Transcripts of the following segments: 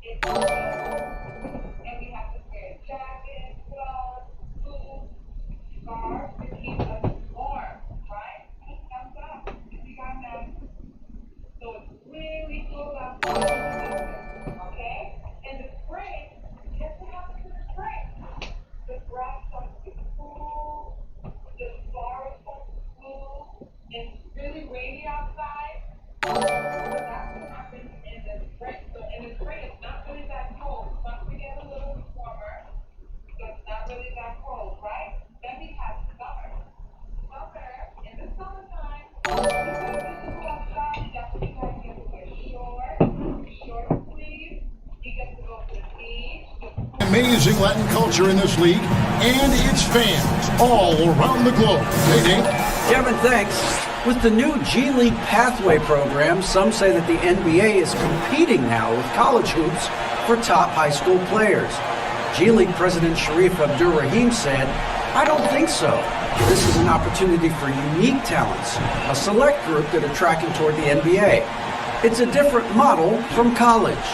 And we have to wear jackets, gloves, boots, scarves to keep us warm, right? Thumbs up if you got that. So it's really cold outside, okay? In the spring, guess what happens in the spring? The grass starts to cool, the flowers start to bloom, it's really rainy outside. So that's what happens in the spring. So in the spring, it's not really that cold. Once we get a little warmer, it's not really that cold, right? Then we have summer. Summer, in the summertime, because you go outside, that's when you guys get to wear short sleeves. You get to go to the beach. Amazing Latin culture in this league and its fans all around the globe. Hey, Dave. Kevin, thanks. With the new G League Pathway program, some say that the NBA is competing now with college hoops for top high school players. G League President Sharif Abdur-Rahim said, "I don't think so. This is an opportunity for unique talents, a select group that are tracking toward the NBA. It's a different model from college.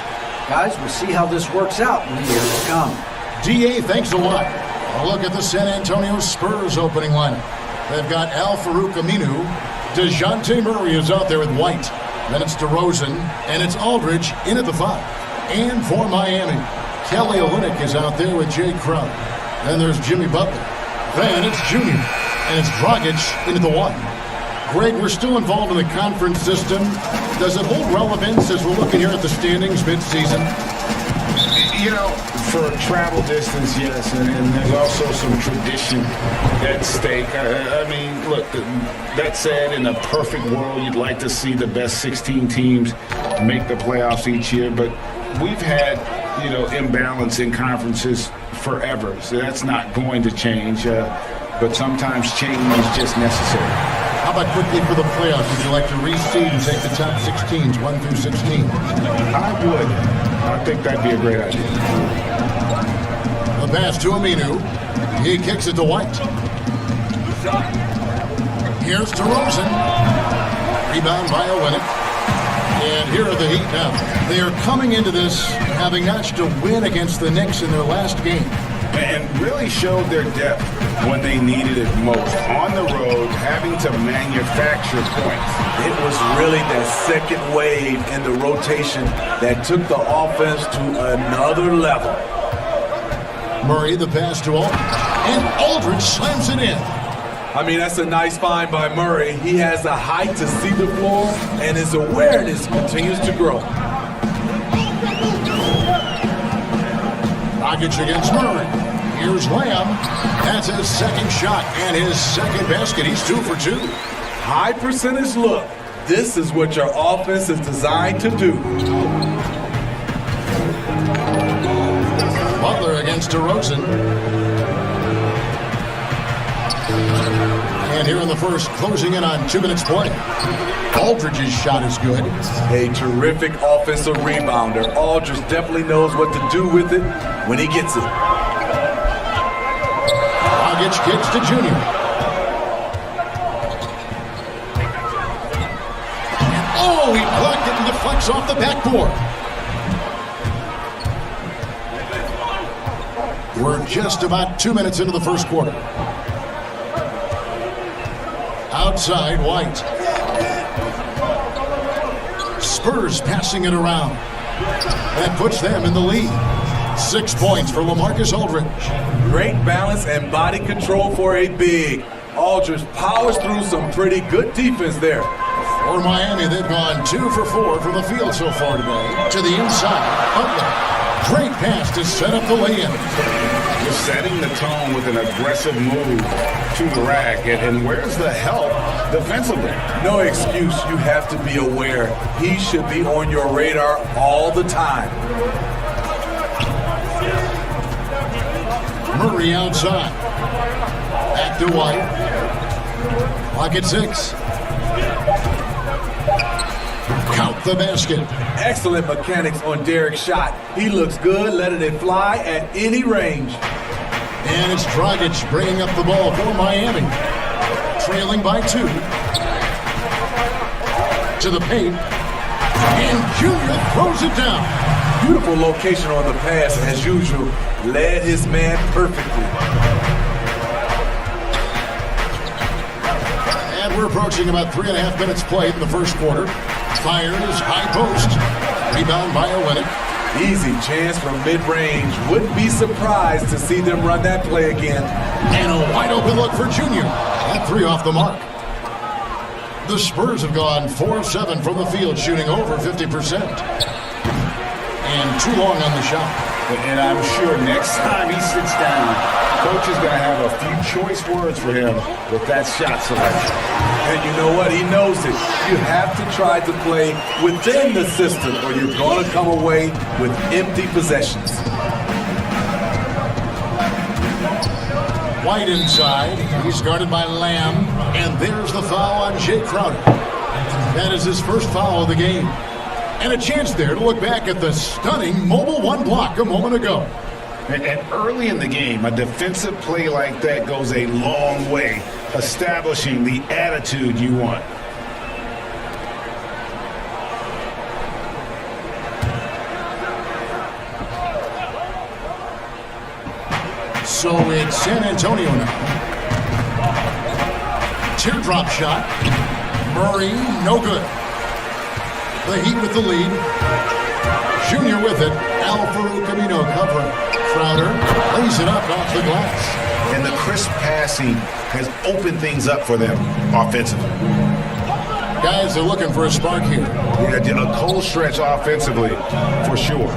Guys, we'll see how this works out in the years to come." DA, thanks a lot. A look at the San Antonio Spurs opening lineup. They've got Al-Farouq Aminu. DeJounte Murray is out there with White. Then it's DeRozan, and it's Aldridge in at the 5. And for Miami, Kelly Olynyk is out there with Jay Crowder. Then there's Jimmy Butler. Then it's Junior, and it's Dragic in at the 1. Greg, we're still involved in the conference system. Does it hold relevance as we're looking here at the standings mid-season? You know, for travel distance, yes, and there's also some tradition at stake. I mean, look, that said, in a perfect world, you'd like to see the best 16 teams make the playoffs each year, but we've had, imbalance in conferences forever, so that's not going to change, but sometimes change is just necessary. How about quickly for the playoffs? Would you like to reseed and take the top 16s, 1 through 16? I would. I think that'd be a great idea. The pass to Aminu. He kicks it to White. Here's DeRozan. Rebound by Olynyk. And here are the Heat now. They are coming into this having notched a win against the Knicks in their last game. And really showed their depth when they needed it most. On the road, having to manufacture points. It was really that second wave in the rotation that took the offense to another level. Murray, the pass to Aldridge. And Aldridge slams it in. I mean, that's a nice find by Murray. He has the height to see the floor, and his awareness continues to grow. Dragic against Murray. Here's Lamb. That's his second shot and his second basket. He's 2 for 2. High percentage look. This is what your offense is designed to do. Butler against DeRozan. And here in the first, closing in on 2 minutes play. Aldridge's shot is good. A terrific offensive rebounder. Aldridge definitely knows what to do with it when he gets it. Dragic kicks to Junior. Oh, he blocked it and deflects off the backboard. We're just about 2 minutes into the first quarter. Outside, White. Spurs passing it around. That puts them in the lead. 6 points for LaMarcus Aldridge. Great balance and body control for a big. Aldridge powers through some pretty good defense there. For Miami, they've gone 2 for 4 from the field so far today. To the inside, Butler. Great pass to set up the lay-in. You're setting the tone with an aggressive move to the rack, and where's the help defensively? No excuse. You have to be aware. He should be on your radar all the time. Murray outside. Back to White. Clock at 6. Count the basket. Excellent mechanics on Derek's shot. He looks good, letting it fly at any range. And it's Dragic bringing up the ball for Miami. Trailing by 2. To the paint. And Junior throws it down. beautiful location on the pass, as usual. Led his man perfectly. And we're approaching about 3.5 minutes played in the first quarter. Fires, high post. Rebound by Olynyk. Easy chance from mid-range. Wouldn't be surprised to see them run that play again. And a wide open look for Junior. That three off the mark. The Spurs have gone 4-7 from the field, shooting over 50%. And too long on the shot. And I'm sure next time he sits down, coach is going to have a few choice words for him with that shot selection. And you know what? He knows it. You have to try to play within the system or you're going to come away with empty possessions. White inside. He's guarded by Lamb. And there's the foul on Jay Crowder. That is his first foul of the game. And a chance there to look back at the stunning mobile one block a moment ago. And early in the game, a defensive play like that goes a long way, establishing the attitude you want. So it's San Antonio now. Teardrop shot. Murray, no good. The Heat with the lead. Junior with it. Al-Farouq Aminu covering. Crowder lays it up off the glass. And the crisp passing has opened things up for them offensively. Guys are looking for a spark here. Yeah, a cold stretch offensively, for sure.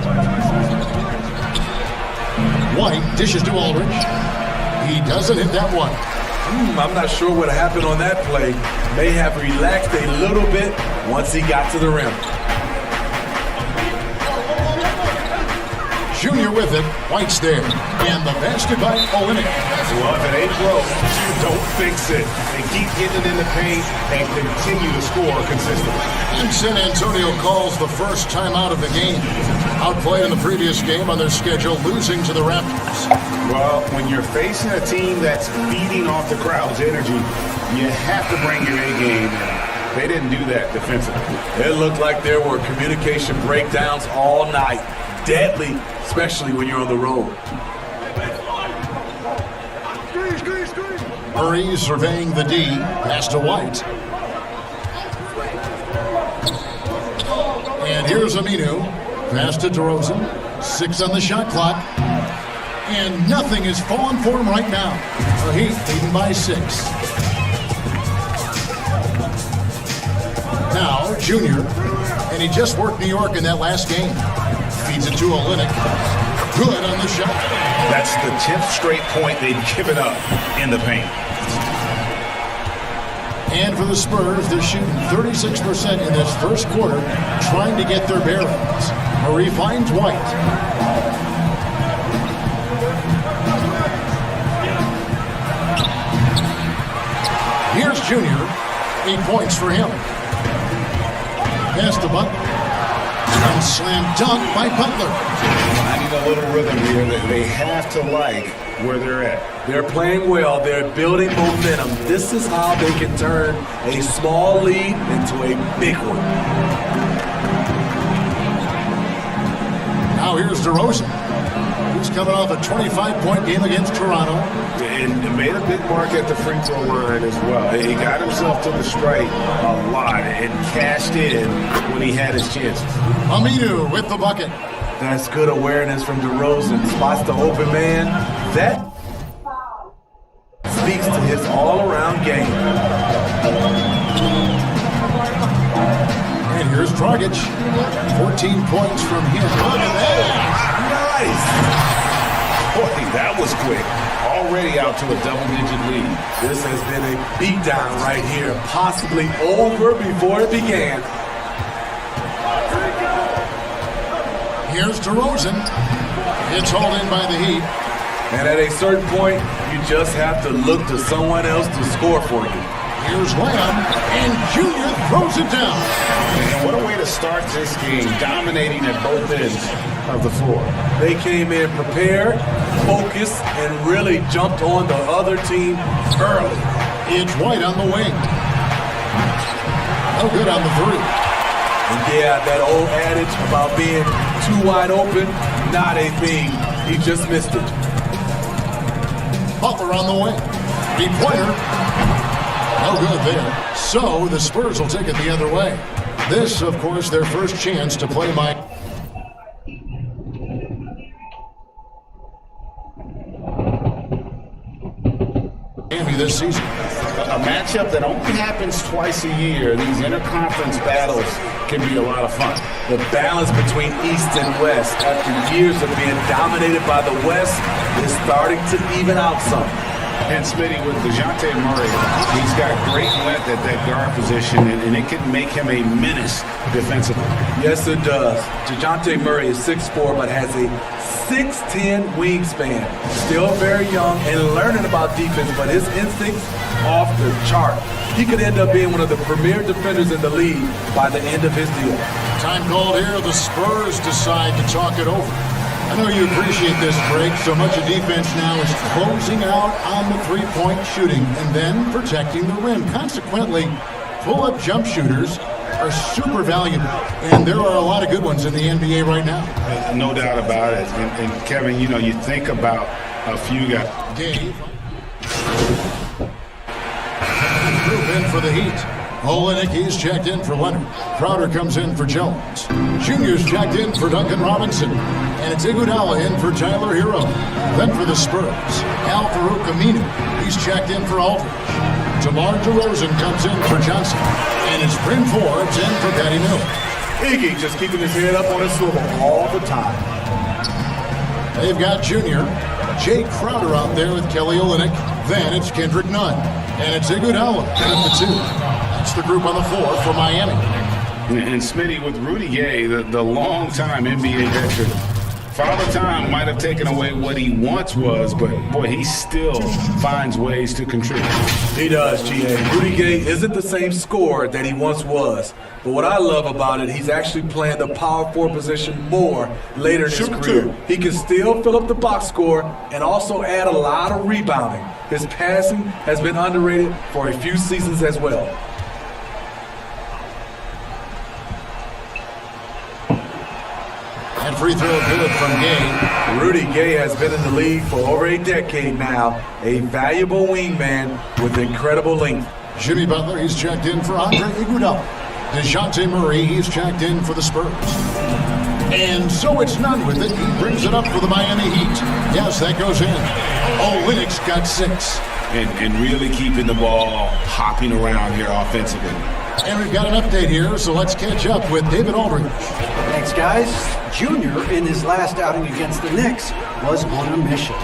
White dishes to Aldridge. He doesn't hit that one. I'm not sure what happened on that play. May have relaxed a little bit once he got to the rim. Junior with it. White's there. And the basket by Olynyk. Well, if it ain't broke, you don't fix it. They keep getting it in the paint and continue to score consistently. And San Antonio calls the first timeout of the game. Outplayed in the previous game on their schedule, losing to the Raptors. Well, when you're facing a team that's feeding off the crowd's energy, you have to bring your A game. They didn't do that defensively. It looked like there were communication breakdowns all night. Deadly, especially when you're on the road. Murray surveying the D. Pass to White. And here's Aminu. Pass to DeRozan. 6 on the shot clock. And nothing is falling for him right now. The Heat leading by 6. Now, Junior. And he just worked New York in that last game. Feeds it to Olynyk. Good on the shot. That's the 10th straight point they've given up in the paint. And for the Spurs, they're shooting 36% in this first quarter, trying to get their bearings. Murray finds White. Here's Junior. 8 points for him. Pass to Butler. And slam dunk by Butler. Finding a little rhythm here that they have to like where they're at. They're playing well. They're building momentum. This is how they can turn a small lead into a big one. Now here's DeRozan. He's coming off a 25-point game against Toronto. And made a big mark at the free throw line as well. He got himself to the strike a lot and cashed in when he had his chances. Aminu with the bucket. That's good awareness from DeRozan. Spots the open man. That speaks to his all-around game. And here's Dragic. 14 points from him. Look at that. Nice. Boy, that was quick. Already out to a double-digit lead. This has been a beatdown right here. Possibly over before it began. Here's DeRozan. It's hauled in by the Heat. And at a certain point, you just have to look to someone else to score for you. Here's Lamb, and Junior throws it down. And what a way to start this game, dominating at both ends of the floor. They came in prepared, focused, and really jumped on the other team early. It's White on the wing. No good on the three. And yeah, that old adage about being too wide open, not a thing. He just missed it. Butler on the wing. Deep pointer. No good there. So the Spurs will take it the other way. This, of course, their first chance to play Miami this season. A matchup that only happens twice a year. These interconference battles can be a lot of fun. The balance between East and West after years of being dominated by the West is starting to even out some. And Smitty, with DeJounte Murray, he's got great length at that guard position, and it can make him a menace defensively. Yes, it does. DeJounte Murray is 6'4", but has a 6'10" wingspan. Still very young and learning about defense, but his instincts off the chart. He could end up being one of the premier defenders in the league by the end of his deal. Time called here. The Spurs decide to talk it over. I know you appreciate this break. So much of defense now is closing out on the three-point shooting and then protecting the rim. Consequently, pull-up jump shooters are super valuable, and there are a lot of good ones in the NBA right now. No doubt about it. And Kevin, you know, you think about a few guys. Dave. Group in for the Heat. Olenek, he's checked in for Leonard. Crowder comes in for Jones. Junior's checked in for Duncan Robinson. And it's Iguodala in for Tyler Hero. Then for the Spurs, Al-Farouq Aminu. He's checked in for Aldridge. DeMar DeRozan comes in for Johnson. And it's Bryn Forbes in for Patty Miller. Iggy just keeping his head up on his swivel all the time. They've got Junior, Jay Crowder out there with Kelly Olynyk. Then it's Kendrick Nunn. And it's Iguodala at the 2. That's the group on the floor for Miami. And Smitty, with Rudy Gay, the long-time NBA veteran, Father Time might have taken away what he once was, but boy, he still finds ways to contribute. He does, G.A. Rudy Gay isn't the same scorer that he once was. But what I love about it, he's actually playing the power forward position more later in his career. He can still fill up the box score and also add a lot of rebounding. His passing has been underrated for a few seasons as well. And free throw good from Gay. Rudy Gay has been in the league for over a decade now. A valuable wingman with incredible length. Jimmy Butler, he's checked in for Andre Iguodala. DeJounte Murray, he's checked in for the Spurs. And so it's none with it. He brings it up for the Miami Heat. Yes, that goes in. Olynyk's got 6. And really keeping the ball hopping around here offensively. And we've got an update here, so let's catch up with David Aldridge. Thanks, guys. Junior, in his last outing against the Knicks, was on a mission.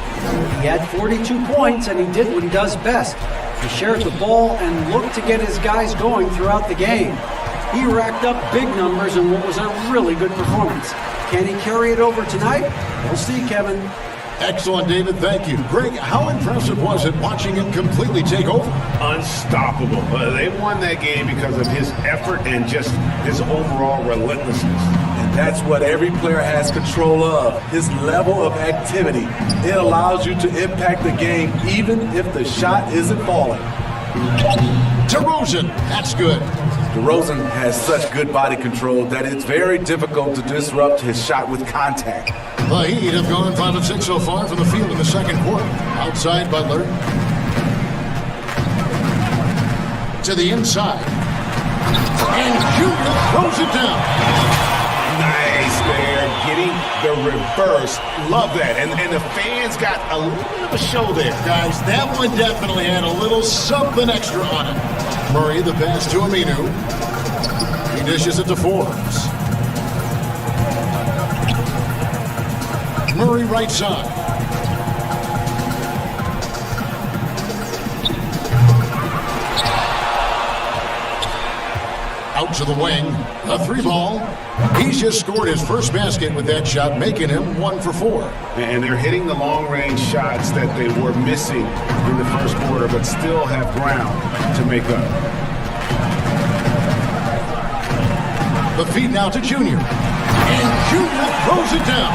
He had 42 points, and he did what he does best. He shared the ball and looked to get his guys going throughout the game. He racked up big numbers in what was a really good performance. Can he carry it over tonight? We'll see, Kevin. Excellent, David. Thank you. Greg, how impressive was it watching him completely take over? Unstoppable. They won that game because of his effort and just his overall relentlessness. And that's what every player has control of, his level of activity. It allows you to impact the game even if the shot isn't falling. DeRozan, that's good. DeRozan has such good body control that it's very difficult to disrupt his shot with contact. The Heat have gone 5 of 6 so far from the field in the second quarter. Outside Butler. To the inside. And Junior throws it down. Nice there, getting the reverse. Love that. And the fans got a little bit of a show there. Guys, that one definitely had a little something extra on it. Murray, the pass to Aminu. He dishes it to Forbes. Murray right side. Out to the wing. A 3-ball. He's just scored his first basket with that shot, making him 1 for 4. And they're hitting the long-range shots that they were missing in the first quarter, but still have ground to make up. The feed now to Junior. And Junior throws it down.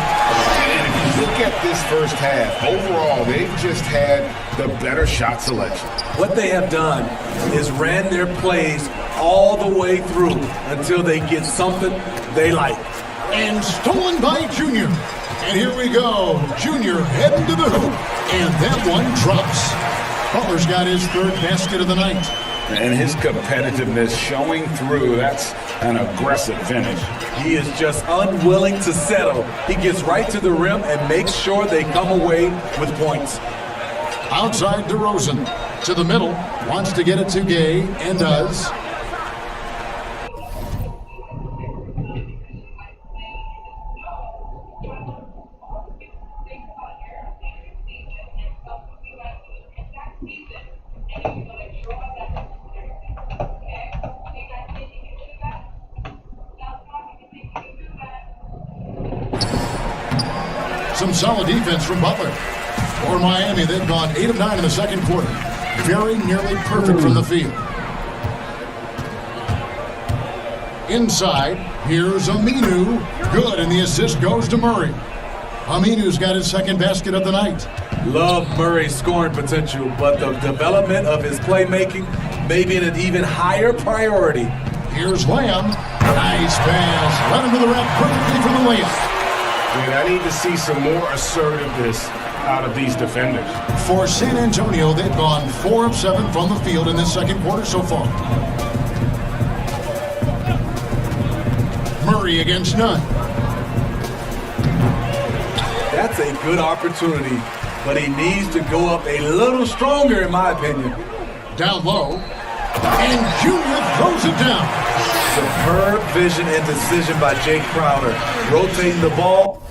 And if Look at this first half. Overall, they've just had the better shot selection. What they have done is ran their plays all the way through until they get something they like. And stolen by Junior. And here we go. Junior heading to the hoop. And that one drops. Butler's got his third basket of the night. And his competitiveness showing through. That's an aggressive finish. He is just unwilling to settle. He gets right to the rim and makes sure they come away with points. Outside DeRozan. To the middle. Wants to get it to Gay and does. Some solid defense from Butler. For Miami, they've gone 8 of 9 in the second quarter. Very nearly perfect from the field. Inside, here's Aminu. Good, and the assist goes to Murray. Aminu's got his second basket of the night. Love Murray's scoring potential, but the development of his playmaking may be an even higher priority. Here's Lamb. Nice pass. Run into the rack perfectly for the layup. I need to see some more assertiveness out of these defenders. For San Antonio, they've gone 4 of 7 from the field in this second quarter so far. Murray against none. That's a good opportunity, but he needs to go up a little stronger, in my opinion. Down low, and Junior throws it down. Superb vision and decision by Jake Crowder. Rotating the ball.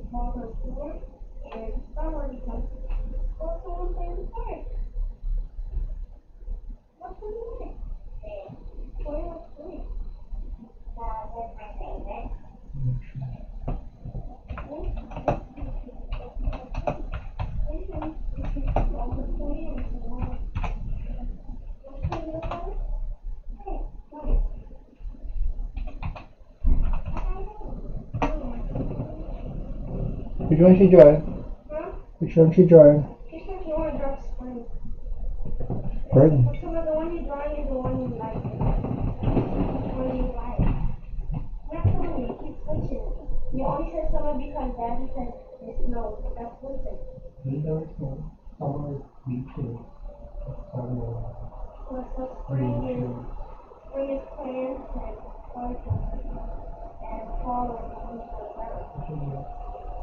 small store and someone comes or someone plays the park. What's the name? What else doing? What's my favorite? Which one she drawing? Huh? Which one she drawing? She said you want to draw spring. Spring. So the one you're drawing is the one you like. The one you like. Not summer, you keep switching. You only said summer because Daddy said it snows. That's winter. Winter is snow. Summer is beaches. Summer So spring is plants and flowers. And fall is the leaves on the ground.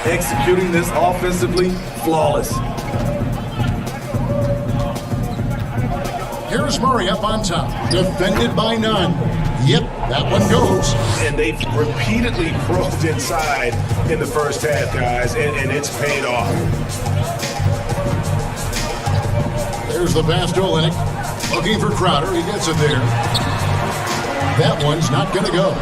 executing this offensively flawless. Here's Murray up on top, defended by none. Yep, that one goes. And they've repeatedly crossed inside in the first half, guys, and it's paid off. There's the pass to Olynyk. Looking for Crowder. He gets it there. That one's not going to go.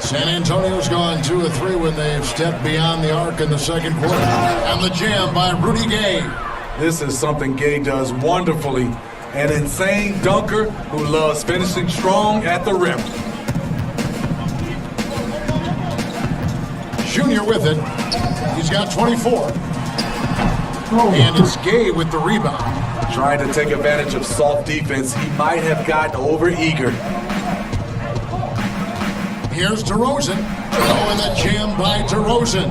San Antonio's gone 2 of 3 when they've stepped beyond the arc in the second quarter. And the jam by Rudy Gay. This is something Gay does wonderfully. An insane dunker who loves finishing strong at the rim. Junior with it. He's got 24. And it's Gay with the rebound. Trying to take advantage of soft defense, he might have gotten over-eager. Here's DeRozan. Oh, and the jam by DeRozan.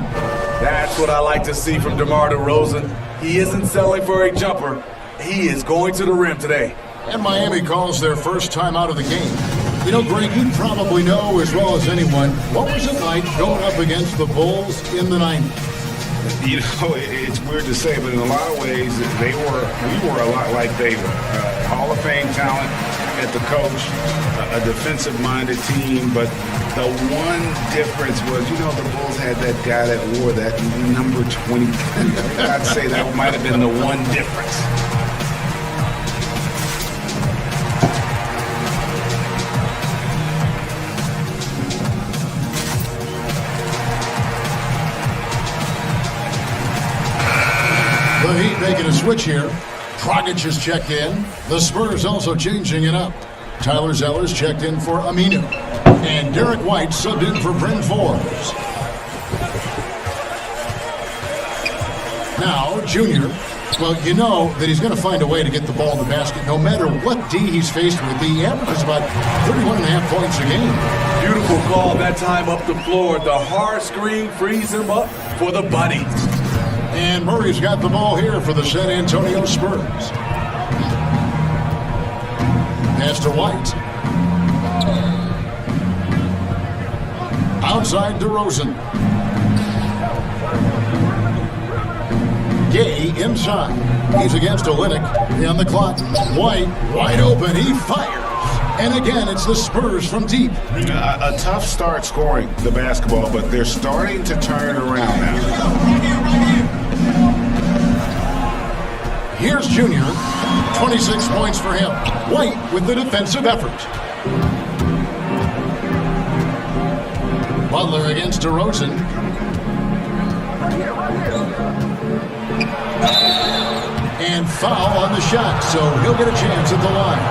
That's what I like to see from DeMar DeRozan. He isn't settling for a jumper. He is going to the rim today. And Miami calls their first time out of the game. You know, Greg, you probably know as well as anyone, what was it like going up against the Bulls in the 90s? You know, it's weird to say, but in a lot of ways, we were a lot like they were. Hall of Fame talent at the coach, a defensive-minded team, but the one difference was, you know, the Bulls had that guy that wore that number 23. I'd say that might have been the one difference. The Heat making a switch here. Dragic is checked in. The Spurs also changing it up. Tyler Zeller's checked in for Aminu. And Derek White subbed in for Bryn Forbes. Now, Junior, well, you know that he's going to find a way to get the ball in the basket no matter what D he's faced with. He averages about 31.5 points a game. Beautiful call that time up the floor. The hard screen frees him up for the bunny. And Murray's got the ball here for the San Antonio Spurs. Pass to White. Outside DeRozan. Gay inside. He's against Olynyk on the clock. White wide open. He fires. And again, it's the Spurs from deep. A tough start scoring the basketball, but they're starting to turn it around now. Here's Junior. 26 points for him. White with the defensive effort. Butler against DeRozan. And foul on the shot, so he'll get a chance at the line.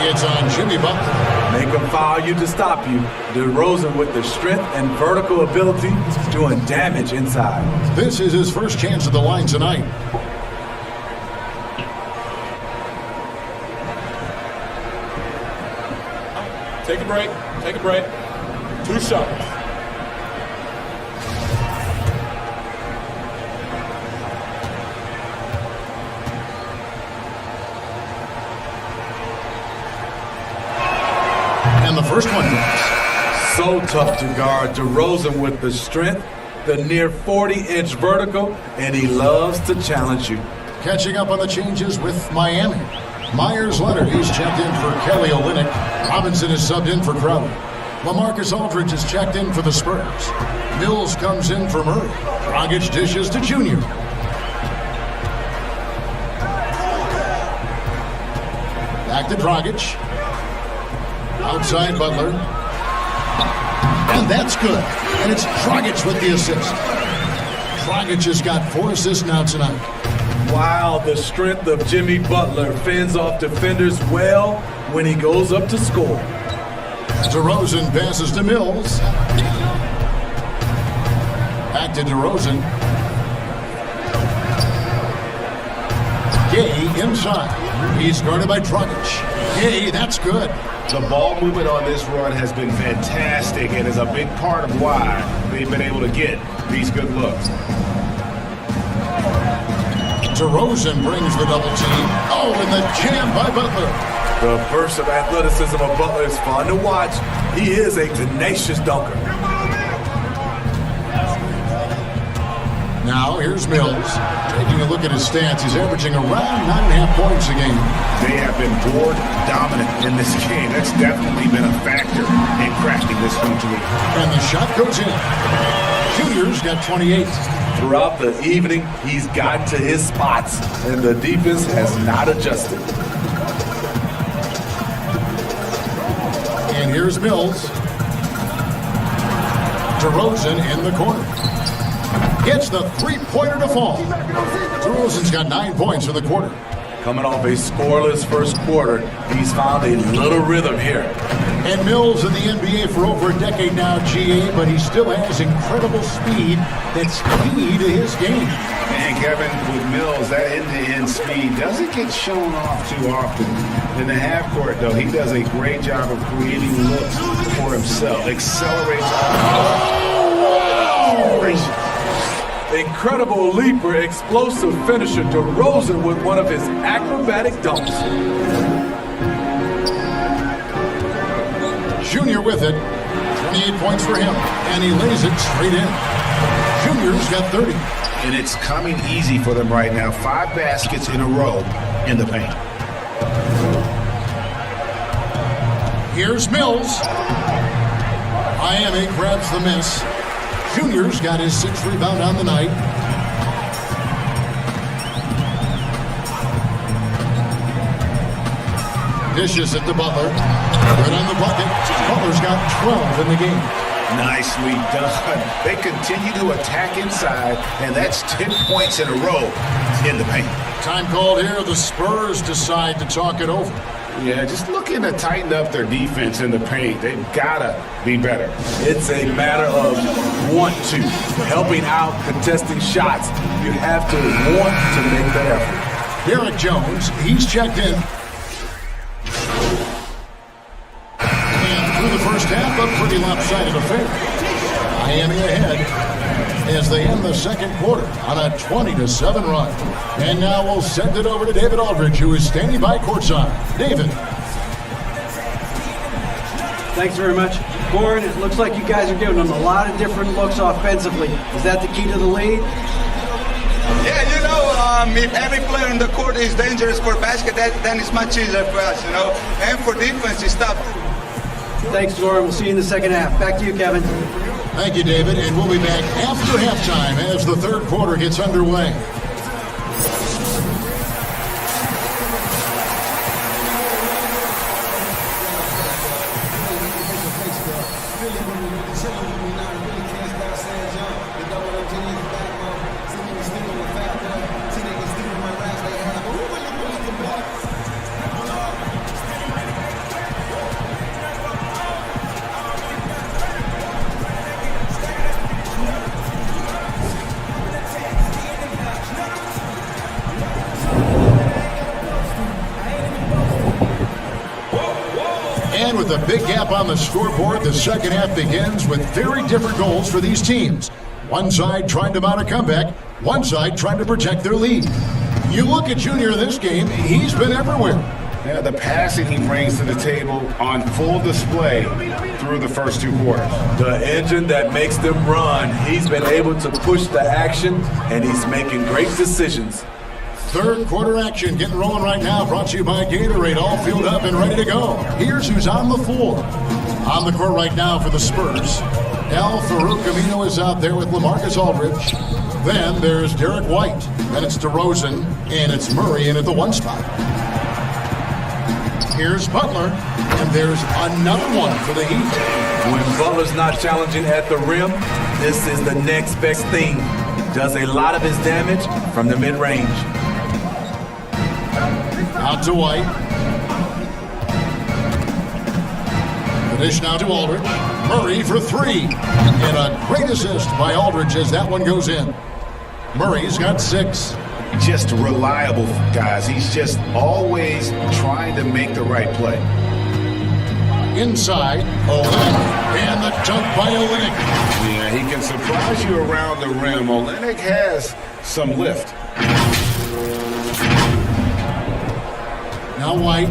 It's on Jimmy Butler. Make him foul you to stop you. DeRozan with the strength and vertical ability doing damage inside. This is his first chance at the line tonight. Take a break. Take a break. 2 shots. And the first one goes. So tough to guard. DeRozan with the strength, the near 40-inch vertical, and he loves to challenge you. Catching up on the changes with Miami. Myers Leonard, he's checked in for Kelly Olynyk. Robinson is subbed in for Crowder. LaMarcus Aldridge is checked in for the Spurs. Mills comes in for Murray. Dragic dishes to Junior. Back to Dragic. Outside Butler. And that's good. And it's Dragic with the assist. Dragic has got 4 assists now tonight. Wow, the strength of Jimmy Butler fends off defenders well when he goes up to score. DeRozan passes to Mills. Back to DeRozan. Gay inside. He's guarded by Dragic. Gay, that's good. The ball movement on this run has been fantastic and is a big part of why they've been able to get these good looks. DeRozan brings the double team. Oh, and the jam by Butler. The burst of athleticism of Butler is fun to watch. He is a tenacious dunker. Now here's Mills. Taking a look at his stats, he's averaging around 9.5 points a game. They have been board dominant in this game. That's definitely been a factor in cracking this huge lead. And the shot goes in. Junior's got 28. Throughout the evening, he's gotten to his spots, and the defense has not adjusted. And here's Mills. DeRozan in the corner. Gets the three-pointer to fall. DeRozan's got 9 points in the quarter. Coming off a scoreless first quarter, he's found a little rhythm here. And Mills in the NBA for over a decade now, GA, but he still has incredible speed that's key to his game. And Kevin, with Mills, that end-to-end speed doesn't get shown off too often. In the half court, though, he does a great job of creating looks for himself. Accelerates. Incredible leaper, explosive finisher, DeRozan with one of his acrobatic dunks. Junior with it. 28 points for him. And he lays it straight in. Junior's got 30. And it's coming easy for them right now. 5 baskets in a row in the paint. Here's Mills. Miami grabs the miss. Junior's got his 6th rebound on the night. Dishes it to Butler. Good on the bucket. Butler's got 12 in the game. Nicely done. They continue to attack inside, and that's 10 points in a row in the paint. Time called here. The Spurs decide to talk it over. Yeah, just looking to tighten up their defense in the paint. They've got to be better. It's a matter of want to. Helping out, contesting shots. You have to want to make that effort. Derek Jones, he's checked in. And through the first half, a pretty lopsided affair. Miami ahead as they end the second quarter on a 20-7 run. And now we'll send it over to David Aldridge, who is standing by courtside. David. Thanks very much. Goran, it looks like you guys are giving them a lot of different looks offensively. Is that the key to the lead? Yeah, if every player on the court is dangerous for basket, then it's much easier for us, And for defense, it's tough. Thanks, Goran. We'll see you in the second half. Back to you, Kevin. Thank you, David. And we'll be back after halftime as the third quarter gets underway. And with a big gap on the scoreboard, the second half begins with very different goals for these teams. One side trying to mount a comeback, one side trying to protect their lead. You look at Junior in this game, he's been everywhere. Yeah, the passing he brings to the table on full display through the first 2 quarters. The engine that makes them run. He's been able to push the action, and he's making great decisions. Third quarter action getting rolling right now, brought to you by Gatorade, all filled up and ready to go. Here's who's on the floor. On the court right now for the Spurs. Al-Farouq Aminu is out there with LaMarcus Aldridge. Then there's Derek White. Then it's DeRozan, and it's Murray in at the 1 spot. Here's Butler, and there's another one for the Heat. When Butler's not challenging at the rim, this is the next best thing. Does a lot of his damage from the mid-range. Out to White. The dish now to Aldridge. Murray for 3. And a great assist by Aldridge as that one goes in. Murray's got 6. Just reliable, guys. He's just always trying to make the right play. Inside, Olynyk. And the dunk by Olynyk. Yeah, he can surprise you around the rim. Olynyk has some lift. Now White,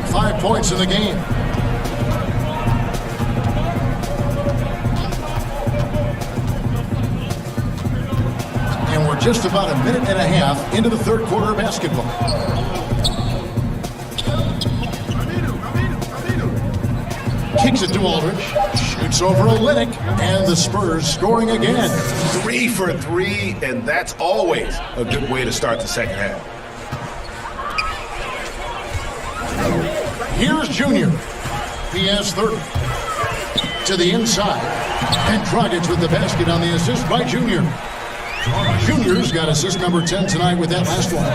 5 points in the game. just about a minute and a half into the third quarter of basketball. Kicks it to Aldridge. Shoots over Olynyk. And the Spurs scoring again. 3 for 3, and that's always a good way to start the second half. Here's Junior. He has 30. To the inside. And Dragic with the basket on the assist by Junior. Junior's got assist number 10 tonight with that last one.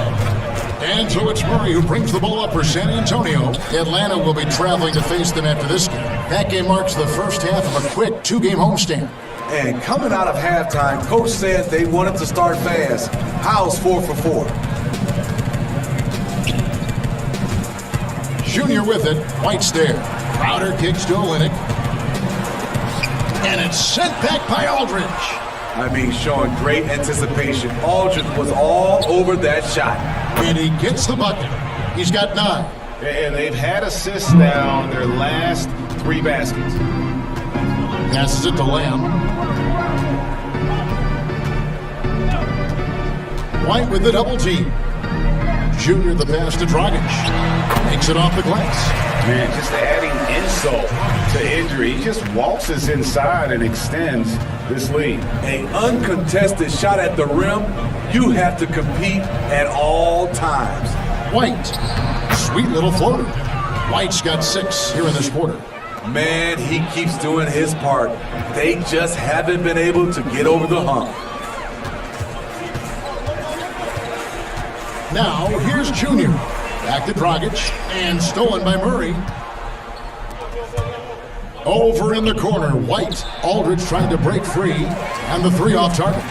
And so it's Murray who brings the ball up for San Antonio. Atlanta will be traveling to face them after this game. That game marks the first half of a quick 2-game homestand. And coming out of halftime, Coach said they wanted to start fast. How's 4 for 4? Junior with it. White's there. Crowder kicks to Olynyk. And it's sent back by Aldridge. I mean, showing great anticipation. Aldridge was all over that shot. And he gets the bucket. He's got 9. And they've had assists now on their last 3 baskets. Passes it to Lamb. White with the double team. Junior the pass to Dragic. Makes it off the glass. Man, just adding insult to injury. He just waltzes inside and extends this lead. An uncontested shot at the rim, you have to compete at all times. White. Sweet little floater. White's got 6 here in this quarter. Man, he keeps doing his part. They just haven't been able to get over the hump. Now, here's Junior. Back to Dragic, and stolen by Murray. Over in the corner, White. Aldridge trying to break free, and the 3 off target.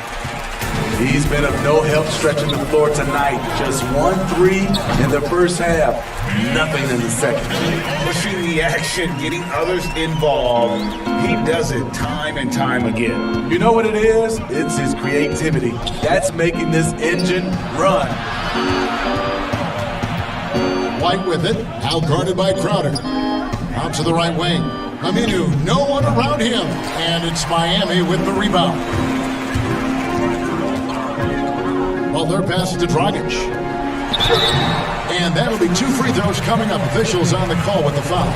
He's been of no help stretching the floor tonight. Just 1 3 in the first half, nothing in the second. Pushing the action, getting others involved. He does it time and time again. You know what it is? It's his creativity. That's making this engine run. White with it, out guarded by Crowder. Out to the right wing. Aminu, no one around him. And it's Miami with the rebound. Well, their pass to Dragic. And that'll be 2 free throws coming up. Officials on the call with the foul.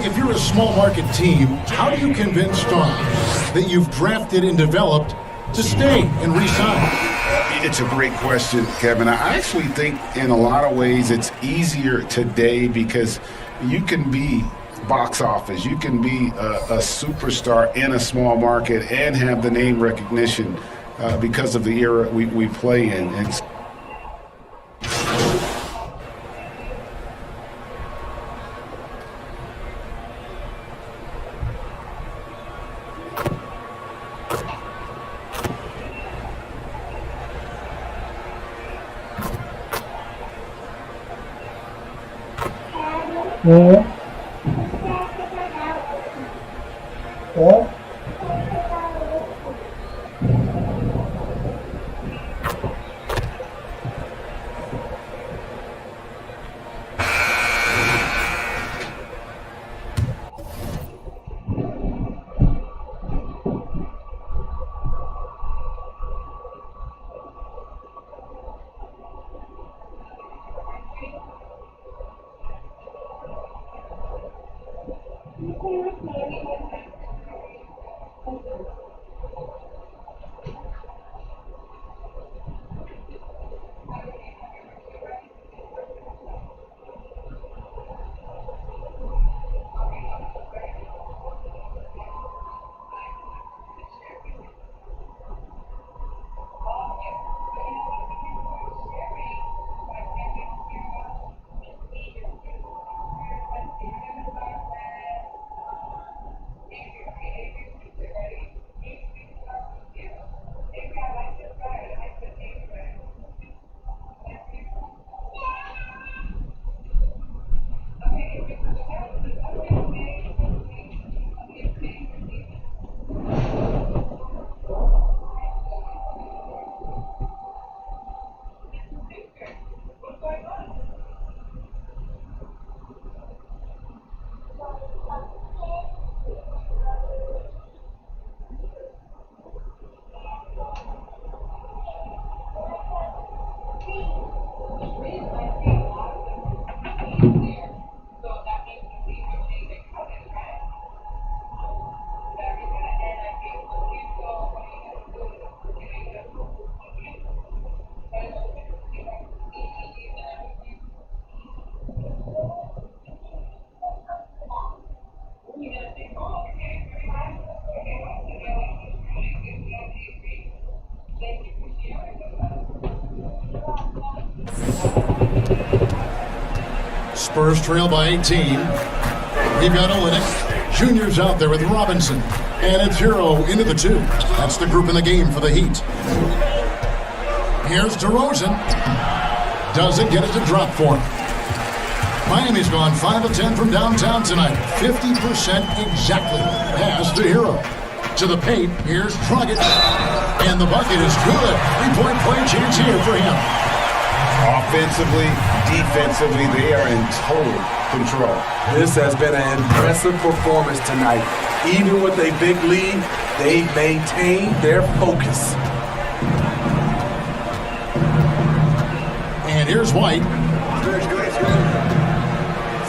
if you're a small market team, how do you convince stars that you've drafted and developed to stay and re-sign? It's a great question, Kevin. I actually think in a lot of ways it's easier today because you can be box office. You can be a superstar in a small market and have the name recognition because of the era we play in. And Yeah. What? Spurs trail by 18. We've got Olynyk. Junior's out there with Robinson. And it's Hero into the 2. That's the group in the game for the Heat. Here's DeRozan. Doesn't get it to drop for him. Miami's gone 5 of 10 from downtown tonight. 50% exactly. Pass to Hero. To the paint. Here's Dragic. And the bucket is good. 3-point play chance here for him. offensively, defensively, they are in total control. This has been an impressive performance tonight. Even with a big lead, they maintain their focus. And here's White.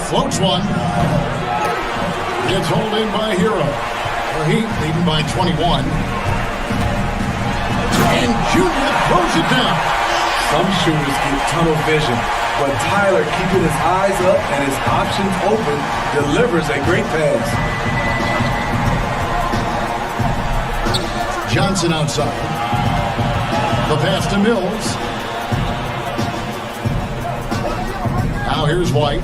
Floats one. Gets hauled in by Hero. The Heat leading by 21. And Junior throws it down. Some shooters get tunnel vision, but Tyler, keeping his eyes up and his options open, delivers a great pass. Johnson outside. The pass to Mills. Now here's White.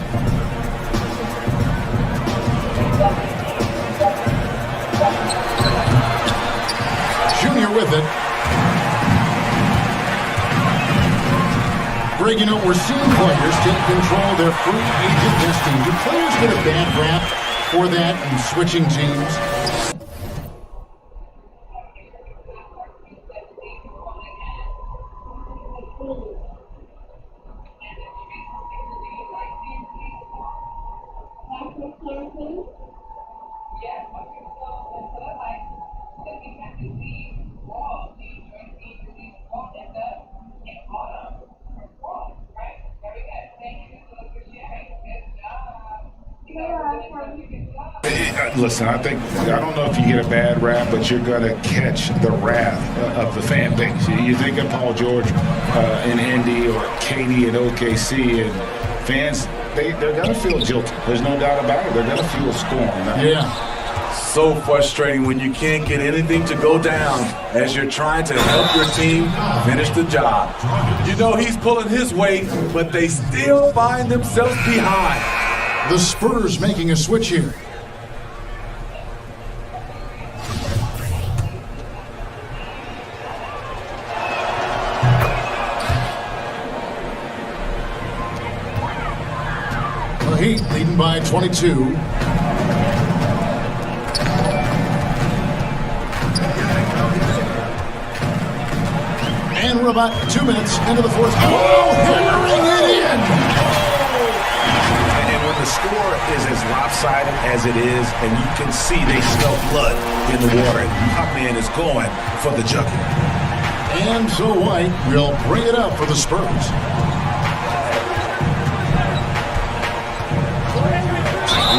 Junior with it. Greg, you know, we're seeing players take control of their free agent destiny. Do players get a bad rap for that and switching teams? You're welcome. Listen, I don't know if you get a bad rap, but you're going to catch the wrath of the fan base. You think of Paul George in Indy or Katie in OKC, and fans, they're going to feel guilty. There's no doubt about it. They're going to feel scorn. Yeah. So frustrating when you can't get anything to go down as you're trying to help your team finish the job. You know he's pulling his weight, but they still find themselves behind. The Spurs making a switch here. The Heat leading by 22. And we're about 2 minutes into the fourth quarter. Oh, hammering it in! And when the score is as lopsided as it is, and you can see they smell blood in the water, my man is going for the jugular. And so White will bring it up for the Spurs.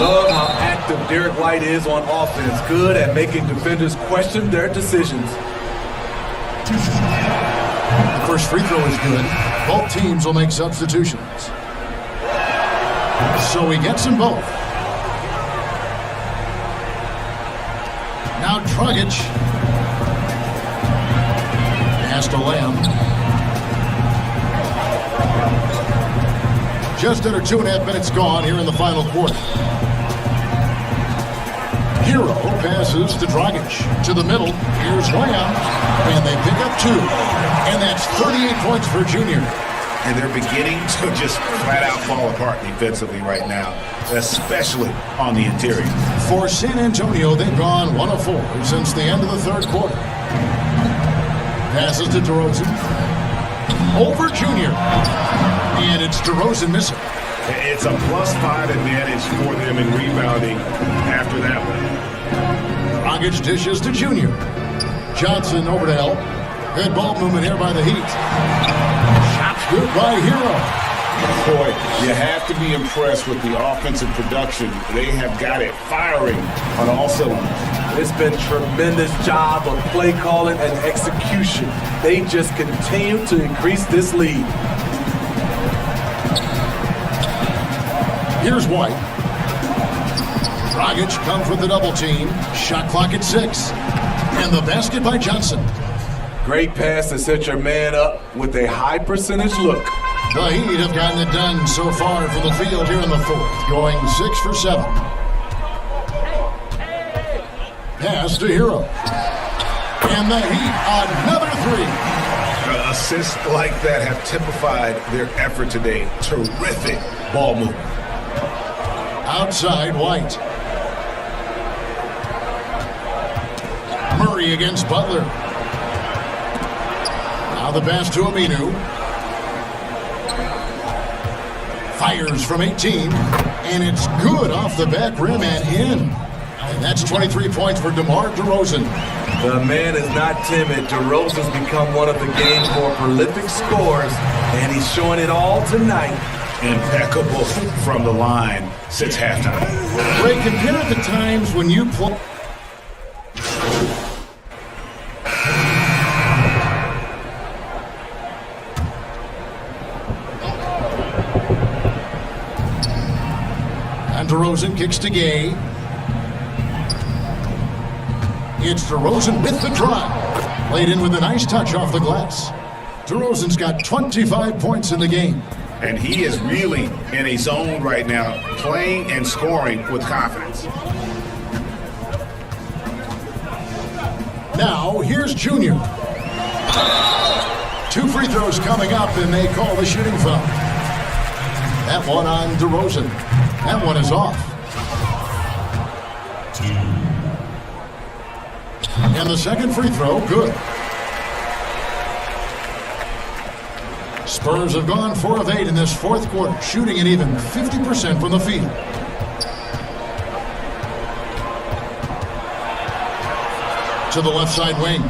Love how active Derek White is on offense. Good at making defenders question their decisions. The first free throw is good. Both teams will make substitutions. So he gets them both. Now Dragic. Pass to Lamb. Just under 2.5 minutes gone here in the final quarter. Hero passes to Dragic. To the middle. Here's Lamb. And they pick up 2. And that's 38 points for Junior. And they're beginning to just flat out fall apart defensively right now, especially on the interior. For San Antonio, they've gone 1 of 4 since the end of the third quarter. Passes to DeRozan. Over Junior. And it's DeRozan missing. It's a +5 advantage for them in rebounding after that one. Dragic dishes to Junior. Johnson over to help. Good ball movement here by the Heat. Shots good by Hero. Boy, you have to be impressed with the offensive production. They have got it firing on all cylinders. It's been tremendous job of play calling and execution. They just continue to increase this lead. Here's White. Dragic comes with the double team. Shot clock at 6. And the basket by Johnson. Great pass to set your man up with a high percentage look. The Heat have gotten it done so far from the field here in the fourth, going 6 for 7. Pass to Hero. And the Heat, another 3. Assists like that have typified their effort today. Terrific ball movement. Outside, White. Murray against Butler. Now the pass to Aminu. Fires from 18. And it's good off the back rim and in. And that's 23 points for DeMar DeRozan. The man is not timid. DeRozan's become one of the game's more prolific scorers, and he's showing it all tonight. Impeccable from the line since halftime. Ray, compare the times when you play. And DeRozan kicks to Gay. It's DeRozan with the drive. Laid in with a nice touch off the glass. DeRozan's got 25 points in the game. And he is really in a zone right now, playing and scoring with confidence. Now, here's Junior. 2 free throws coming up, and they call the shooting foul. That one on DeRozan. That one is off. And the second free throw, good. Spurs have gone 4 of 8 in this fourth quarter, shooting at even 50% from the field. To the left side wing.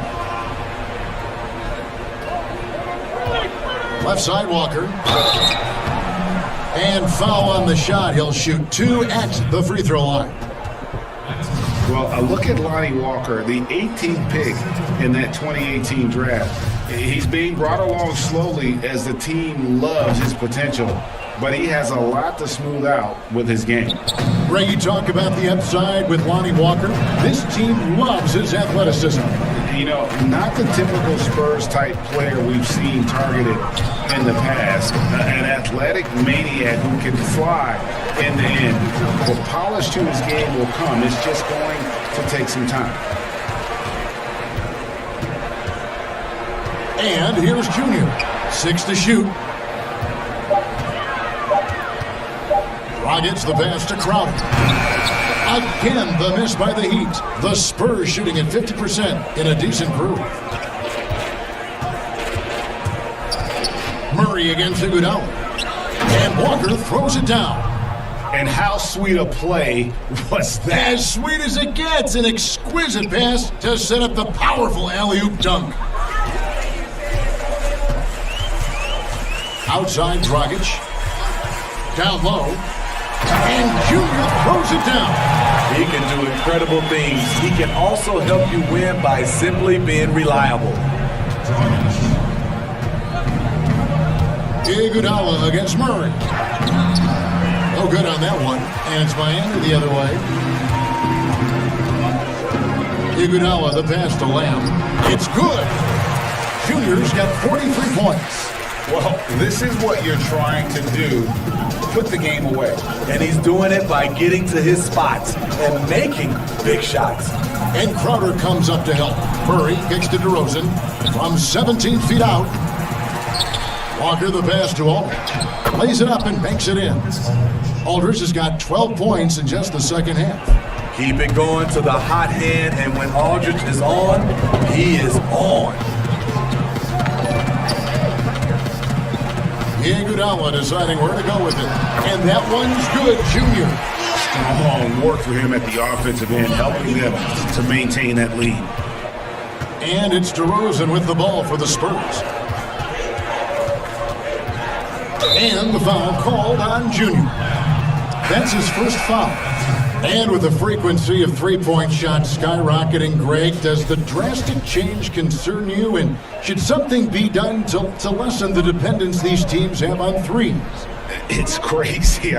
Left side Walker. And foul on the shot. He'll shoot 2 at the free throw line. Well, look at Lonnie Walker, the 18th pick in that 2018 draft. He's being brought along slowly as the team loves his potential, but he has a lot to smooth out with his game. Ray, you talk about the upside with Lonnie Walker. This team loves his athleticism. You know, not the typical Spurs-type player we've seen targeted in the past. An athletic maniac who can fly end to end. The polish to his game will come. It's just going to take some time. And here's Junior. 6 to shoot. Gets the pass to Crowder. Again, the miss by the Heat. The Spurs shooting at 50% in a decent groove. Murray against Iguodala. And Walker throws it down. And how sweet a play was that? As sweet as it gets. An exquisite pass to set up the powerful alley-oop dunk. Outside Dragic. Down low. And Junior throws it down. He can do incredible things. He can also help you win by simply being reliable. Iguodala against Murray. No good on that one. And it's Miami the other way. Iguodala, the pass to Lamb. It's good. Junior's got 43 points. Well, this is what you're trying to do. Put the game away. And he's doing it by getting to his spots and making big shots. And Crowder comes up to help. Murray kicks to DeRozan from 17 feet out. Walker the pass to Aldridge. Lays it up and banks it in. Aldridge has got 12 points in just the second half. Keep it going to the hot hand, and when Aldridge is on, he is on. Iguodala deciding where to go with it. And that one's good, Junior. Strong work for him at the offensive end, helping them to maintain that lead. And it's DeRozan with the ball for the Spurs. And the foul called on Junior. That's his first foul. And with the frequency of three-point shots skyrocketing, Greg, does the drastic change concern you? And should something be done to lessen the dependence these teams have on threes? It's crazy.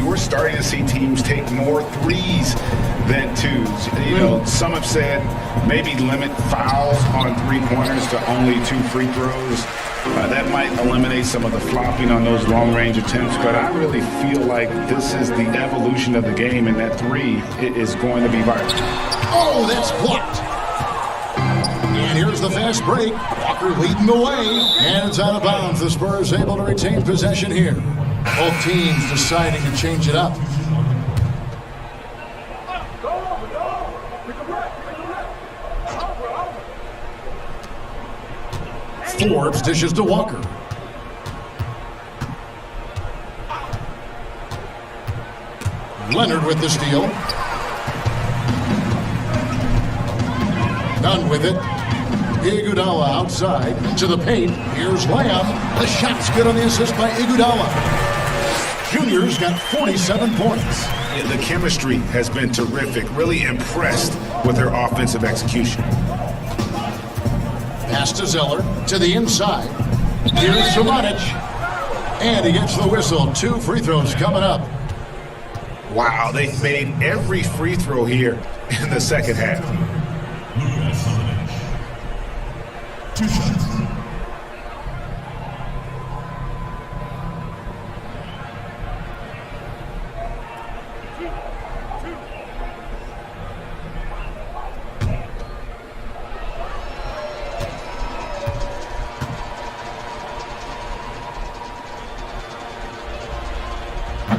We're starting to see teams take more threes than twos. You know, some have said maybe limit fouls on three-pointers to only 2 free throws. That might eliminate some of the flopping on those long-range attempts, but I really feel like this is the evolution of the game, and that three is going to be vital. Oh, that's blocked. And here's the fast break. Walker leading the way, and it's out of bounds. The Spurs able to retain possession here. Both teams deciding to change it up. Forbes dishes to Walker. Leonard with the steal. Nunn with it. Iguodala outside to the paint. Here's Lamb. The shot's good on the assist by Iguodala. Junior's got 47 points. The chemistry has been terrific. Really impressed with their offensive execution. Pass to Zeller to the inside. Here's Samanic. And he gets the whistle. 2 free throws coming up. Wow, they made every free throw here in the second half. Two shots.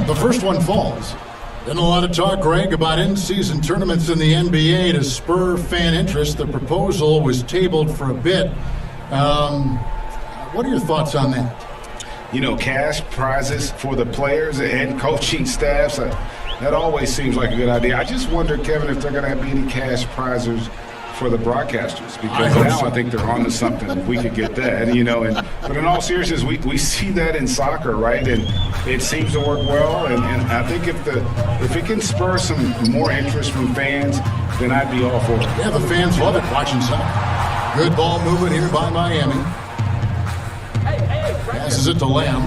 The first one falls. Been a lot of talk, Greg, about in-season tournaments in the NBA to spur fan interest. The proposal was tabled for a bit. What are your thoughts on that? You know, cash prizes for the players and coaching staffs, that always seems like a good idea. I just wonder, Kevin, if they're going to be any cash prizes for the broadcasters, because now I think they're onto something. If we could get that, you know. But in all seriousness, we see that in soccer, right? And it seems to work well. And I think if it can spur some more interest from fans, then I'd be all for it. Yeah, the fans love it watching soccer. Good ball movement here by Miami. Passes it to Lamb.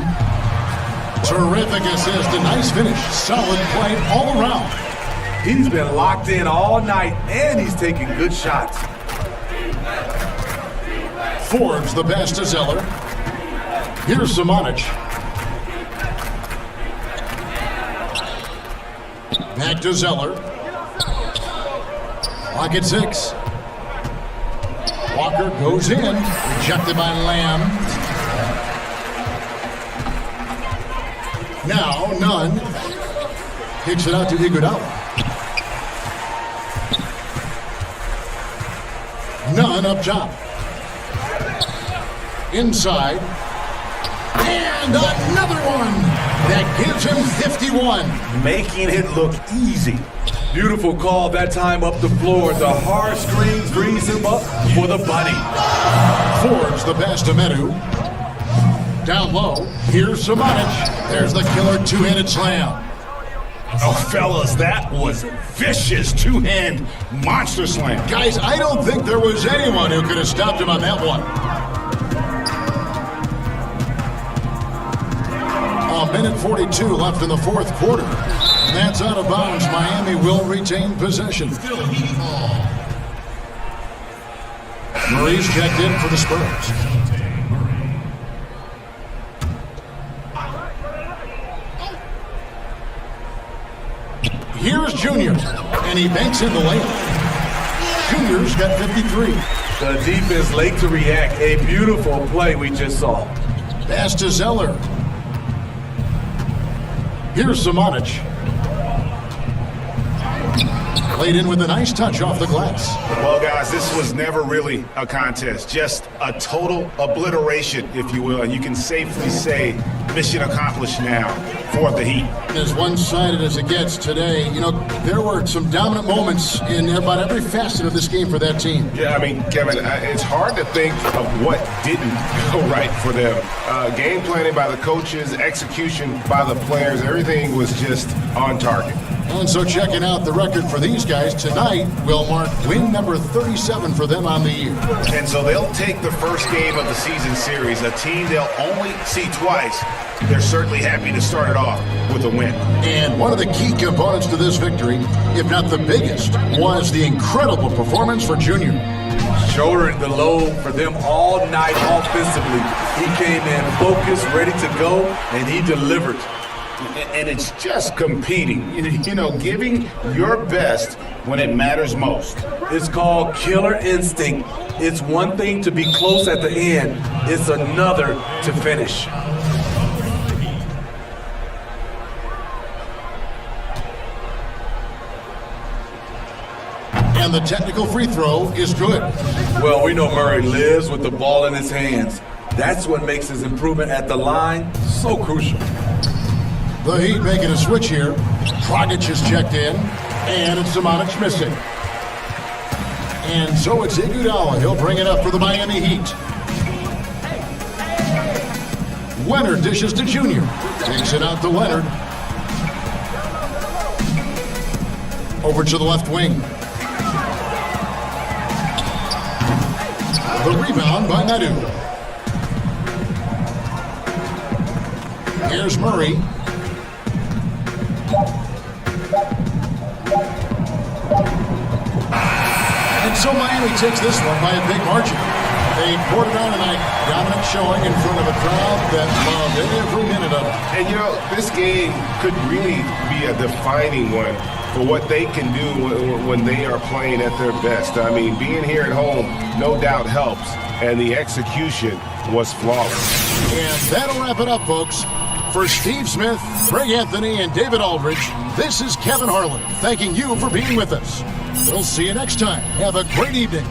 Terrific assist, a nice finish. Solid play all around. He's been locked in all night, and he's taking good shots. Forbes the pass to Zeller. Here's Samanic. Back to Zeller. Clock at 6. Walker goes in. Rejected by Lamb. Now, Nunn. Kicks it out to Iguodala. Nunn up top. Inside. And another one. That gives him 51. Making it look easy. Beautiful call that time up the floor. The hard screen frees him up for the bunny. Forbes the pass to Medu. Down low. Here's Samanic. There's the killer two-handed slam. Oh, fellas, that was vicious two-hand monster slam. Guys, I don't think there was anyone who could have stopped him on that one. A minute 42 left in the fourth quarter. And that's out of bounds. Miami will retain possession. Murray's checked in for the Spurs. Here's Junior, and he banks in the layup. Junior's got 53. The defense late to react. A beautiful play we just saw. Pass to Zeller. Here's Samanic. Played in with a nice touch off the glass. Well, guys, this was never really a contest. Just a total obliteration, if you will. And you can safely say mission accomplished now for the Heat. As one-sided as it gets today, you know, there were some dominant moments in about every facet of this game for that team. Yeah, I mean, Kevin, it's hard to think of what didn't go right for them. Game planning by the coaches, execution by the players, everything was just on target. And so checking out the record for these guys tonight will mark win number 37 for them on the year. And so they'll take the first game of the season series, a team they'll only see twice. They're certainly happy to start it off with a win. And one of the key components to this victory, if not the biggest, was the incredible performance for Junior. Shouldering the load for them all night offensively. He came in focused, ready to go, and he delivered. And it's just competing, you know, giving your best when it matters most. It's called killer instinct. It's one thing to be close at the end. It's another to finish. And the technical free throw is good. Well, we know Murray lives with the ball in his hands. That's what makes his improvement at the line so crucial. The Heat making a switch here. Dragic is checked in, and it's Samanic missing. And so it's Iguodala. He'll bring it up for the Miami Heat. Leonard dishes to Junior. Takes it out to Leonard. Over to the left wing. The rebound by Nadu. Here's Murray. And so Miami takes this one by a big margin. They poured it on tonight. Dominant showing in front of a crowd that loved every minute of it. And you know, this game could really be a defining one for what they can do when they are playing at their best. I mean, being here at home no doubt helps, and the execution was flawless. And that'll wrap it up, folks. For Steve Smith, Greg Anthony, and David Aldridge, this is Kevin Harlan thanking you for being with us. We'll see you next time. Have a great evening.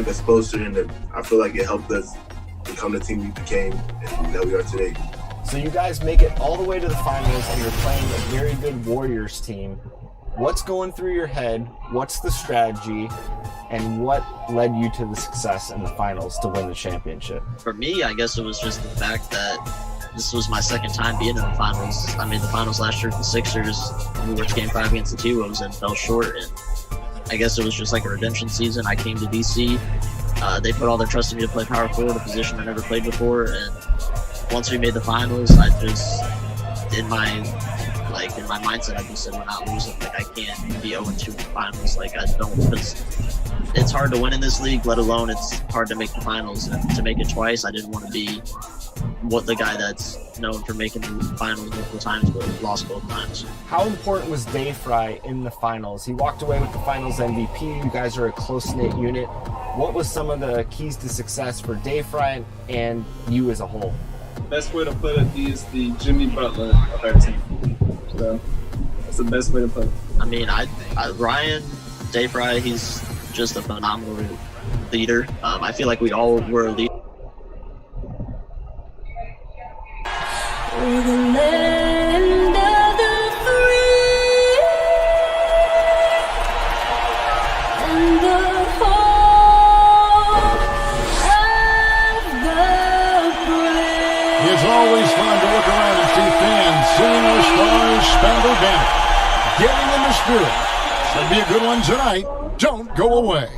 Us closer, and I feel like it helped us become the team we became and that we are today. So you guys make it all the way to the finals, and you're playing a very good Warriors team. What's going through your head? What's the strategy? And what led you to the success in the finals to win the championship? For me, I guess it was just the fact that this was my second time being in the finals. I made the finals last year for the Sixers. We were Game 5 against the T-Wolves and fell short. And I guess it was just like a redemption season. I came to DC. They put all their trust in me to play power forward, a position I never played before. And once we made the finals, I just, in my mindset, I just said, we're not losing. Like, I can't be 0-2 in the finals. Like, I don't, because it's hard to win in this league, let alone it's hard to make the finals. And to make it twice, I didn't want to be the guy that's known for making the finals multiple times, but lost both times. How important was Dave Fry in the finals? He walked away with the finals MVP. You guys are a close-knit unit. What was some of the keys to success for Dave Fry and you as a whole? The best way to put it is the Jimmy Butler of our team. So that's the best way to put it. I mean, Ryan, Dave Fry, he's just a phenomenal leader. I feel like we all were a leader. We're the land of the free and the home of the brave. It's always fun to look around and see fans singing our Star-Spangled Banner, getting in the spirit. Should be a good one tonight. Don't go away.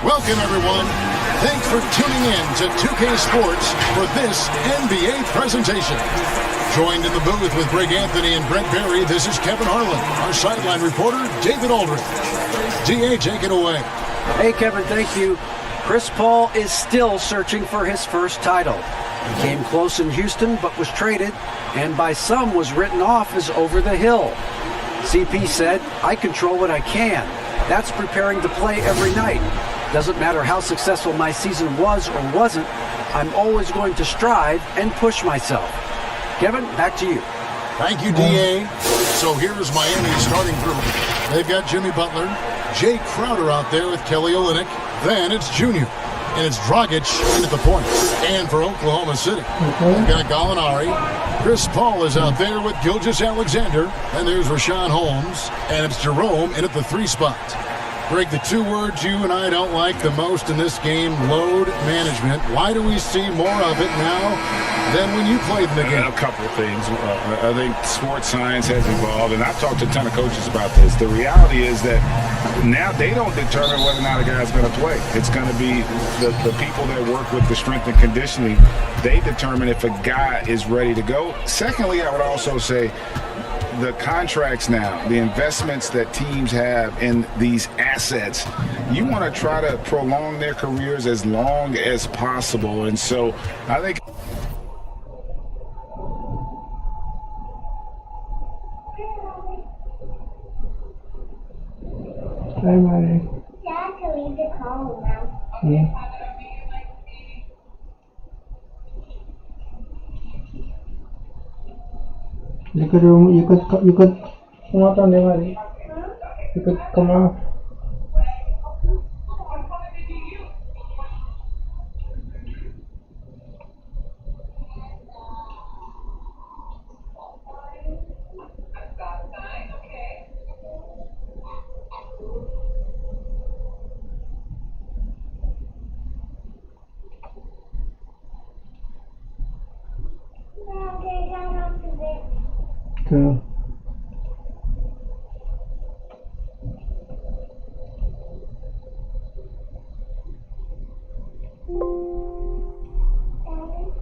Welcome, everyone. Thanks for tuning in to 2K Sports for this NBA presentation. Joined in the booth with Greg Anthony and Brent Berry, this is Kevin Harlan. Our sideline reporter, David Aldridge. DA, take it away. Hey, Kevin, thank you. Chris Paul is still searching for his first title. He came close in Houston, but was traded, and by some was written off as over the hill. CP said, I control what I can. That's preparing to play every night. Doesn't matter how successful my season was or wasn't, I'm always going to strive and push myself. Kevin, back to you. Thank you, DA. So here's Miami's starting group. They've got Jimmy Butler, Jay Crowder out there with Kelly Olynyk. Then it's Junior, and it's Dragic in at the point. And for Oklahoma City, they've got Gallinari. Chris Paul is out there with Gilgeous-Alexander. And there's Rashawn Holmes, and it's Jerome in at the 3 spot. Greg, the 2 words you and I don't like the most in this game, load management. Why do we see more of it now than when you played in the game? A couple of things. I think sports science has evolved, and I've talked to a ton of coaches about this. The reality is that now they don't determine whether or not a guy's going to play. It's going to be the people that work with the strength and conditioning. They determine if a guy is ready to go. Secondly, I would also say the contracts now, the investments that teams have in these assets, you want to try to prolong their careers as long as possible. And so I think Hi, Mary. Dad, can leave the call now. Yeah. You could come out on the Mary. You could come out. Okay.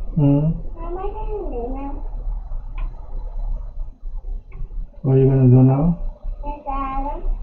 What am I going to do now? What are you gonna do now? Yes, Adam.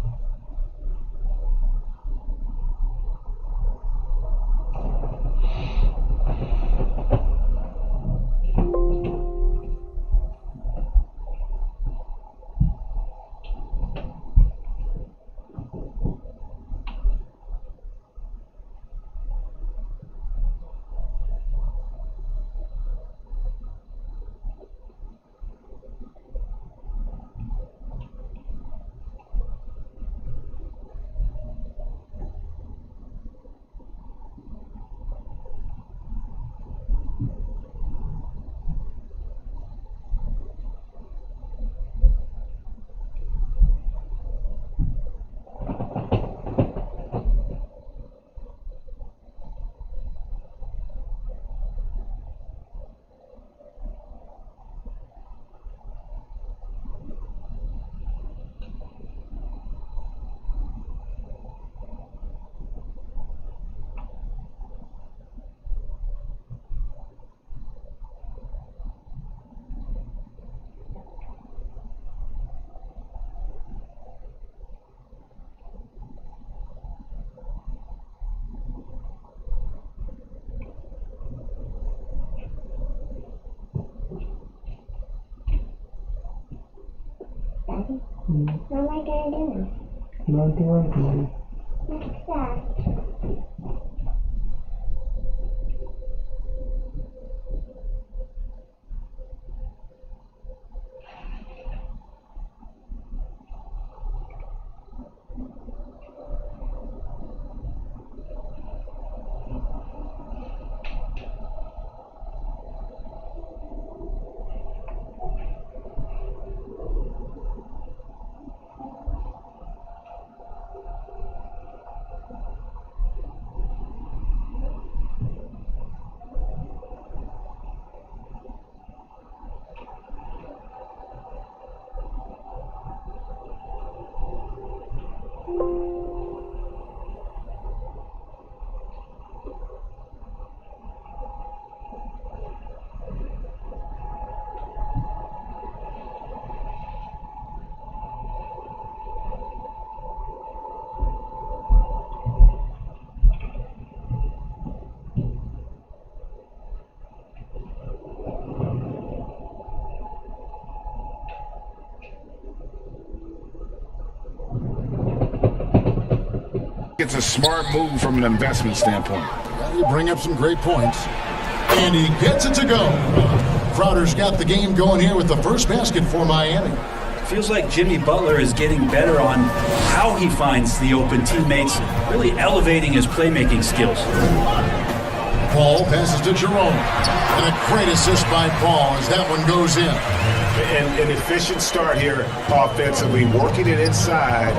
What am I going to do now? You want to work, Mary? What's that? it's a smart move from an investment standpoint. Well, you bring up some great points. And he gets it to go. Crowder's got the game going here with the first basket for Miami. Feels like Jimmy Butler is getting better on how he finds the open teammates, really elevating his playmaking skills. Paul passes to Jerome. And a great assist by Paul as that one goes in. An efficient start here offensively, working it inside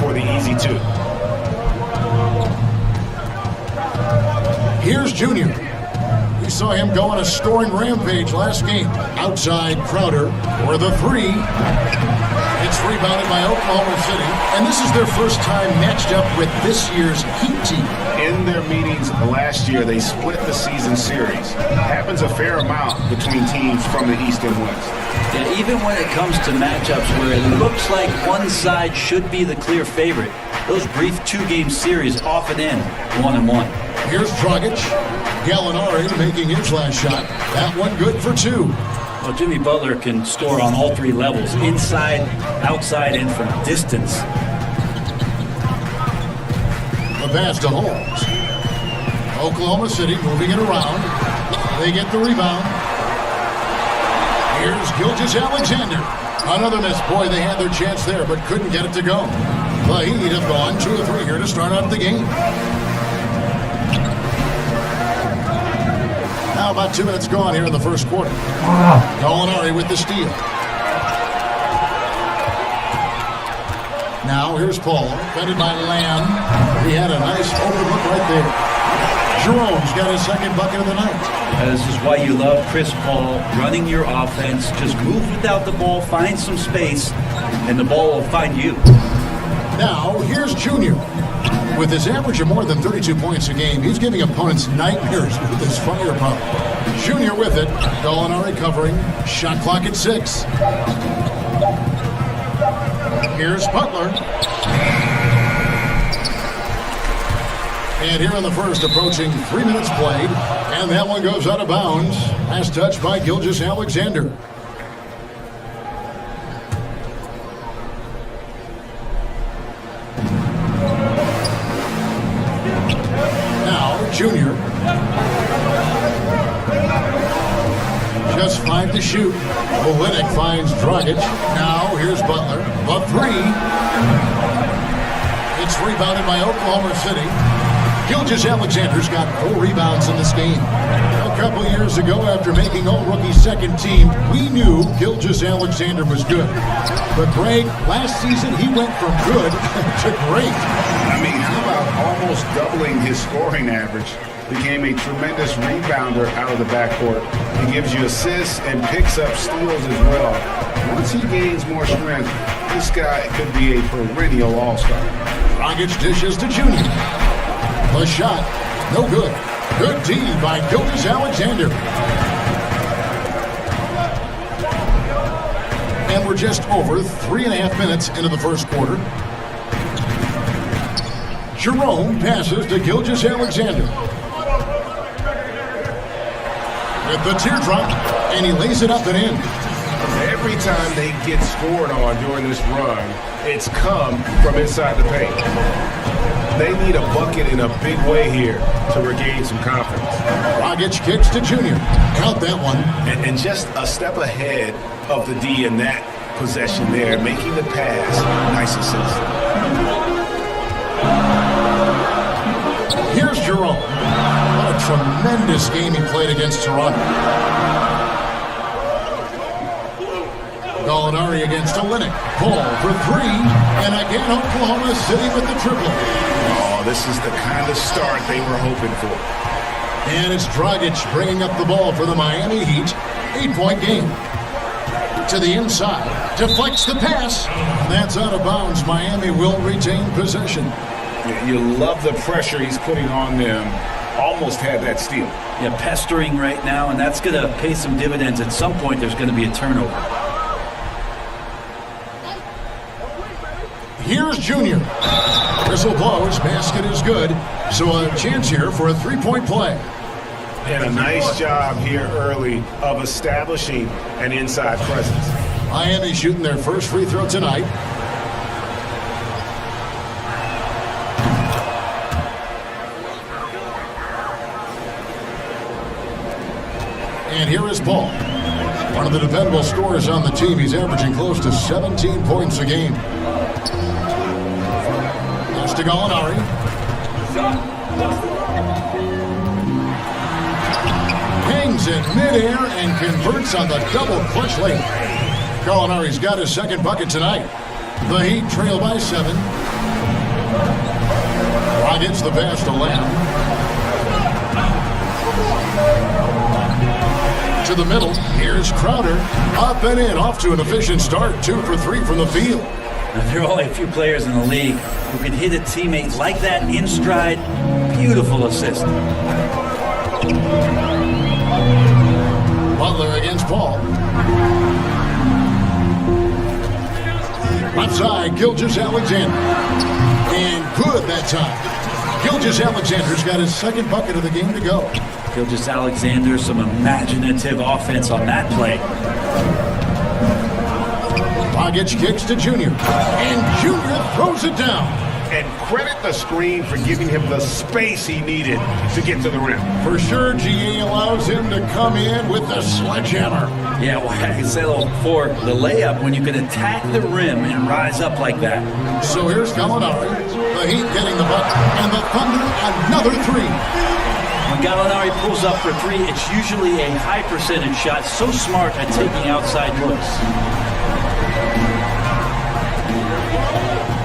for the easy two. Here's Junior. We saw him go on a scoring rampage last game. Outside Crowder for the three. It's rebounded by Oklahoma City, and this is their first time matched up with this year's Heat team. In their meetings last year, they split the season series. Happens a fair amount between teams from the East and West. Yeah, even when it comes to matchups where it looks like one side should be the clear favorite, those brief two-game series often end 1-1. Here's Dragic. Gallinari making his last shot. That one good for two. Well, Jimmy Butler can score on all three levels, inside, outside, and from distance. The pass to Holmes. Oklahoma City moving it around. They get the rebound. Here's Gilgeous-Alexander. Another miss. Boy, they had their chance there, but couldn't get it to go. The Heat have gone 2 of 3 here to start out the game. Now about 2 minutes gone here in the first quarter. Gallinari with the steal. Now here's Paul, fended by Lamb. He had a nice open look right there. Jerome's got his second bucket of the night. This is why you love Chris Paul, running your offense. Just move without the ball, find some space, and the ball will find you. Now here's Junior. With his average of more than 32 points a game, he's giving opponents nightmares with his firepower. Junior with it. Gallinari covering. Shot clock at 6. Here's Butler. And here in the first, approaching 3 minutes played. And that one goes out of bounds. Last touch by Gilgeous-Alexander. Now, Junior. Just 5 to shoot. Olynyk finds Dragic. Now, here's Butler. The 3. It's rebounded by Oklahoma City. Gilgeous-Alexander's got 4 rebounds in this game. A couple years ago, after making all-rookie second team, we knew Gilgeous-Alexander was good. But Greg, last season he went from good to great. I mean, how about almost doubling his scoring average? Became a tremendous rebounder out of the backcourt. He gives you assists and picks up steals as well. Once he gains more strength, this guy could be a perennial all-star. Dragic dishes to Junior. The shot, no good. Good D by Gilgeous-Alexander. And we're just over 3.5 minutes into the first quarter. Jerome passes to Gilgeous-Alexander. With the teardrop, and he lays it up and in. Every time they get scored on during this run, it's come from inside the paint. They need a bucket in a big way here to regain some confidence. Dragic kicks to Junior. Count that one. And just a step ahead of the D in that possession there, making the pass. Nice assist. Here's Jerome. What a tremendous game he played against Toronto. Gallinari against Olynyk. Paul for 3. And again, Oklahoma City with the triple. Oh, this is the kind of start they were hoping for. And it's Dragic bringing up the ball for the Miami Heat. 8-point game. To the inside. Deflects the pass. That's out of bounds. Miami will retain possession. You love the pressure he's putting on them. Almost had that steal. Yeah, pestering right now, and that's going to pay some dividends. At some point, there's going to be a turnover. Here's Junior. Whistle blows. Basket is good. So a chance here for a 3-point play. And a nice job here early of establishing an inside presence. Miami shooting their first free throw tonight. And here is Paul. One of the dependable scorers on the team. He's averaging close to 17 points a game. Pass to Gallinari. Hangs in midair and converts on the double clutch layup. Gallinari's got his second bucket tonight. The Heat trail by 7. Rockets the pass to Lamb. To the middle. Here's Crowder. Up and in. Off to an efficient start. 2 for 3 from the field. There are only a few players in the league who can hit a teammate like that in stride. Beautiful assist. Butler against Paul. Left side, Gilgeous-Alexander. And good that time. Gilgeous-Alexander's got his second bucket of the game to go. Gilgeous-Alexander, some imaginative offense on that play. Dragic kicks to Junior. And Junior throws it down. And credit the screen for giving him the space he needed to get to the rim. For sure, GA allows him to come in with the sledgehammer. Yeah, well, I can settle for the layup when you can attack the rim and rise up like that. So here's Gallinari. The Heat getting the bucket. And the Thunder, another 3. When Gallinari pulls up for 3, it's usually a high percentage shot. So smart at taking outside looks.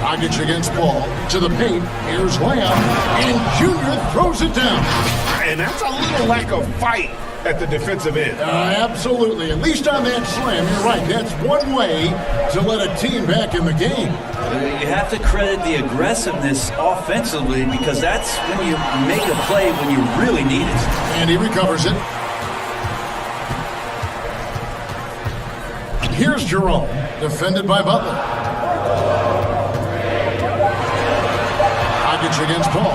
Dragic against Paul. To the paint. Here's layup. And Junior throws it down. And that's a little lack of fight at the defensive end. Absolutely. At least on that slam, you're right. That's one way to let a team back in the game. You have to credit the aggressiveness offensively because that's when you make a play when you really need it. And he recovers it. Here's Jerome, defended by Butler. Dragic against Paul.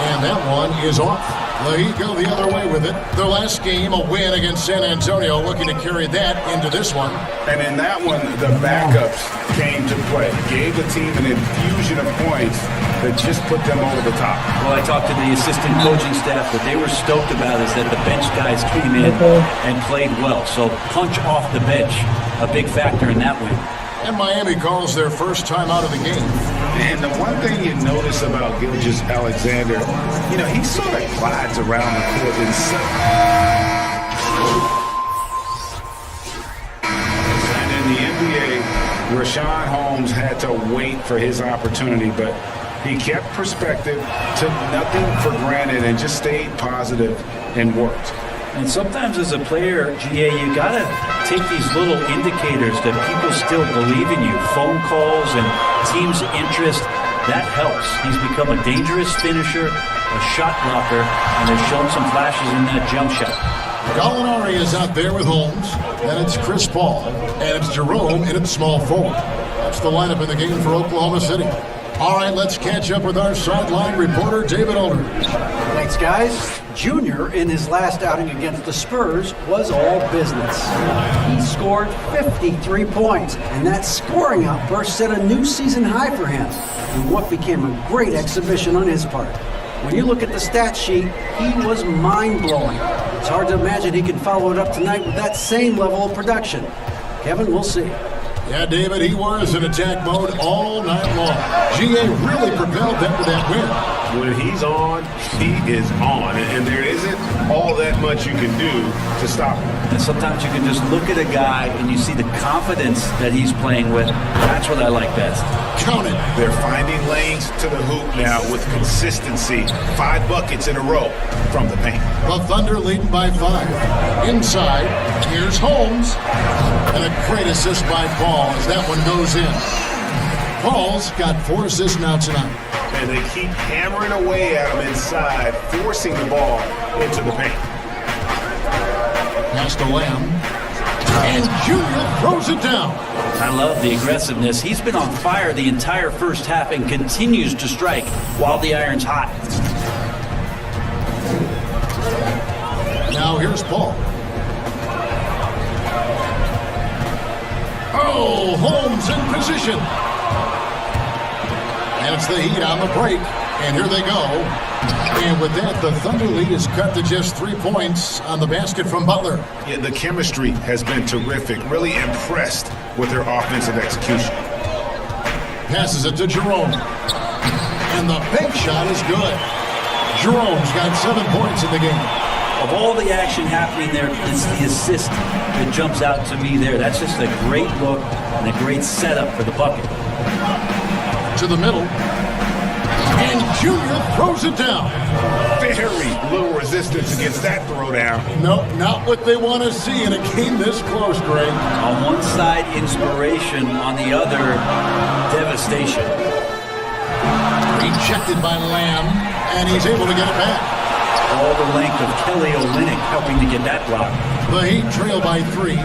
And that one is off. The Heat go the other way with it. Their last game, a win against San Antonio, looking to carry that into this one. And in that one, the backups came to play. Gave the team an infusion of points that just put them over the top. Well, I talked to the assistant coaching staff. What they were stoked about is that the bench guys came in and played well. So punch off the bench, a big factor in that win. And Miami calls their first time out of the game. And the one thing you notice about Gilgeous-Alexander, you know, he sort of glides around the court and in the NBA, Rashawn Holmes had to wait for his opportunity, but he kept perspective, took nothing for granted, and just stayed positive and worked. And sometimes as a player, GA, you got to take these little indicators that people still believe in you. Phone calls and team's interest, that helps. He's become a dangerous finisher, a shot blocker, and has shown some flashes in that jump shot. Gallinari is out there with Holmes, and it's Chris Paul, and it's Jerome, and it's small forward. That's the lineup in the game for Oklahoma City. All right, let's catch up with our sideline reporter, David Aldridge. Thanks, guys. Junior, in his last outing against the Spurs, was all business. He scored 53 points, and that scoring outburst set a new season high for him in what became a great exhibition on his part. When you look at the stat sheet, he was mind-blowing. It's hard to imagine he can follow it up tonight with that same level of production. Kevin, we'll see. Yeah, David, he was in attack mode all night long. GA really propelled them to that win. When he's on, he is on. And there isn't all that much you can do to stop him. And sometimes you can just look at a guy and you see the confidence that he's playing with. That's what I like best. Count it. They're finding lanes to the hoop now with consistency. 5 buckets in a row from the paint. The Thunder leading by 5. Inside, here's Holmes. And a great assist by Paul as that one goes in. Paul's got 4 assists now tonight. And they keep hammering away at him inside, forcing the ball into the paint. Pass to Lamb. And Junior throws it down. I love the aggressiveness. He's been on fire the entire first half and continues to strike while the iron's hot. Now here's Paul. Oh, Holmes in position. And it's the Heat on the break. And here they go. And with that, the Thunder lead is cut to just 3 points on the basket from Butler. Yeah, the chemistry has been terrific. Really impressed with their offensive execution. Passes it to Jerome. And the bank shot is good. Jerome's got 7 points in the game. Of all the action happening there, it's the assist that jumps out to me there. That's just a great look and a great setup for the bucket. To the middle. And Junior throws it down. Very little resistance against that throwdown. No, not what they want to see in a game this close, Greg. On one side, inspiration. On the other, devastation. Rejected by Lamb, and he's able to get it back. All the length of Kelly Olynyk helping to get that block. The Heat trail by 3.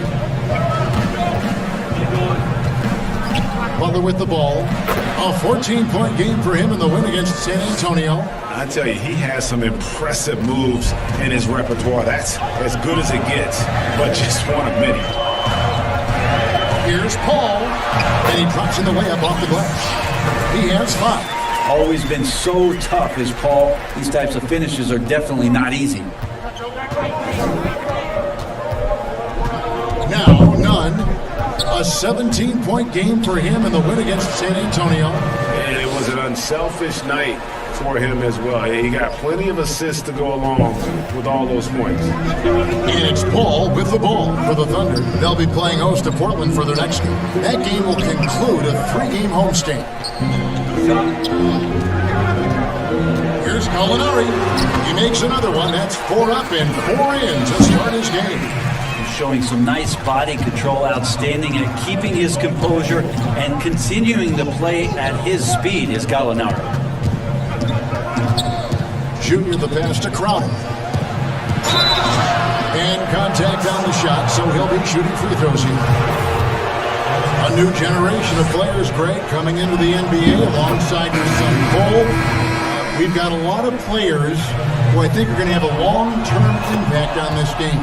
Butler with the ball. A 14-point game for him in the win against San Antonio. I tell you, he has some impressive moves in his repertoire. That's as good as it gets, but just one of many. Here's Paul, and he drops in the layup off the glass. He has 5. Always been so tough is Paul. These types of finishes are definitely not easy. Now, none. A 17-point game for him in the win against San Antonio. And it was an unselfish night for him as well. He got plenty of assists to go along with all those points. And it's Paul with the ball for the Thunder. They'll be playing host to Portland for their next game. That game will conclude a 3-game homestand. Here's Gallinari. He makes another one. That's 4 up and 4 in to start his game. He's showing some nice body control, outstanding at keeping his composure and continuing to play at his speed is Gallinari. Junior the pass to Crowder. And contact on the shot, so he'll be shooting free throws here. A new generation of players, Greg, coming into the NBA alongside your son Cole. We've got a lot of players who I think are going to have a long-term impact on this game.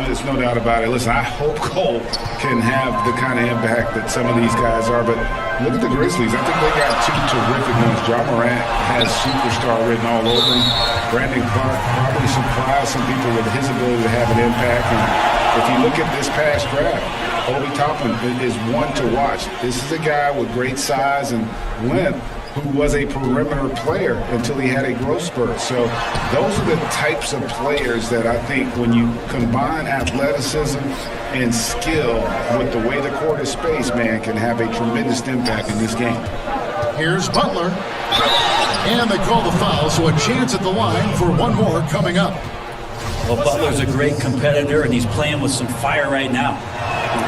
There's no doubt about it. Listen, I hope Cole can have the kind of impact that some of these guys are, but look at the Grizzlies. I think they got 2 terrific ones. Ja Morant has superstar written all over him. Brandon Clark probably surprised some people with his ability to have an impact. And if you look at this past draft, Obi Toppin is one to watch. This is a guy with great size and length who was a perimeter player until he had a growth spurt. So those are the types of players that I think when you combine athleticism and skill with the way the court is spaced, man, can have a tremendous impact in this game. Here's Butler. And they call the foul, so a chance at the line for one more coming up. Well, Butler's a great competitor, and he's playing with some fire right now.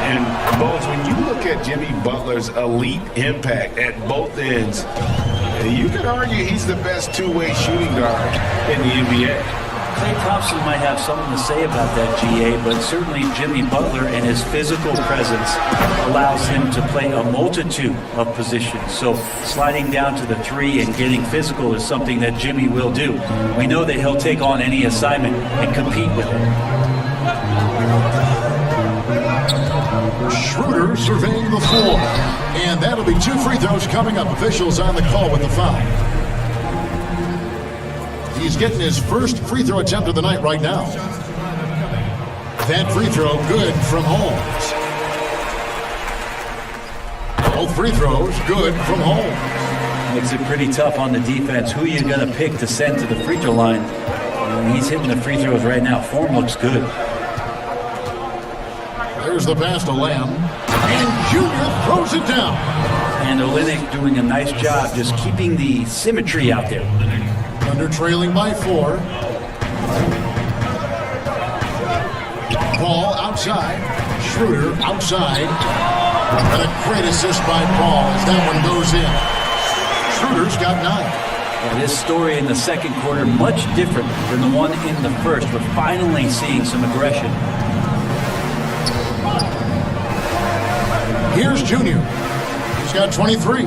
And, Bones, when you look at Jimmy Butler's elite impact at both ends, you could argue he's the best two-way shooting guard in the NBA. Klay Thompson might have something to say about that, GA, but certainly Jimmy Butler and his physical presence allows him to play a multitude of positions. So sliding down to the 3 and getting physical is something that Jimmy will do. We know that he'll take on any assignment and compete with it. Schroeder surveying the floor. And that'll be 2 free throws coming up. Officials on the call with the foul. He's getting his first free throw attempt of the night right now. That free throw good from Holmes. Both free throws good from Holmes. Makes it pretty tough on the defense. Who you going to pick to send to the free throw line? And he's hitting the free throws right now. Form looks good. There's the pass to Lamb. And Junior throws it down. And Olynyk doing a nice job just keeping the symmetry out there. Under trailing by 4. Paul outside. Schroeder outside. And a great assist by Paul as that one goes in. Schroeder's got 9. Well, this story in the second quarter much different than the one in the first. We're finally seeing some aggression. Here's Junior. He's got 23.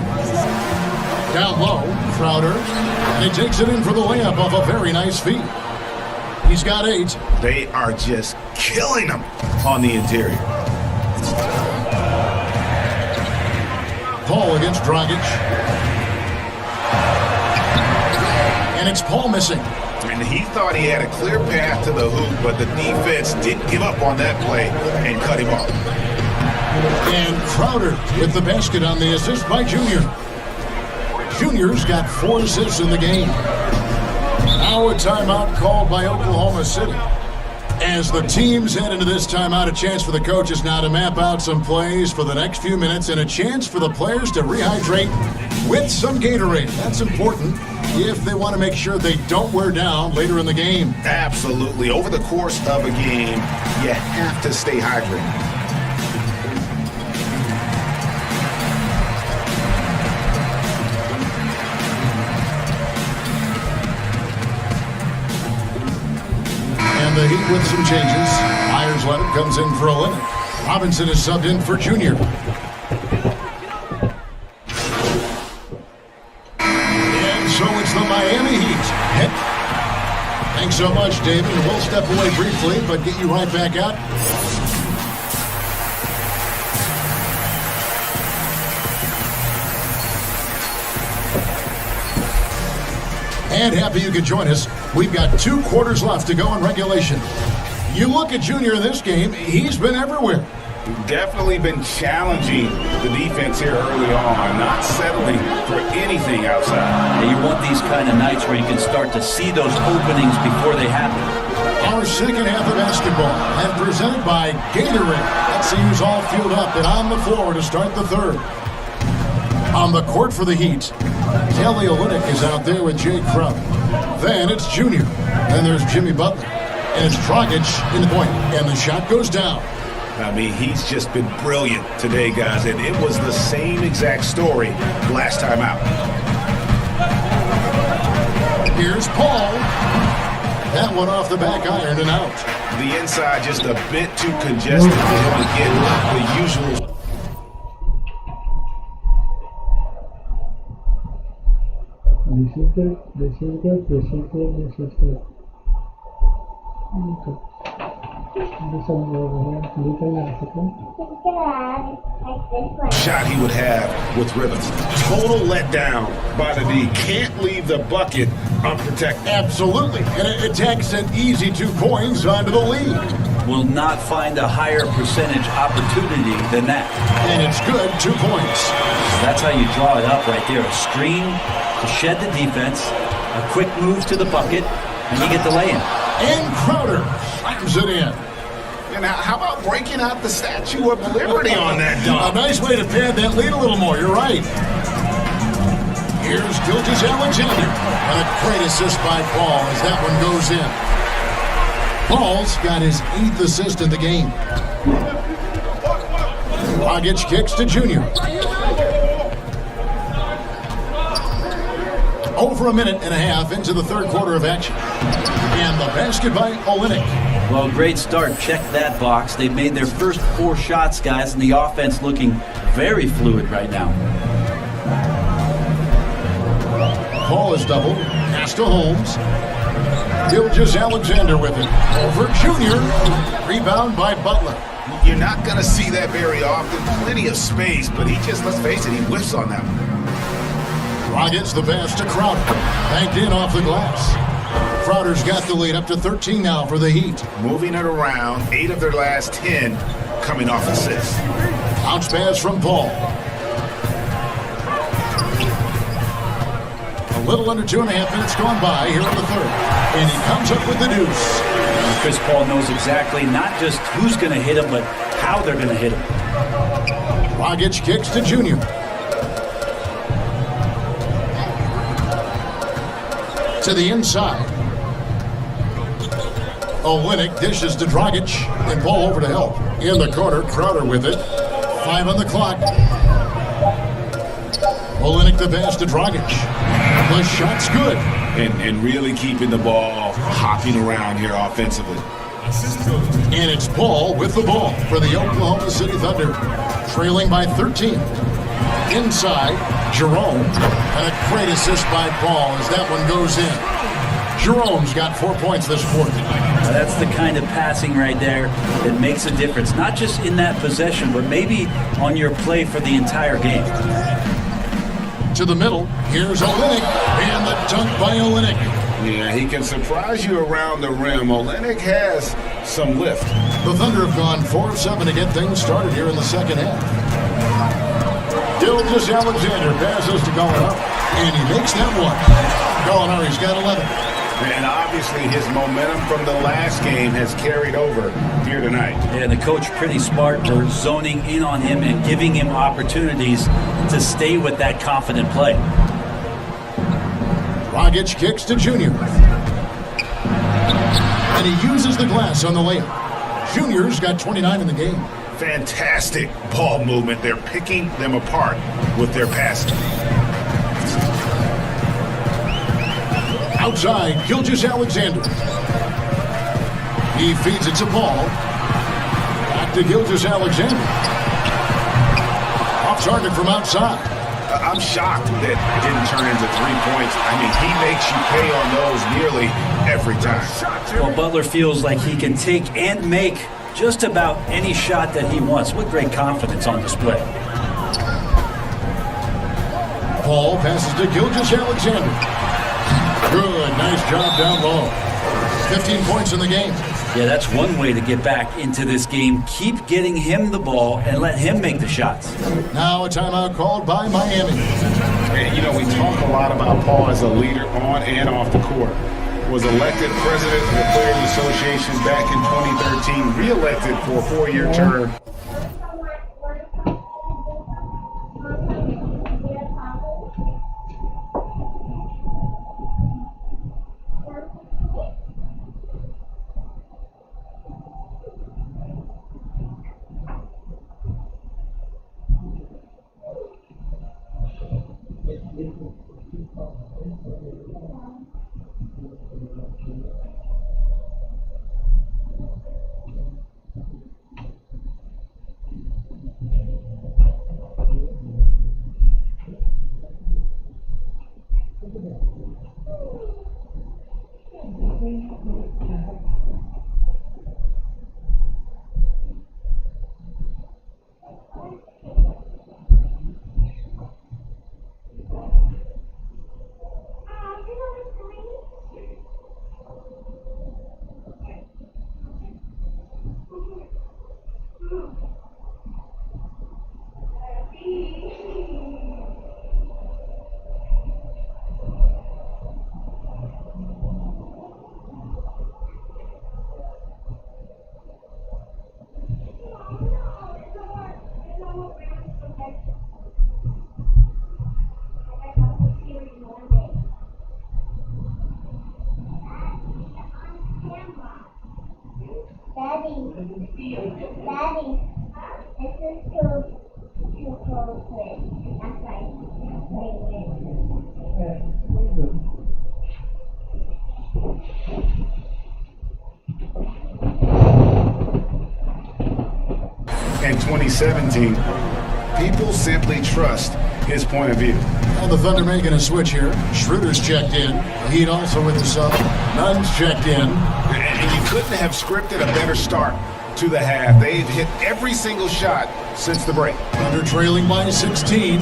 Down low, Crowder. And he takes it in for the layup off a very nice feed. He's got 8. They are just killing him on the interior. Paul against Dragic. And it's Paul missing. And he thought he had a clear path to the hoop, but the defense didn't give up on that play and cut him off. And Crowder with the basket on the assist by Junior. Junior's got 4 assists in the game. Now a timeout called by Oklahoma City. As the teams head into this timeout, a chance for the coaches now to map out some plays for the next few minutes and a chance for the players to rehydrate with some Gatorade. That's important if they want to make sure they don't wear down later in the game. Absolutely. Over the course of a game, you have to stay hydrated. And the Heat with some changes. Myers Leonard comes in for Olynyk. Robinson is subbed in for Junior. And so it's the Miami Heat. Thanks so much, David. We'll step away briefly, but get you right back out. And happy you could join us. We've got 2 quarters left to go in regulation. You look at Junior in this game, he's been everywhere. Definitely been challenging the defense here early on, not settling for anything outside. And you want these kind of nights where you can start to see those openings before they happen. Our second half of basketball, and presented by Gatorade. Let's see who's all fueled up and on the floor to start the third. On the court for the Heat, Kelly Olynyk is out there with Jay Crump. Then it's Junior. Then there's Jimmy Butler. And it's Dragic in the point. And the shot goes down. I mean, he's just been brilliant today, guys. And it was the same exact story last time out. Here's Paul. That one off the back iron and out. The inside just a bit too congested for him to get the usual. This is good. Okay. This one over here. Shot he would have with rhythms. Total letdown by the D. Can't leave the bucket unprotected. Absolutely. And it takes an easy 2 points onto the lead. Will not find a higher percentage opportunity than that. And it's good, 2 points. That's how you draw it up right there. A screen to shed the defense, a quick move to the bucket, and you get the lay-in. And Crowder slams it in. And how about breaking out the Statue of Liberty on that dunk? A nice way to pad that lead a little more. You're right. Here's Gilgeous-Alexander. And a great assist by Paul as that one goes in. Paul's got his 8th assist in the game. Dragic kicks to Junior. Over a minute and a half into the third quarter of action. And the basket by Olynyk. Well, great start. Check that box. They've made their first 4 shots, guys, and the offense looking very fluid right now. Paul is doubled. Pass to Holmes. Gilgeous-Alexander with it. Over Junior. Rebound by Butler. You're not going to see that very often. Plenty of space, but he just, let's face it, he whiffs on that one. Dragic the pass to Crowder. Banked in off the glass. Crowder's got the lead up to 13 now for the Heat. Moving it around, 8 of their last 10 coming off assists. Bounce pass from Paul. A little under 2.5 minutes gone by here in the third. And he comes up with the deuce. And Chris Paul knows exactly not just who's going to hit him, but how they're going to hit him. Dragic kicks to Junior. To the inside. Olynyk dishes to Dragic, and Paul over to help. In the corner, Crowder with it. 5 on the clock. Olynyk the pass to Dragic. The shot's good. And really keeping the ball hopping around here offensively. And it's Paul with the ball for the Oklahoma City Thunder. Trailing by 13. Inside, Jerome. And a great assist by Paul as that one goes in. Jerome's got 4 points this quarter. Now that's the kind of passing right there that makes a difference. Not just in that possession, but maybe on your play for the entire game. To the middle, here's Olynyk. And the dunk by Olynyk. Yeah, he can surprise you around the rim. Olynyk has some lift. The Thunder have gone 4 of 7 to get things started here in the second half. Gilgeous-Alexander passes to Gallinari, and he makes that one. Gallinari's got 11. And obviously his momentum from the last game has carried over here tonight. Yeah, the coach pretty smart for zoning in on him and giving him opportunities to stay with that confident play. Dragic kicks to Junior. And he uses the glass on the layup. Junior's got 29 in the game. Fantastic ball movement. They're picking them apart with their passing. Outside, Gilgeous-Alexander. He feeds it to Paul. Back to Gilgeous-Alexander. Off target from outside. I'm shocked that it didn't turn into 3 points. I mean, he makes you pay on those nearly every time. Well, Butler feels like he can take and make just about any shot that he wants. With great confidence on display. Paul passes to Gilgeous-Alexander. Good, nice job down low. 15 points in the game. Yeah, that's one way to get back into this game. Keep getting him the ball and let him make the shots. Now a timeout called by Miami. And, you know, we talk a lot about Paul as a leader on and off the court. Was elected president of the Players Association back in 2013, re-elected for a 4-year term. Daddy, this is too close to it. That's why I'm In 2017, people simply trust his point of view. Well, the Thunder making a switch here. Schroeder's checked in. Heat also with the sub. Nunn's checked in. And you couldn't have scripted a better start to the half. They've hit every single shot since the break. Thunder trailing by 16.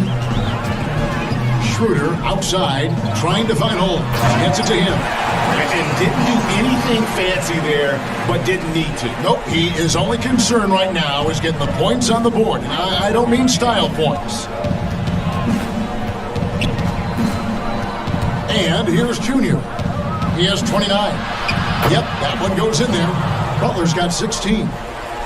Schroeder outside, trying to find hole. Gets it to him. And didn't do anything fancy there, but didn't need to. Nope, his only concern right now is getting the points on the board. And I don't mean style points. And here's Junior. He has 29. Yep, that one goes in there. Butler's got 16.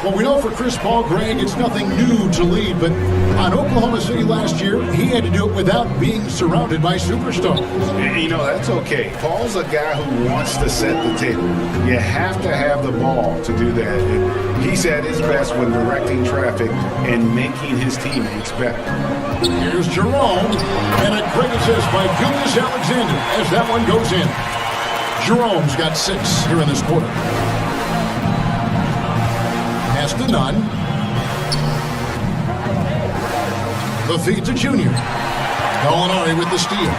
Well, we know for Chris Paul, Greg, it's nothing new to lead, but on Oklahoma City last year, he had to do it without being surrounded by superstars. And, you know, that's okay. Paul's a guy who wants to set the table. You have to have the ball to do that. And he's at his best when directing traffic and making his teammates better. Here's Jerome, and a great assist by Gilgeous-Alexander as that one goes in. Jerome's got 6 here in this quarter. Pass to Nunn. The feed to Junior. Gallinari with the steal.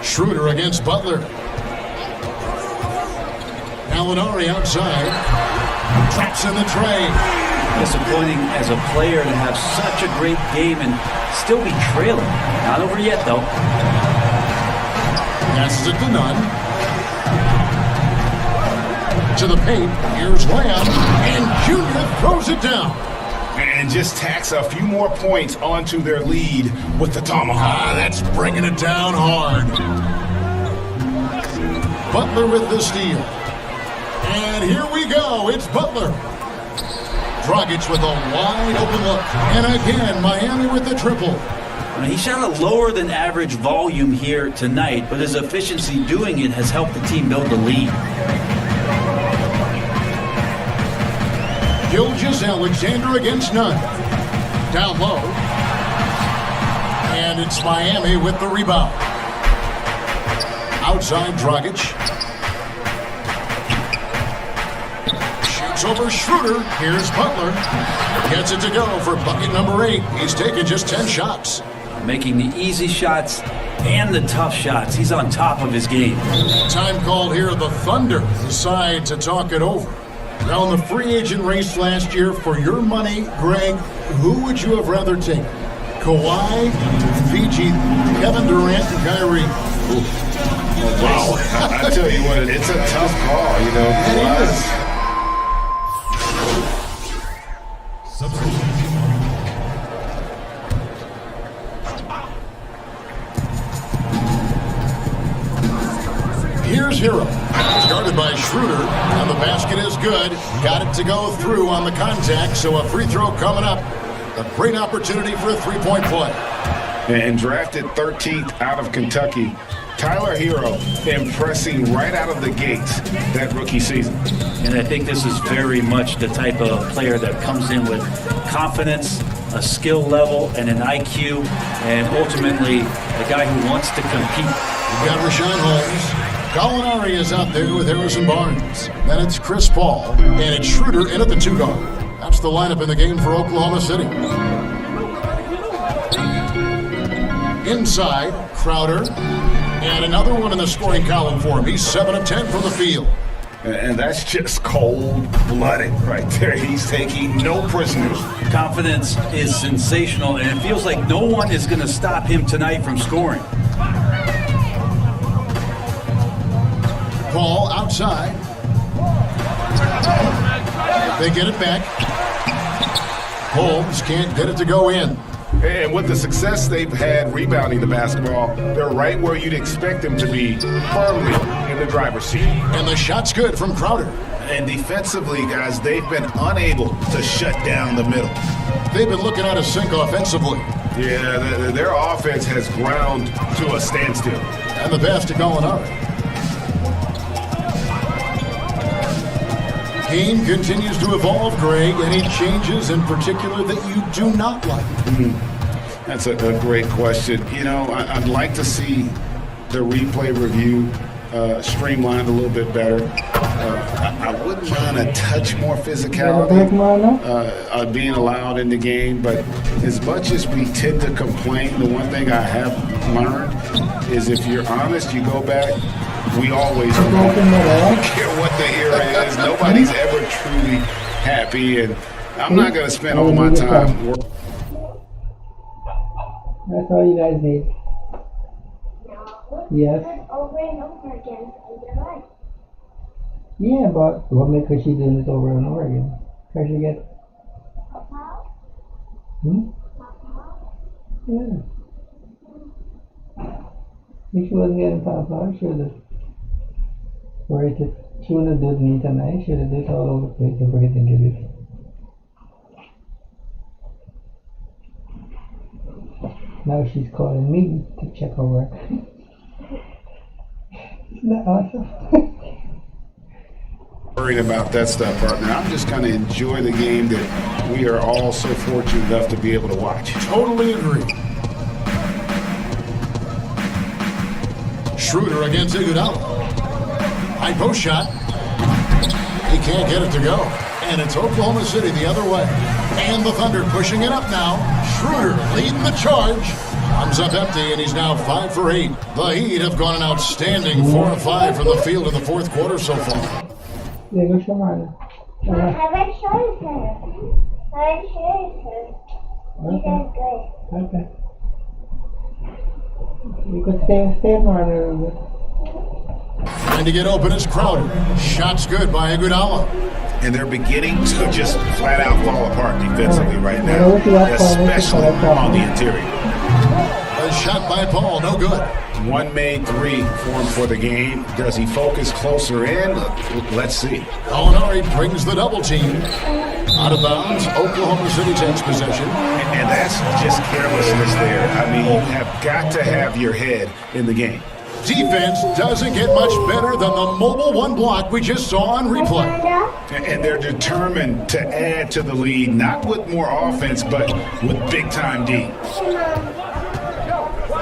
Schroeder against Butler. Gallinari outside. Traps in the tray. Disappointing as a player to have such a great game and still be trailing. Not over yet, though. Passes it to Nunn. To the paint. Here's Lamb. And Junior throws it down. And just tacks a few more points onto their lead with the tomahawk. That's bringing it down hard. Butler with the steal. And here we go. It's Butler. Dragic with a wide open look. And again, Miami with the triple. I mean, he shot a lower than average volume here tonight, but his efficiency doing it has helped the team build the lead. Gilgeous-Alexander against none. Down low. And it's Miami with the rebound. Outside Dragic. Shoots over Schroeder. Here's Butler. Gets it to go for bucket number 8. He's taken just 10 shots. Making the easy shots and the tough shots. He's on top of his game. Time called here. The Thunder decide to talk it over. Now in the free agent race last year, for your money, Greg, who would you have rather taken? Kawhi, Fiji, Kevin Durant, and Kyrie. Wow. I tell you what, it's a tough call, you know. Kawhi. Here's Hero. Started by Schroeder, and the basket is good. Got it to go through on the contact, so a free throw coming up. A great opportunity for a three-point play. And drafted 13th out of Kentucky, Tyler Hero impressing right out of the gates that rookie season. And I think this is very much the type of player that comes in with confidence, a skill level, and an IQ, and ultimately a guy who wants to compete. We've got Rashawn Holmes. Gallinari is out there with Harrison Barnes. Then it's Chris Paul, and it's Schroeder in at the 2 guard. That's the lineup in the game for Oklahoma City. Inside, Crowder, and another one in the scoring column for him. He's 7 of 10 from the field. And that's just cold-blooded right there. He's taking no prisoners. Confidence is sensational, and it feels like no one is going to stop him tonight from scoring. Paul outside. They get it back. Holmes can't get it to go in. And with the success they've had rebounding the basketball, they're right where you'd expect them to be, firmly in the driver's seat. And the shot's good from Crowder. And defensively, guys, they've been unable to shut down the middle. They've been looking out of sync offensively. Yeah, their offense has ground to a standstill. And the pass to Gallinari. Game continues to evolve, Greg. Any changes in particular that you do not like? That's a great question. You know, I'd like to see the replay review streamlined a little bit better. I wouldn't mind a touch more physicality being allowed in the game, but as much as we tend to complain, the one thing I have learned is if you're honest, you go back, we always win. I don't care what the era is. Nobody's ever truly happy, and I'm not going to spend all my time working. That's all you guys need. Yes. Over and over again in your life. Yeah, but what makes her she doing this over and over again? Because she gets. Yeah. If she wasn't getting Papa, she would have. She would have done me tonight. She would have done it all over the place and forget to give it. Now she's calling me to check her work. Isn't that awesome? Worried about that stuff, partner. I'm just going to enjoy the game that we are all so fortunate enough to be able to watch. Totally agree. Schroeder against Iguodala. High post shot. He can't get it to go. And it's Oklahoma City the other way. And the Thunder pushing it up now. Schroeder leading the charge. Comes up empty, and he's now 5 for 8. The Heat have gone an outstanding 4 of 5 from the field in the fourth quarter so far. Yeah, go show mine. I haven't showed her. She does good. Okay. You could stay more a little bit. Trying to get open is Crowder. Shot's good by Iguodala. And they're beginning to just flat out fall apart defensively right now, especially on the interior. A shot by Paul, no good. One made three for him for the game. Does he focus closer in? Let's see. Gallinari brings the double team. Out of bounds, Oklahoma City takes possession. And that's just carelessness there. I mean, you have got to have your head in the game. Defense doesn't get much better than the mobile one block we just saw on replay. And they're determined to add to the lead, not with more offense, but with big-time D.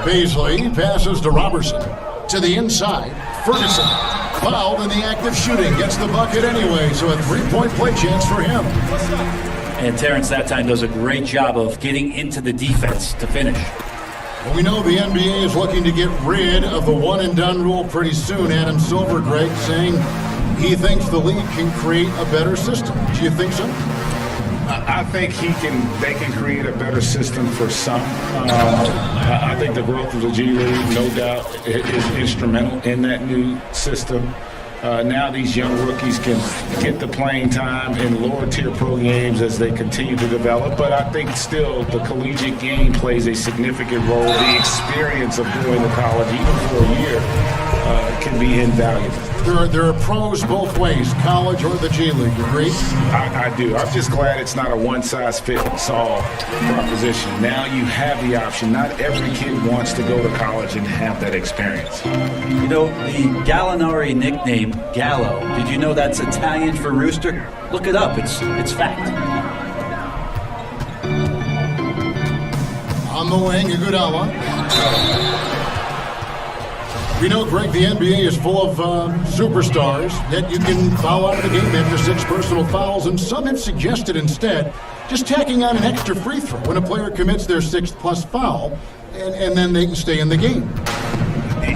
Beasley passes to Robertson. To the inside, Ferguson. Fouled in the act of shooting. Gets the bucket anyway, so a 3-point play chance for him. And Terrence that time does a great job of getting into the defense to finish. Well, we know the NBA is looking to get rid of the one-and-done rule pretty soon. Adam Silver, Greg, saying he thinks the league can create a better system. Do you think so? I think they can create a better system for some. I think the growth of the G League, no doubt, is instrumental in that new system. Now these young rookies can get the playing time in lower-tier pro games as they continue to develop. But I think still the collegiate game plays a significant role. The experience of going to college, even for a year, can be invaluable. There are pros both ways, college or the G League. Agree? I do. I'm just glad it's not a one-size-fits-all proposition. Now you have the option. Not every kid wants to go to college and have that experience. You know, the Gallinari nickname, Gallo, did you know that's Italian for rooster? Look it up. It's fact. On the wing, Iguodala. We know, Greg, the NBA is full of superstars, yet you can foul out of the game after 6 personal fouls, and some have suggested instead just tacking on an extra free throw when a player commits their 6th-plus foul, and then they can stay in the game.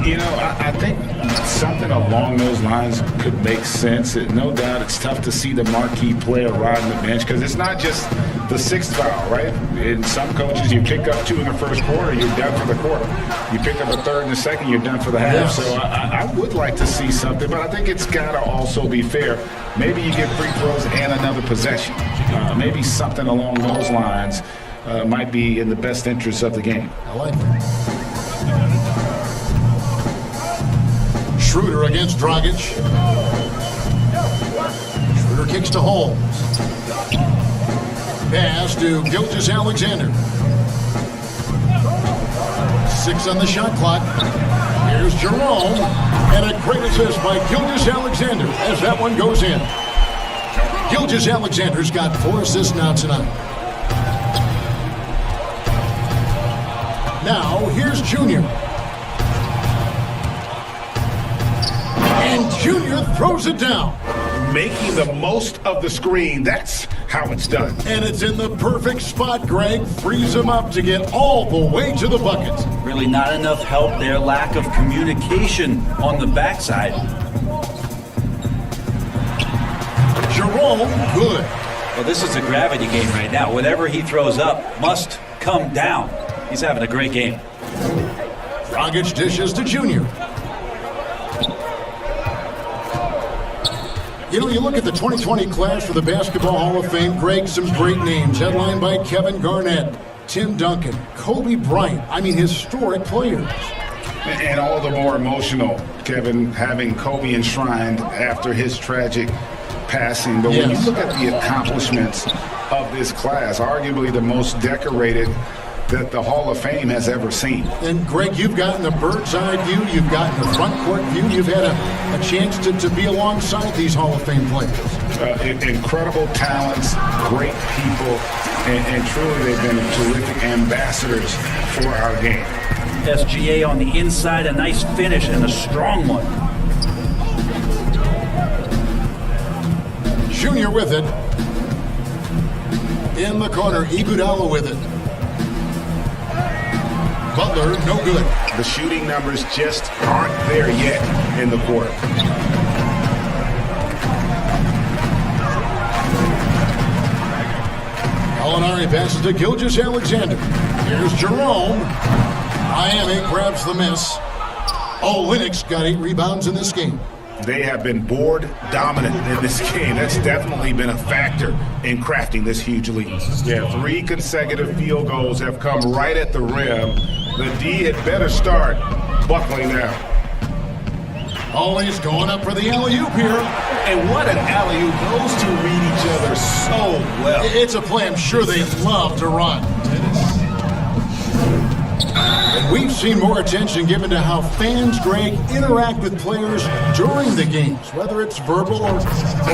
You know, I think something along those lines could make sense. No doubt it's tough to see the marquee player riding the bench because it's not just the 6th foul, right? In some coaches, you pick up 2 in the first quarter, you're done for the quarter. You pick up a 3rd in the second, you're done for the half. Yes. So I would like to see something, but I think it's got to also be fair. Maybe you get free throws and another possession. Maybe something along those lines might be in the best interest of the game. I like that. Schroeder against Dragic. Schroeder kicks to Holmes. Pass to Gilgeous-Alexander. 6 on the shot clock. Here's Jerome. And a great assist by Gilgeous-Alexander as that one goes in. Gilgeous-Alexander's got 4 assists now tonight. Now, here's Junior. And Junior throws it down. Making the most of the screen. That's how it's done. And it's in the perfect spot, Greg. Frees him up to get all the way to the bucket. Really not enough help there. Lack of communication on the backside. Jerome, good. Well, this is a gravity game right now. Whatever he throws up must come down. He's having a great game. Dragic dishes to Junior. You know, you look at the 2020 class for the Basketball Hall of Fame, Greg, some great names, headlined by Kevin Garnett, Tim Duncan, Kobe Bryant. I mean, historic players. And all the more emotional, Kevin, having Kobe enshrined after his tragic passing. But when you look at the accomplishments of this class, arguably the most decorated that the Hall of Fame has ever seen. And Greg, you've gotten the bird's eye view, you've gotten the front court view, you've had a chance to be alongside these Hall of Fame players. Incredible talents, great people, and truly they've been terrific ambassadors for our game. SGA on the inside, a nice finish and a strong one. Junior with it. In the corner, Iguodala with it. Butler, no good. The shooting numbers just aren't there yet in the quarter. Gallinari passes to Gilgeous-Alexander. Here's Jerome. Miami grabs the miss. Olynyk got 8 rebounds in this game. They have been board dominant in this game. That's definitely been a factor in crafting this huge lead. Yeah, 3 consecutive field goals have come right at the rim. The D had better start buckling down. Always going up for the alley-oop here. And what an alley-oop. Those two read each other so well. It's a play I'm sure they love to run. And we've seen more attention given to how fans, Greg, interact with players during the games, whether it's verbal or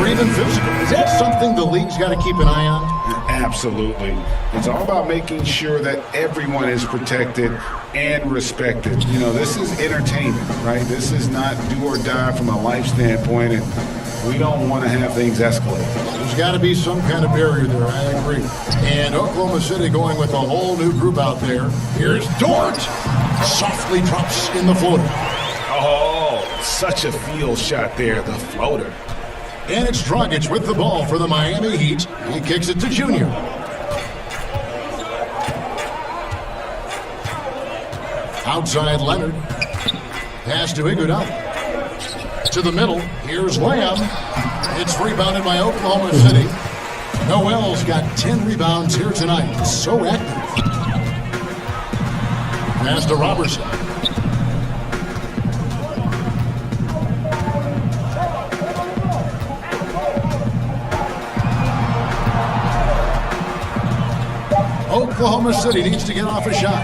even physical. Is that something the league's got to keep an eye on? Absolutely. It's all about making sure that everyone is protected and respected. You know, this is entertainment, right? This is not do or die from a life standpoint, and we don't want to have things escalate. There's got to be some kind of barrier there, I agree. And Oklahoma City going with a whole new group out there. Here's Dort. Softly drops in the floater. Oh, such a field shot there, the floater. And it's Dragic with the ball for the Miami Heat. He kicks it to Junior. Outside Leonard. Pass to Iguodala. To the middle. Here's Lamb. It's rebounded by Oklahoma City. Noel's got 10 rebounds here tonight. So active. Pass to Robertson. Oklahoma City needs to get off a shot.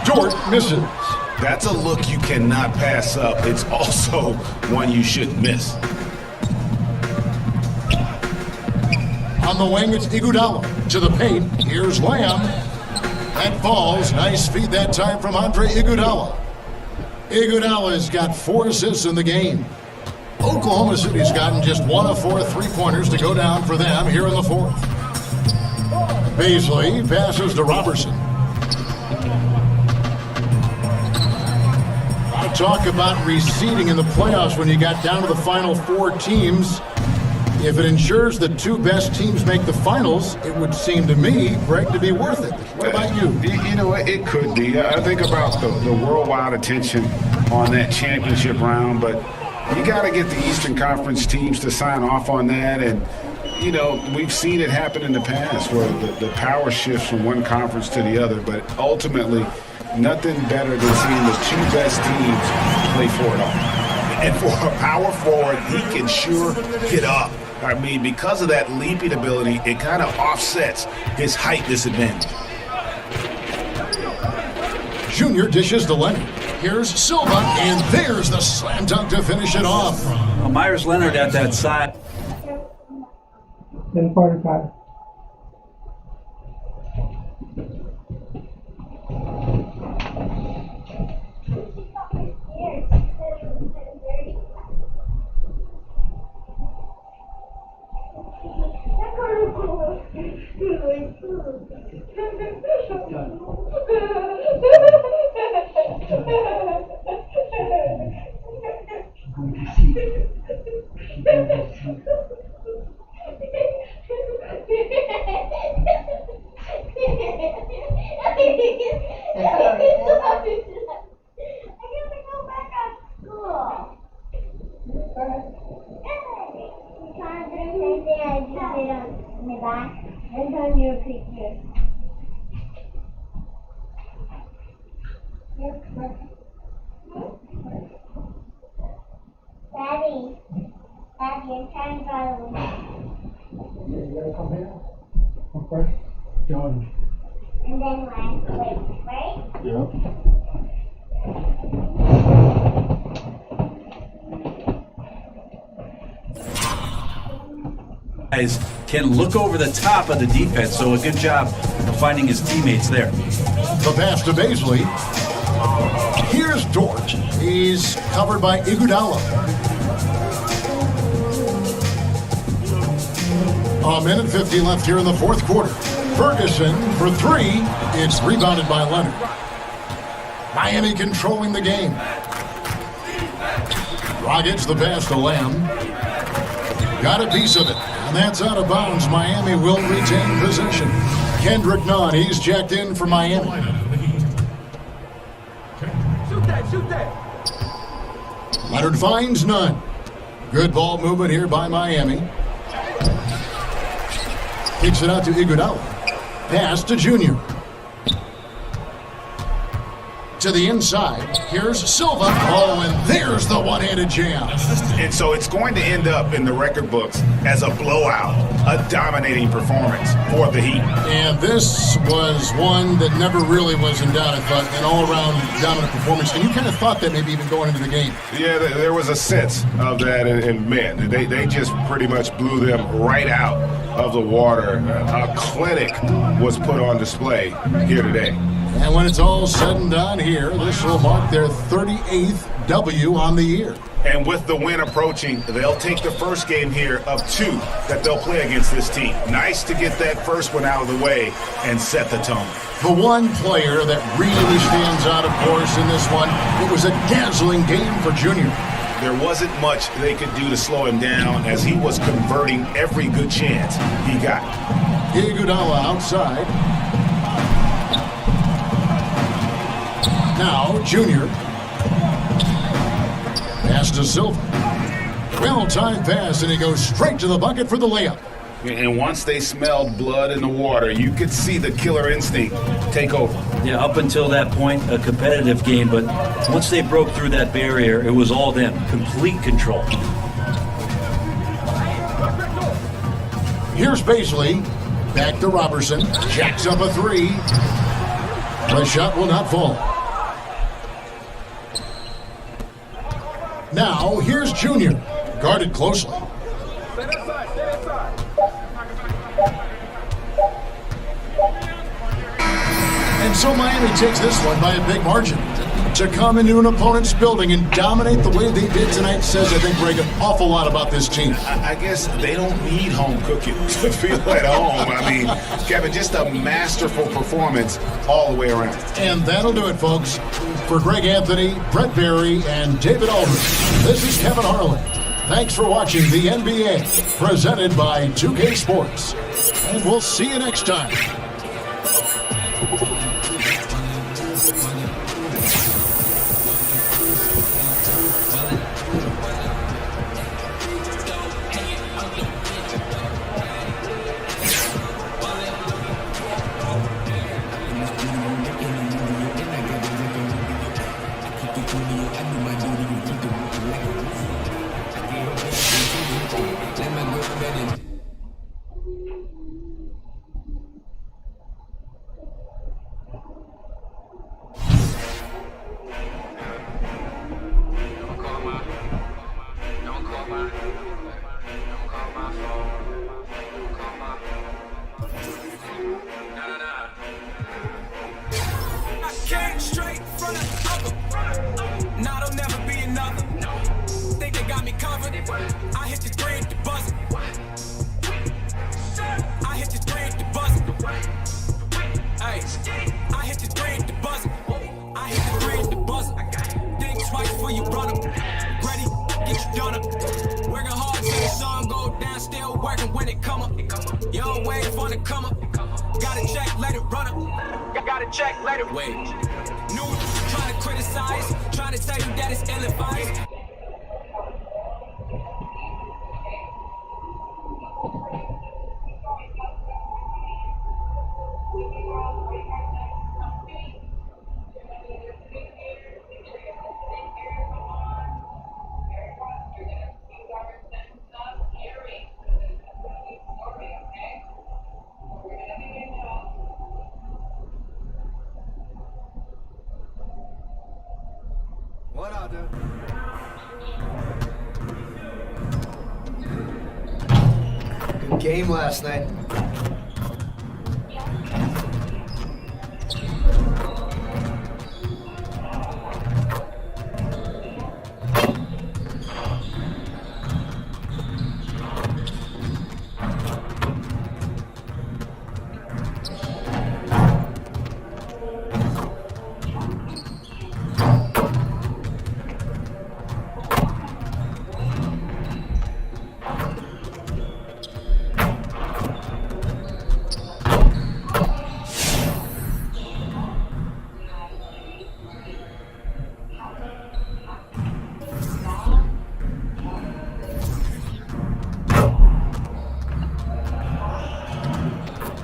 Dort misses. That's a look you cannot pass up. It's also one you shouldn't miss. On the wing, it's Iguodala. To the paint, here's Lamb. That falls. Nice feed that time from Andre Iguodala. Iguodala's got 4 assists in the game. Oklahoma City's gotten just 1 of 4 three-pointers to go down for them here in the fourth. Beasley passes to Robertson. I talk about receding in the playoffs when you got down to the final 4 teams. If it ensures the 2 best teams make the finals, it would seem to me, Greg, to be worth it. What about you? You know, it could be. I think about the worldwide attention on that championship round, but you got to get the Eastern Conference teams to sign off on that. And, you know, we've seen it happen in the past where the power shifts from one conference to the other, but ultimately nothing better than seeing the 2 best teams play for it all. And for a power forward, he can sure get up. I mean, because of that leaping ability, it kind of offsets his height disadvantage. Junior dishes to Leonard. Here's Silva, and there's the slam dunk to finish it off. Well, Myers Leonard at that side. 10:45. Daddy, I'm trying to go. You gotta come here. Come first. John. And then wait, right? Yeah. Guys can look over the top of the defense, so a good job of finding his teammates there. The pass to Beasley. Here's Dort. He's covered by Iguodala. A minute 50 left here in the fourth quarter. Ferguson for 3. It's rebounded by Leonard. Miami controlling the game. Dragic the pass to Lamb. Got a piece of it, and that's out of bounds. Miami will retain possession. Kendrick Nunn, he's checked in for Miami. Shoot that. Leonard finds Nunn. Good ball movement here by Miami. Kicks it out to Iguodala. Pass to Junior. To the inside. Here's Silva. Oh, and there's the one-handed jam. And so it's going to end up in the record books as a blowout, a dominating performance for the Heat. And this was one that never really was in doubt, I thought, an all-around dominant performance. And you kind of thought that maybe even going into the game. Yeah, there was a sense of that, and man, they just pretty much blew them right out of the water. A clinic was put on display here today. And when it's all said and done here, this will mark their 38th W on the year. And with the win approaching, they'll take the first game here of 2 that they'll play against this team. Nice to get that first one out of the way and set the tone. The one player that really stands out, of course, in this one, it was a dazzling game for Junior. There wasn't much they could do to slow him down as he was converting every good chance he got. Iguodala outside. Now, Junior. Pass to Silva. Well-timed pass, and he goes straight to the bucket for the layup. And once they smelled blood in the water, you could see the killer instinct take over. Yeah, up until that point, a competitive game, but once they broke through that barrier, it was all them. Complete control. Here's Baisley. Back to Robertson. Jacks up a 3. The shot will not fall. Now, here's Junior. Guarded closely. And so Miami takes this one by a big margin. To come into an opponent's building and dominate the way they did tonight says, I think, Greg, an awful lot about this team. I guess they don't need home cooking to feel at home. I mean, Kevin, just a masterful performance all the way around. And that'll do it, folks. For Greg Anthony, Brett Berry, and David Aldridge, this is Kevin Harlan. Thanks for watching the NBA, presented by 2K Sports. And we'll see you next time. What I do? Good game last night.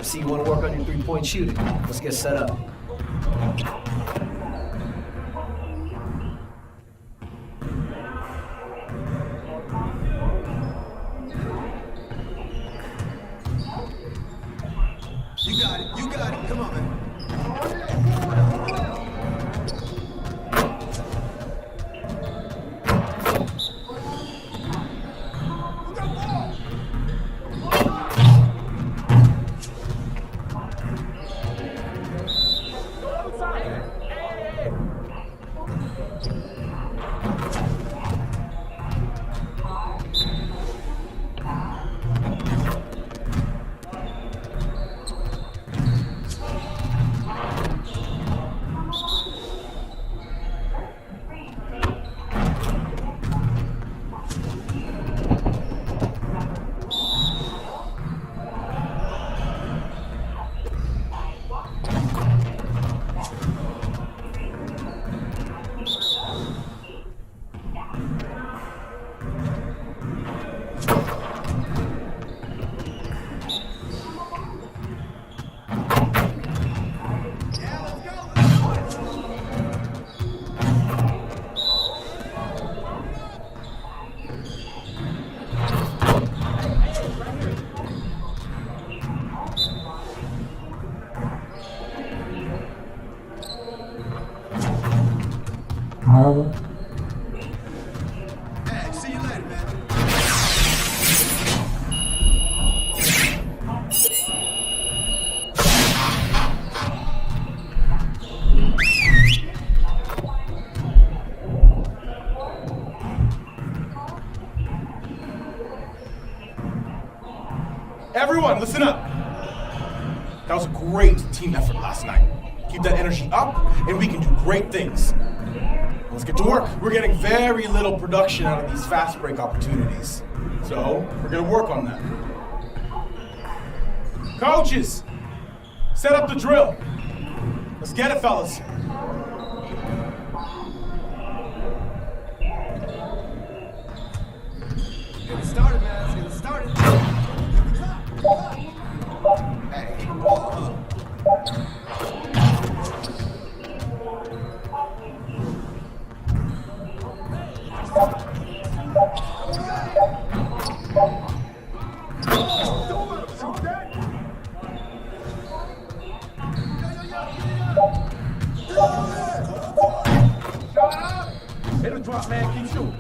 See, you want to work on your three-point shooting. Let's get set up. Harvard. Hey, see you later, man. Everyone, listen up. That was a great team effort last night. Keep that energy up, and we can do great things. Let's get to work. We're getting very little production out of these fast break opportunities. So, we're gonna work on that. Coaches, set up the drill. Let's get it, fellas. Get it started, man. Let's get it started. Hey, ball up. It'll drop, man. Keep shooting.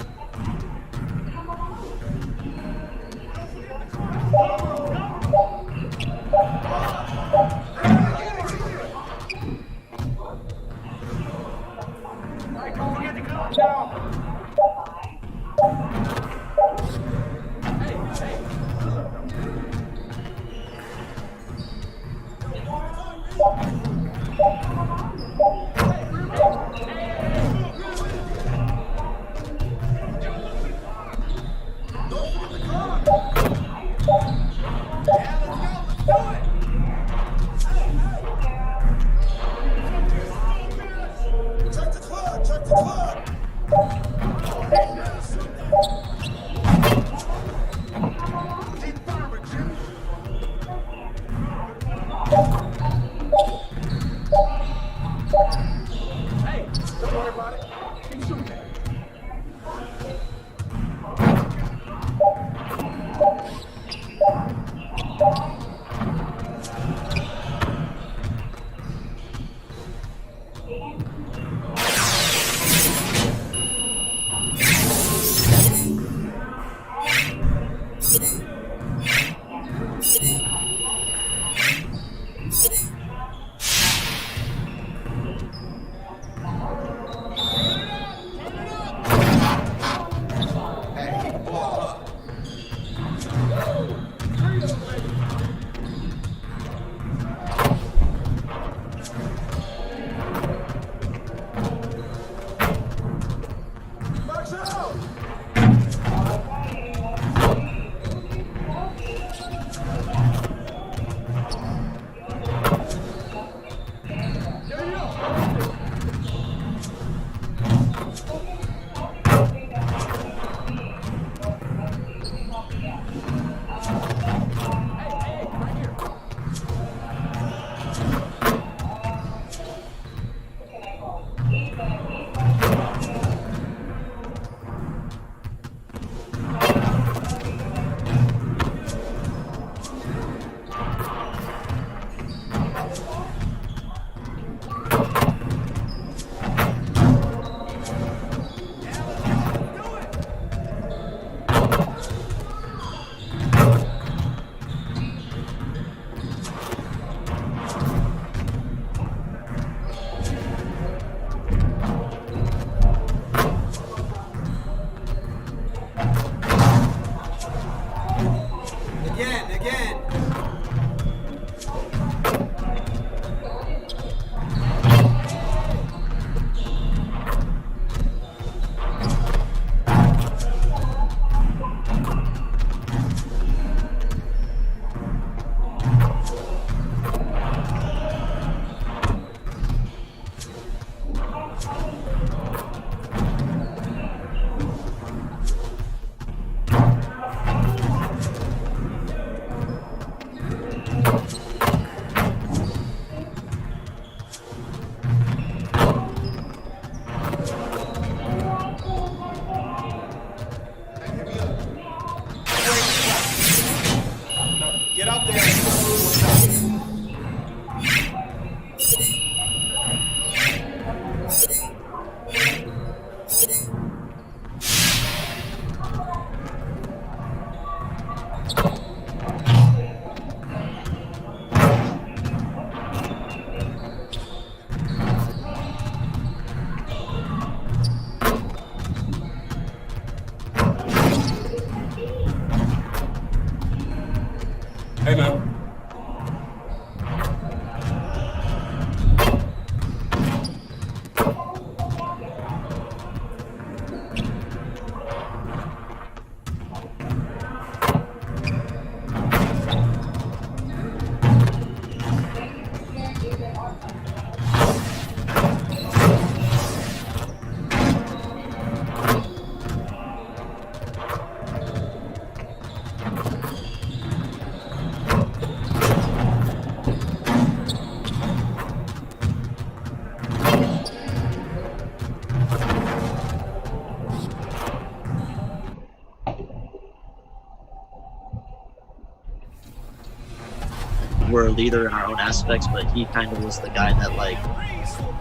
were a leader in our own aspects, but he kind of was the guy that like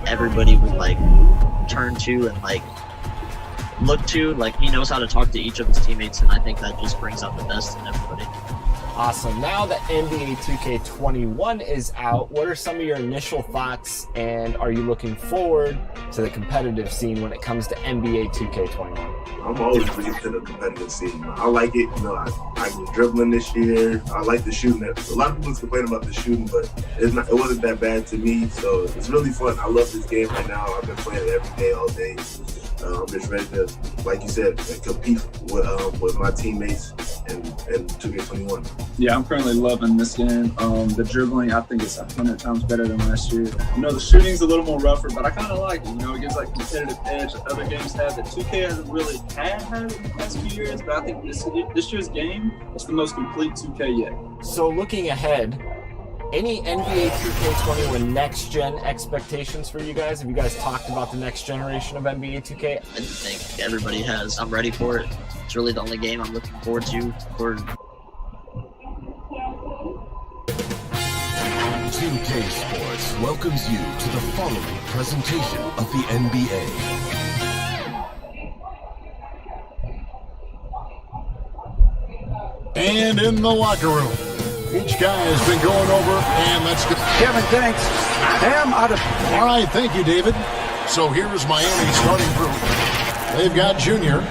everybody would like turn to and like look to. Like he knows how to talk to each of his teammates, and I think that just brings out the best in everybody. Awesome. Now that NBA 2K21 is out, what are some of your initial thoughts, and are you looking forward to the competitive scene when it comes to NBA 2K21? I'm always really to the competitive scene. I like it. You know, I was dribbling this year. I like the shooting. A lot of people complain about the shooting, but it wasn't that bad to me. So it's really fun. I love this game right now. I've been playing it every day, all day. I'm just ready to, like you said, compete with my teammates in 2K21. Yeah, I'm currently loving this game. The dribbling, I think it's 100 times better than last year. You know, the shooting's a little more rougher, but I kind of like it. You know, it gives like competitive edge that other games have that 2K hasn't really had in the past few years. But I think this year's game is the most complete 2K yet. So looking ahead, any NBA 2K21 next-gen expectations for you guys? Have you guys talked about the next generation of NBA 2K? I think everybody has. I'm ready for it. It's really the only game I'm looking forward to. 2K Sports welcomes you to the following presentation of the NBA. And in the locker room, each guy has been going over, and let's go. Kevin, thanks. Bam out of. All right, thank you, David. So here's Miami's starting group. They've got Junior.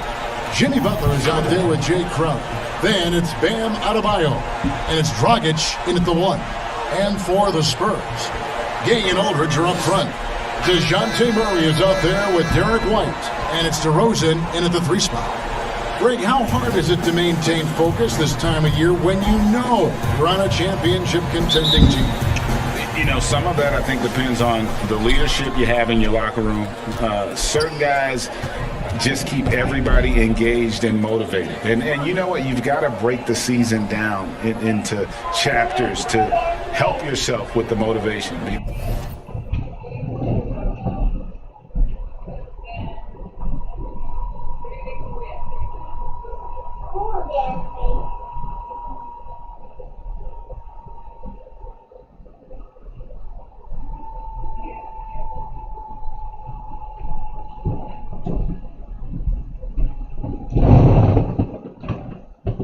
Jimmy Butler is out there with Jay Crowder. Then it's Bam Adebayo, and it's Dragic in at the 1. And for the Spurs, Gay and Aldridge are up front. DeJounte Murray is out there with Derek White, and it's DeRozan in at the 3 spot. Greg, how hard is it to maintain focus this time of year when you know you're on a championship contending team? You know, some of that I think depends on the leadership you have in your locker room. Certain guys just keep everybody engaged and motivated. And you know what? You've got to break the season down into chapters to help yourself with the motivation.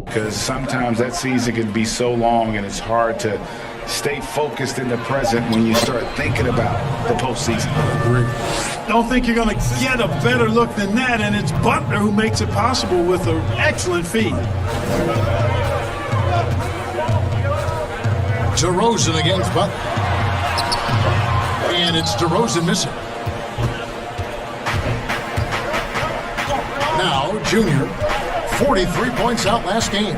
Because sometimes that season can be so long and it's hard to stay focused in the present when you start thinking about the postseason. Don't think you're going to get a better look than that, and it's Butler who makes it possible with an excellent feed. DeRozan against Butler. And it's DeRozan missing. Now, Junior, 43 points out last game.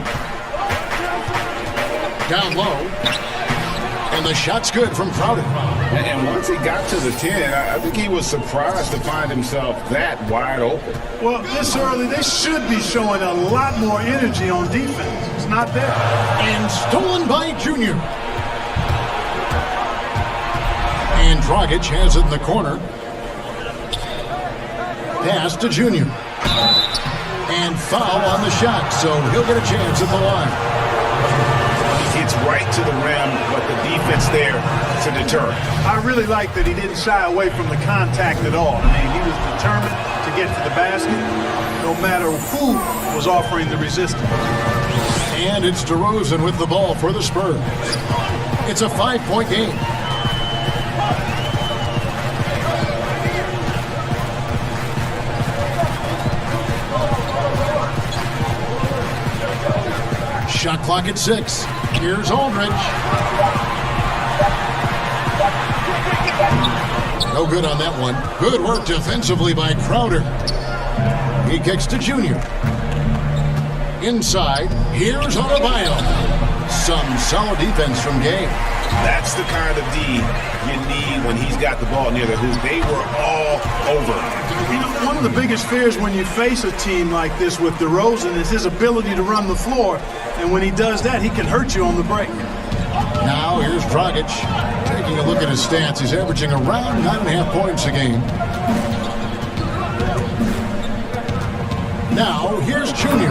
Down low. And the shot's good from Crowder. And once he got to the 10, I think he was surprised to find himself that wide open. Well, this early, they should be showing a lot more energy on defense. It's not there. And stolen by Junior. And Dragic has it in the corner. Pass to Junior. And foul on the shot, so he'll get a chance at the line. He hits right to the rim, but the defense there to deter. I really like that he didn't shy away from the contact at all. I mean, he was determined to get to the basket, no matter who was offering the resistance. And it's DeRozan with the ball for the Spurs. It's a 5-point game. Shot clock at 6. Here's Aldridge. No good on that one. Good work defensively by Crowder. He kicks to Junior. Inside, here's Adebayo. Some solid defense from Gay. That's the kind of D you need when he's got the ball near the hoop. They were all over. You know, one of the biggest fears when you face a team like this with DeRozan is his ability to run the floor. And when he does that, he can hurt you on the break. Now here's Dragic. Taking a look at his stats, he's averaging around 9.5 points a game. Now here's Junior.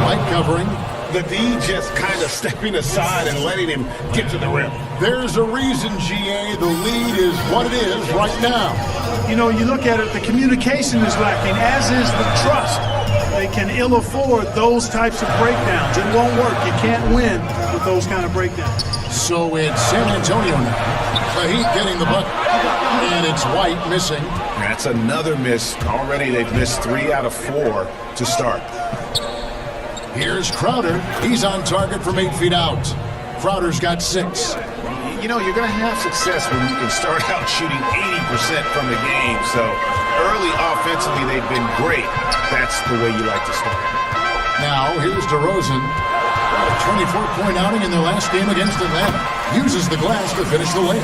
Light covering. the D just kind of stepping aside and letting him get to the rim. There's a reason, GA, the lead is what it is right now. You know, you look at it, the communication is lacking, as is the trust. They can ill afford those types of breakdowns. It won't work. You can't win with those kind of breakdowns. So it's San Antonio now. The Heat getting the bucket. And it's White missing. That's another miss. Already they've missed 3 out of 4 to start. Here's Crowder. He's on target from 8 feet out. Crowder's got 6. You know, you're going to have success when you can start out shooting 80% from the game. So early offensively, they've been great. That's the way you like to start. Now, here's DeRozan. A 24-point outing in their last game against Atlanta. Uses the glass to finish the layup.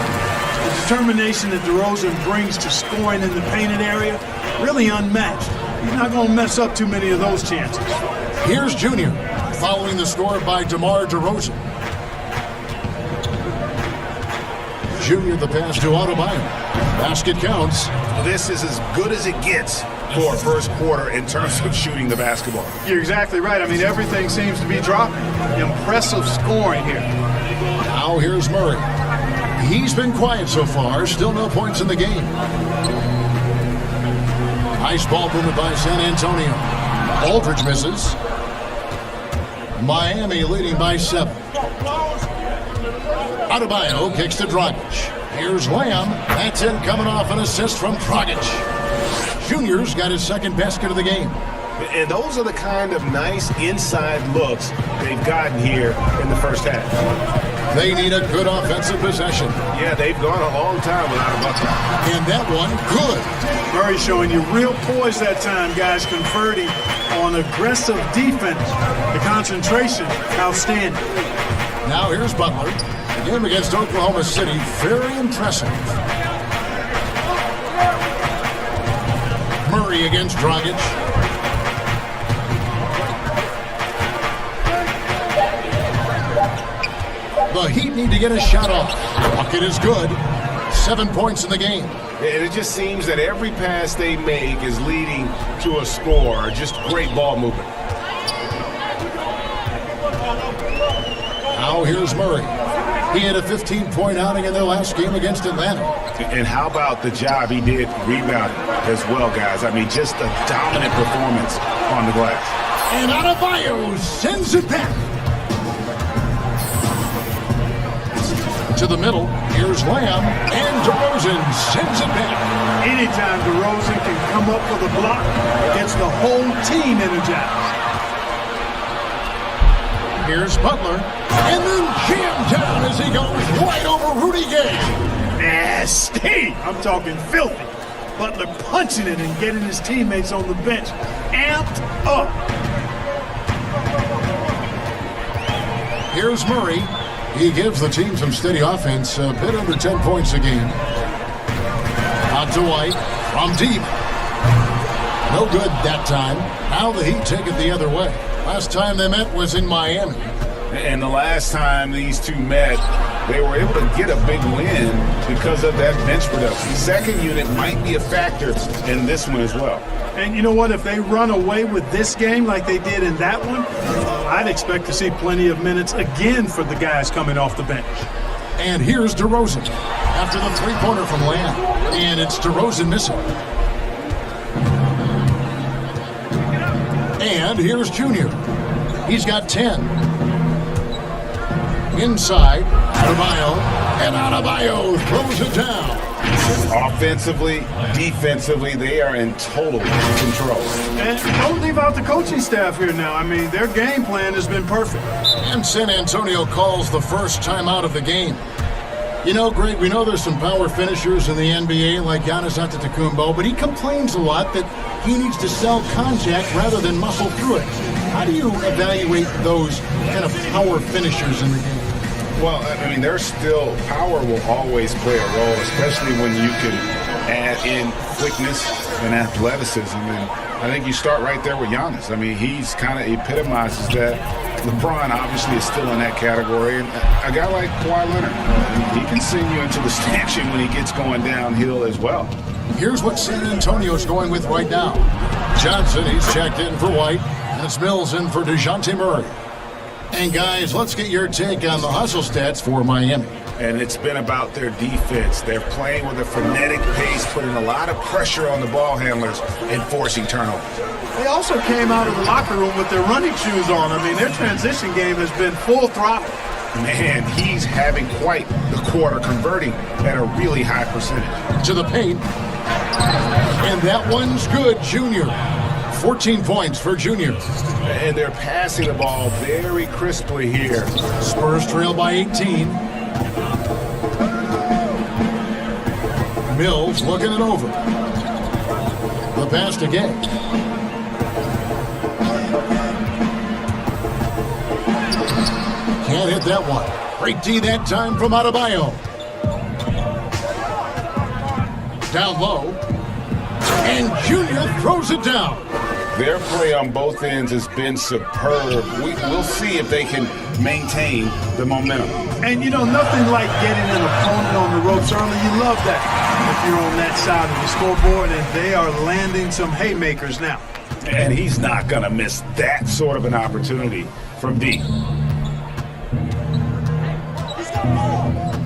The determination that DeRozan brings to scoring in the painted area, really unmatched. He's not going to mess up too many of those chances. Here's Junior, following the score by DeMar DeRozan. Junior the pass to Adebayo. Basket counts. This is as good as it gets for first quarter in terms of shooting the basketball. You're exactly right. I mean, everything seems to be dropping. Impressive scoring here. Now here's Murray. He's been quiet so far. Still no points in the game. Nice ball movement by San Antonio. Aldridge misses. Miami leading by 7. Adebayo kicks to Dragic. Here's Lamb. That's in, coming off an assist from Dragic. Junior's got his second basket of the game. And those are the kind of nice inside looks they've gotten here in the first half. They need a good offensive possession. Yeah, they've gone a long time without a bucket. And that one, good. Murray showing you real poise that time, guys, converting on aggressive defense. The concentration, outstanding. Now here's Butler. The game against Oklahoma City, very impressive. Murray against Dragic. The Heat need to get a shot off. Bucket is good. 7 points in the game. And it just seems that every pass they make is leading to a score. Just great ball movement. Now here's Murray. He had a 15-point outing in their last game against Atlanta. And how about the job he did rebounding as well, guys? I mean, just a dominant performance on the glass. And Adebayo sends it back. To the middle, here's Lamb, and DeRozan sends it back. Anytime DeRozan can come up with a block, gets the whole team energized. Here's Butler, and then jammed down as he goes right over Rudy Gay. Nasty! I'm talking filthy. Butler punching it and getting his teammates on the bench amped up. Here's Murray. He gives the team some steady offense, a bit under 10 points a game. Out to White, from deep. No good that time. Now the Heat take it the other way. Last time they met was in Miami. And the last time these two met, they were able to get a big win because of that bench production. The second unit might be a factor in this one as well. And you know what? If they run away with this game like they did in that one, I'd expect to see plenty of minutes again for the guys coming off the bench. And here's DeRozan after the three-pointer from Lamb. And it's DeRozan missing. And here's Junior. He's got 10. Inside, Adebayo, and Adebayo throws it down. Offensively, defensively, they are in total control. And don't leave out the coaching staff here now. I mean, their game plan has been perfect. And San Antonio calls the first timeout of the game. You know, Greg, we know there's some power finishers in the NBA like Giannis Antetokounmpo, but he complains a lot that he needs to sell contact rather than muscle through it. How do you evaluate those kind of power finishers in the game? Well, I mean, there's still power will always play a role, especially when you can add in quickness and athleticism. And I think you start right there with Giannis. I mean, he's kind of epitomizes that. LeBron obviously is still in that category. And a guy like Kawhi Leonard, he can send you into the stanchion when he gets going downhill as well. Here's what San Antonio's going with right now. Johnson, he's checked in for White. And it's Mills in for DeJounte Murray. And guys, let's get your take on the hustle stats for Miami. And it's been about their defense. They're playing with a frenetic pace, putting a lot of pressure on the ball handlers and forcing turnovers. They also came out of the locker room with their running shoes on. I mean, their transition game has been full throttle. Man, he's having quite the quarter, converting at a really high percentage. To the paint. And that one's good, Junior. 14 points for Junior. And they're passing the ball very crisply here. Spurs trail by 18. Mills looking it over. The pass to Gay. Can't hit that one. Great D that time from Adebayo. Down low. And Junior throws it down. Their play on both ends has been superb. We'll see if they can maintain the momentum. And you know, nothing like getting an opponent on the ropes early. You love that if you're on that side of the scoreboard, and they are landing some haymakers now. And he's not going to miss that sort of an opportunity from D.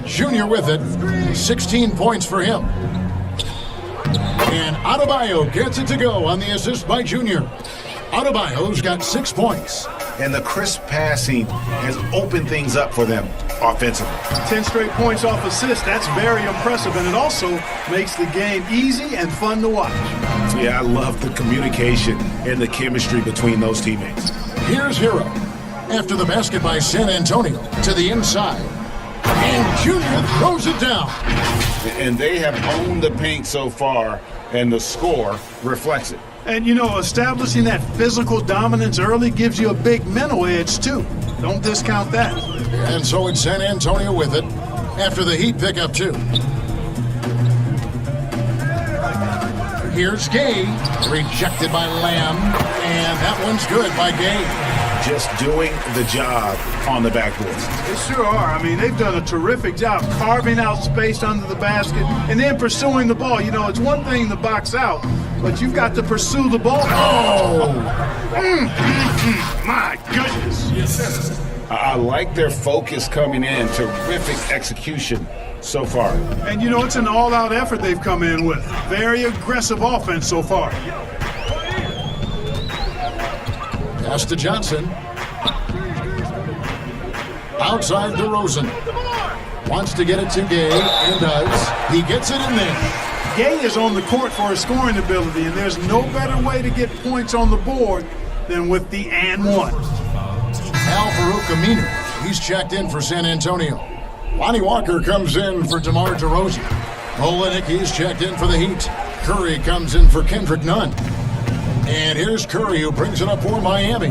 Junior with it. 16 points for him. And Adebayo gets it to go on the assist by Junior. Adebayo's got 6 points. And the crisp passing has opened things up for them offensively. 10 straight points off assists. That's very impressive, and it also makes the game easy and fun to watch. Yeah, I love the communication and the chemistry between those teammates. Here's Hero. After the basket by San Antonio to the inside. And Junior throws it down. And they have owned the paint so far, and the score reflects it. And, you know, establishing that physical dominance early gives you a big mental edge, too. Don't discount that. And so it's San Antonio with it after the Heat pick up 2. Here's Gay. Rejected by Lamb. And that one's good by Gay. Just doing the job on the backboard. They sure are. I mean, they've done a terrific job carving out space under the basket and then pursuing the ball. You know, it's one thing to box out, but you've got to pursue the ball. Oh! My goodness. I like their focus coming in. Terrific execution so far. And, you know, it's an all-out effort they've come in with. Very aggressive offense so far. Pass to Johnson. Outside DeRozan. Wants to get it to Gay and does. He gets it in there. Gay is on the court for his scoring ability, and there's no better way to get points on the board than with the and one. Al-Farouq Aminu. He's checked in for San Antonio. Lonnie Walker comes in for DeMar DeRozan. Olynyk, he's checked in for the Heat. Curry comes in for Kendrick Nunn. And here's Curry, who brings it up for Miami.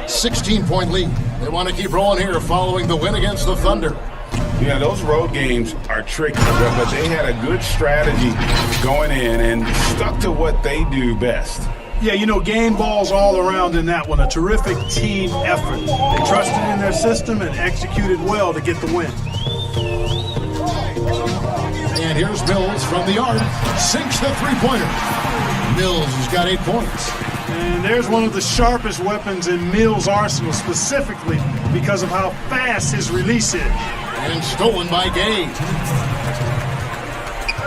16-point lead. They want to keep rolling here following the win against the Thunder. Yeah, those road games are tricky, but they had a good strategy going in and stuck to what they do best. Yeah, you know, game balls all around in that one. A terrific team effort. They trusted in their system and executed well to get the win. And here's Mills from the arc. Sinks the three-pointer. Mills has got 8 points. And there's one of the sharpest weapons in Mills' arsenal, specifically because of how fast his release is. And stolen by Gay.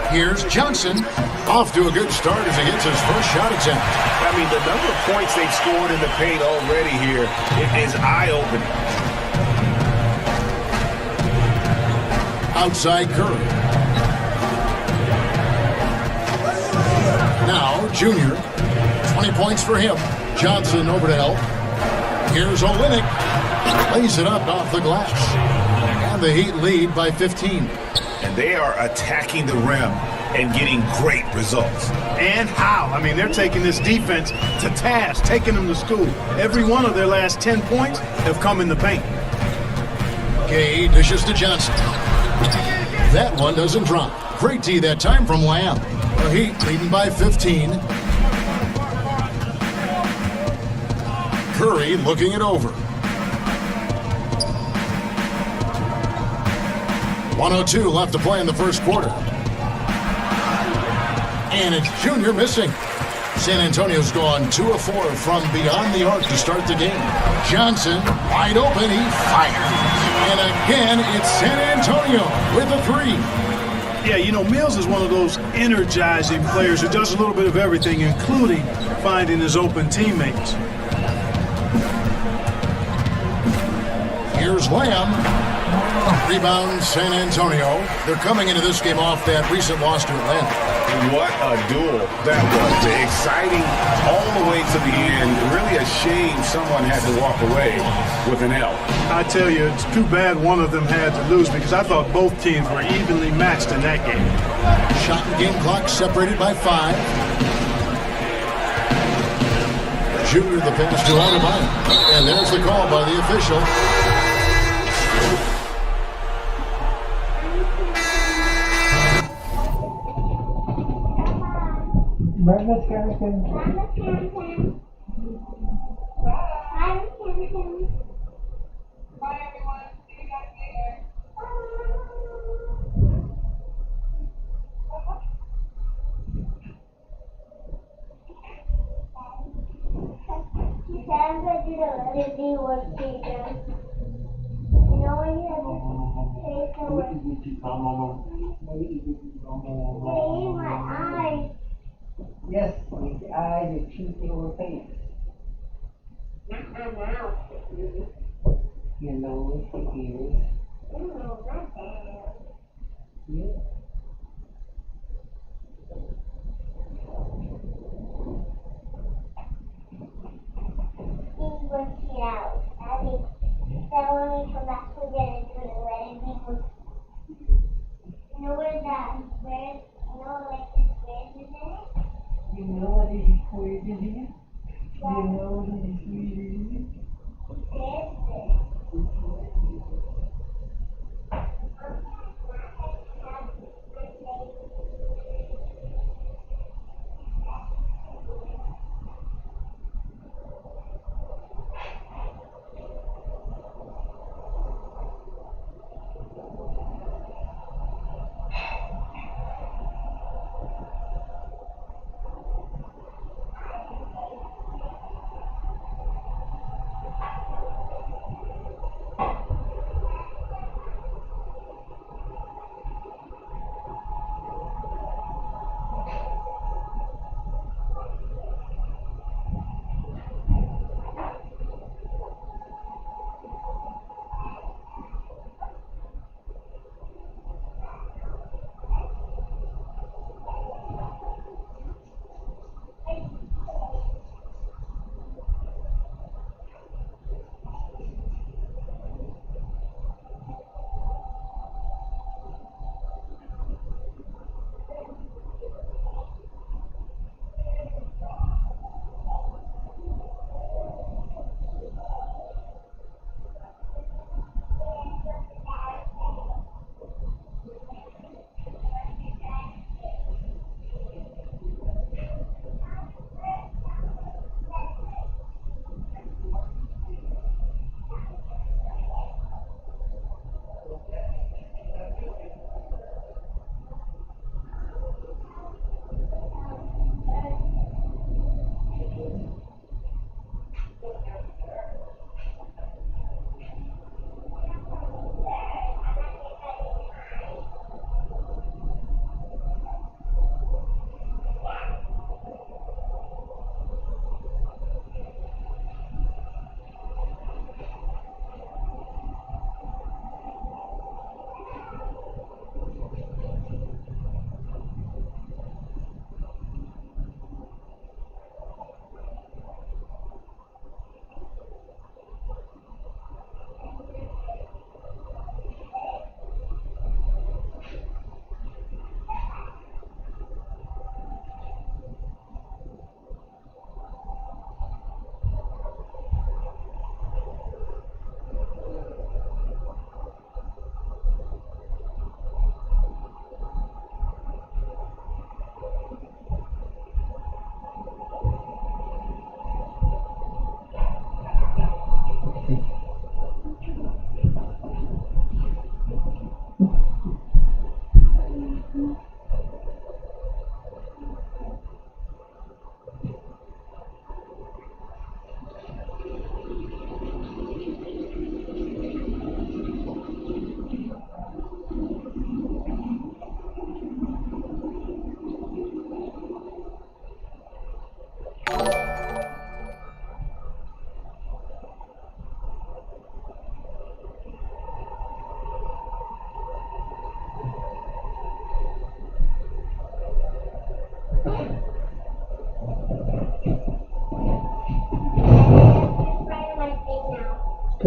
Here's Johnson. Off to a good start as he gets his first shot attempt. I mean, the number of points they've scored in the paint already here is eye-opening. Outside Curry. Now, Junior. 20 points for him. Johnson over to help. Here's Olynyk. Lays it up off the glass. And the Heat lead by 15. And they are attacking the rim and getting great results. And how? I mean, they're taking this defense to task, taking them to school. Every one of their last 10 points have come in the paint. Gay dishes to Johnson. That one doesn't drop. Great D that time from Lamb. The Heat leading by 15. Curry looking it over. 1:02 left to play in the first quarter. And it's Junior missing. San Antonio's gone 2 of 4 from beyond the arc to start the game. Johnson, wide open, he fires. And again, it's San Antonio with a 3. Yeah, you know, Mills is one of those energizing players who does a little bit of everything, including finding his open teammates. Here's Lamb. Rebound San Antonio. They're coming into this game off that recent loss to Atlanta. What a duel that was. Exciting all the way to the end. Really a shame someone had to walk away with an L. I tell you, it's too bad one of them had to lose because I thought both teams were evenly matched in that game. Shot and game clock separated by 5. Junior the pass to Adebayo. And there's the call by the official. Magnus Carrington. Bye, everyone. See you guys later. Sam's going to do the Disney work teacher. You know when you have to say the word? Hey, my eyes. Yes, with the eyes, your teeth, your face. Not my mouth. Your nose, your ears. No, not that. Yeah. He's working out. I mean, then when we come back, we're going to do the wedding. You know where that square, you know, like the squares is in it? You know what is squares in here? You know what is squares in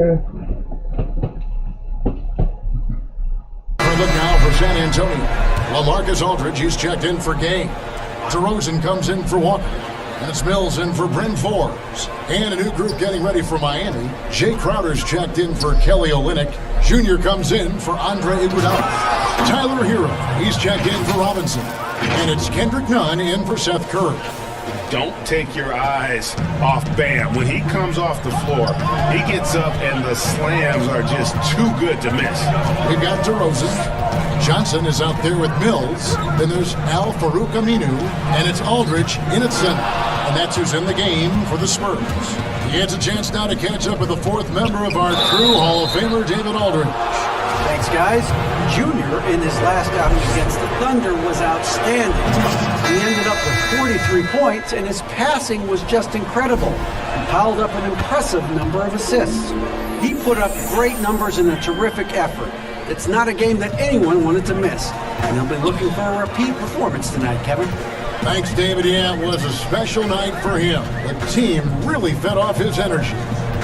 Okay. Look now for San Antonio. LaMarcus Aldridge, he's checked in for Gay. DeRozan comes in for Walker. That's Mills in for Bryn Forbes. And a new group getting ready for Miami. Jay Crowder's checked in for Kelly Olynyk. Jr. comes in for Andre Iguodala. Tyler Hero, he's checked in for Robinson. And it's Kendrick Nunn in for Seth Curry. Don't take your eyes off Bam. When he comes off the floor, he gets up and the slams are just too good to miss. We've got DeRozan. Johnson is out there with Mills. Then there's Al Farouk Aminu. And it's Aldridge in at center. And that's who's in the game for the Spurs. He gets a chance now to catch up with the fourth member of our crew, Hall of Famer David Aldridge. Thanks, guys. Junior, in his last outing against the Thunder, was outstanding. He ended up with 43 points, and his passing was just incredible. He piled up an impressive number of assists. He put up great numbers in a terrific effort. It's not a game that anyone wanted to miss, and he'll be looking for a repeat performance tonight, Kevin. Thanks, David. Yeah, it was a special night for him. The team really fed off his energy.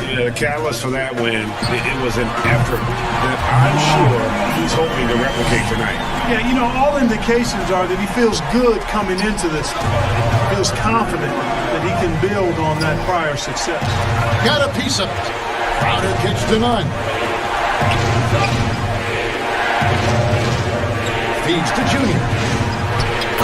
Yeah, the catalyst for that win, it was an effort that I'm sure he's hoping to replicate tonight. Yeah, you know, all indications are that he feels good coming into this. He feels confident that he can build on that prior success. Got a piece of it. Crowder kicks to Nunn. Feeds to Junior.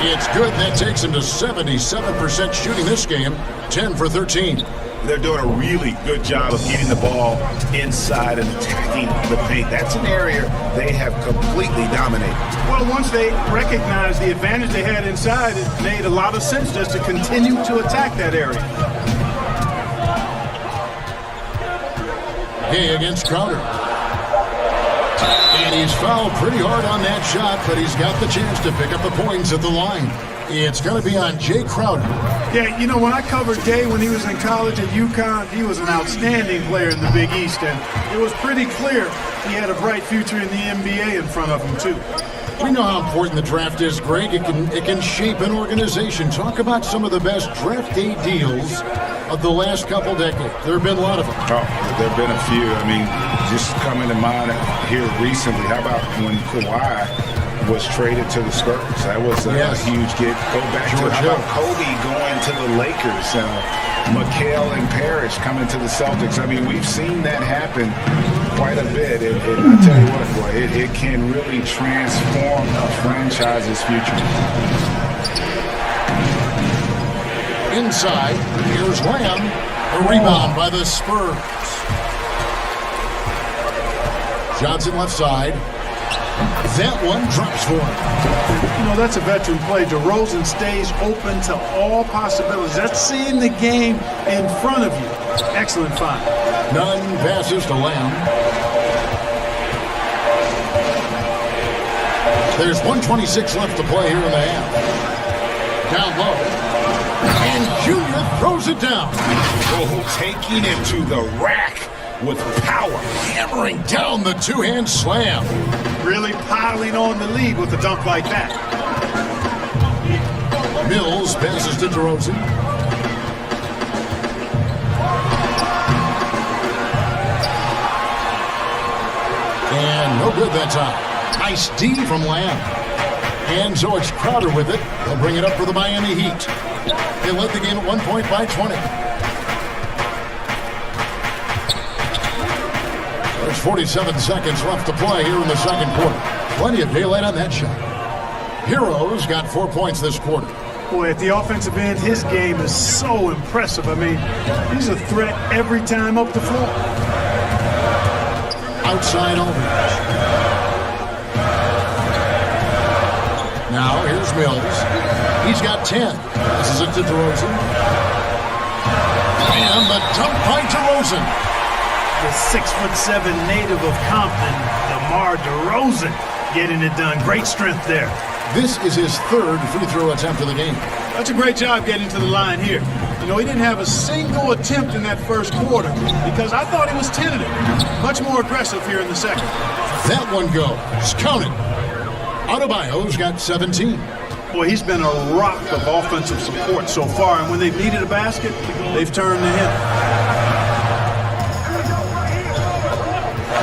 It's good. That takes him to 77% shooting this game. 10 for 13. They're doing a really good job of getting the ball inside and attacking the paint. That's an area they have completely dominated. Well, once they recognized the advantage they had inside, it made a lot of sense just to continue to attack that area. Gay against Crowder. And he's fouled pretty hard on that shot, but he's got the chance to pick up the points at the line. It's going to be on Jay Crowder. Yeah, you know, when I covered Gay when he was in college at UConn, he was an outstanding player in the Big East, and it was pretty clear he had a bright future in the NBA in front of him, too. We know how important the draft is, Greg. It can shape an organization. Talk about some of the best draft day deals of the last couple decades. There have been a lot of them. Oh, there have been a few. I mean, just coming to mind here recently, how about when Kawhi was traded to the Spurs? That was a huge get. Go back to how about Kobe going to the Lakers, Mikal and Parrish coming to the Celtics. I mean, we've seen that happen quite a bit. And I tell you what, boy, it can really transform a franchise's future. Inside, here's Lamb. A rebound by the Spurs. Johnson left side. That one drops for him. You know, that's a veteran play. DeRozan stays open to all possibilities. That's seeing the game in front of you. Excellent find. Nunn passes to Lamb. There's 1:26 left to play here in the half. Down low. And Junior throws it down. Oh, taking it to the rack with power. Hammering down the two-hand slam. Really piling on the lead with a dunk like that. Mills passes to DeRozan. And no good that time. Nice D from Lamb. And so it's Crowder with it. They'll bring it up for the Miami Heat. They led the game at 1 point by 20. There's 47 seconds left to play here in the second quarter. Plenty of daylight on that shot. Hero's got 4 points this quarter. Boy, at the offensive end, his game is so impressive. I mean, he's a threat every time up the floor. Outside Aldridge. Now here's Mills. He's got 10. This is it to DeRozan. And the dunk by DeRozan. The 6'7" native of Compton, DeMar DeRozan, getting it done. Great strength there. This is his third free throw attempt of the game. That's a great job getting to the line here. You know, he didn't have a single attempt in that first quarter because I thought he was tentative. Much more aggressive here in the second. That one goes. Count it. Adebayo's got 17. Boy, he's been a rock of offensive support so far, and when they've needed a basket, they've turned to him.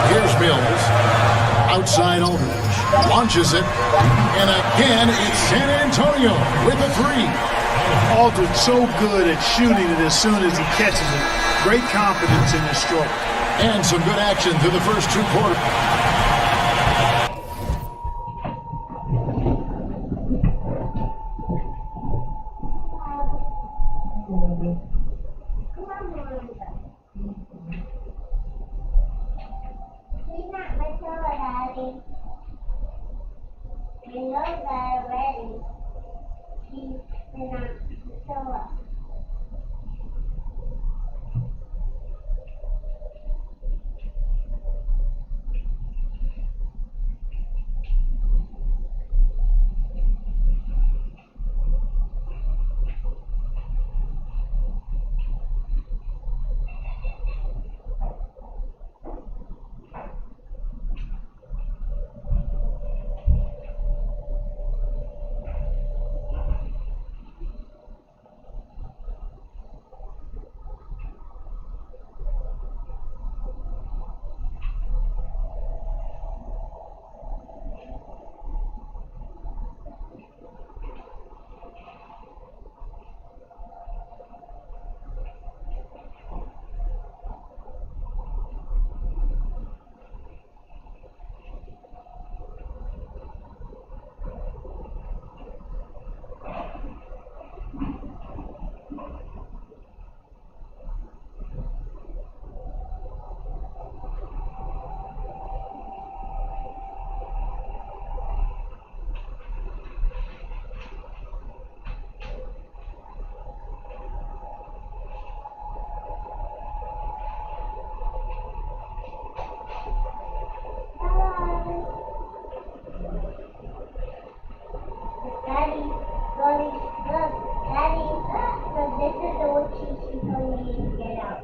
Here's Mills. Outside Aldridge. Launches it. And again, it's San Antonio with a three. Aldridge so good at shooting it as soon as he catches it. Great confidence in his stroke. And some good action through the first two quarters. He's not mature, Daddy. You know that already. He's not mature. Daddy, Daddy, look, Daddy, so this is the worksheet she told me to get out.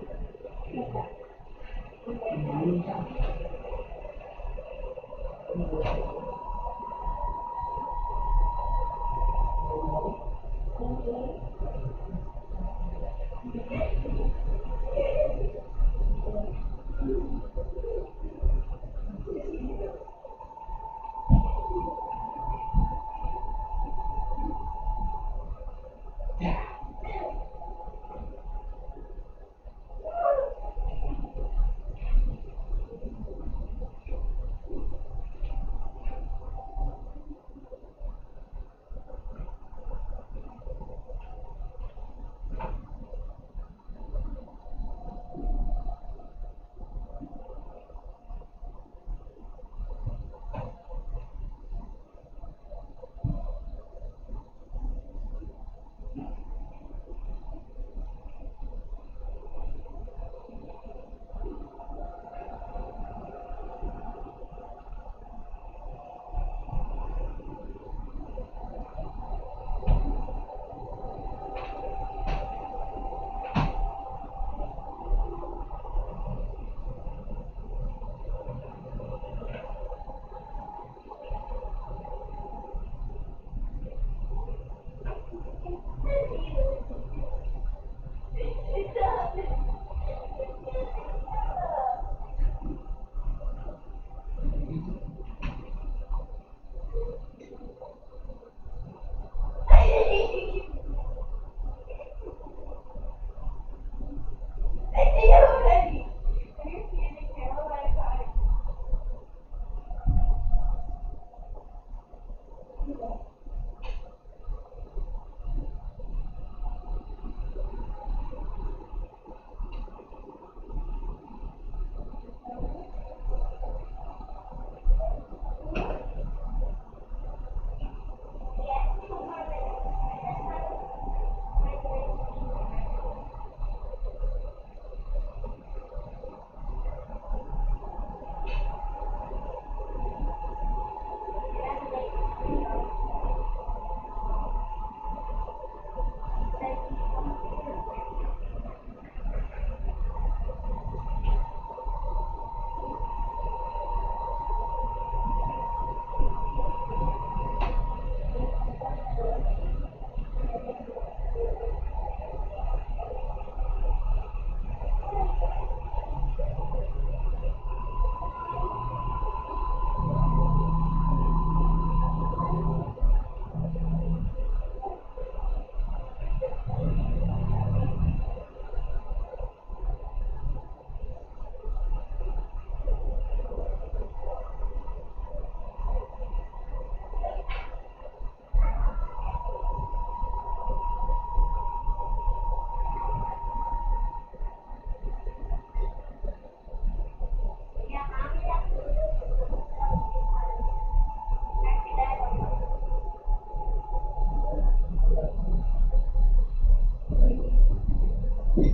Okay,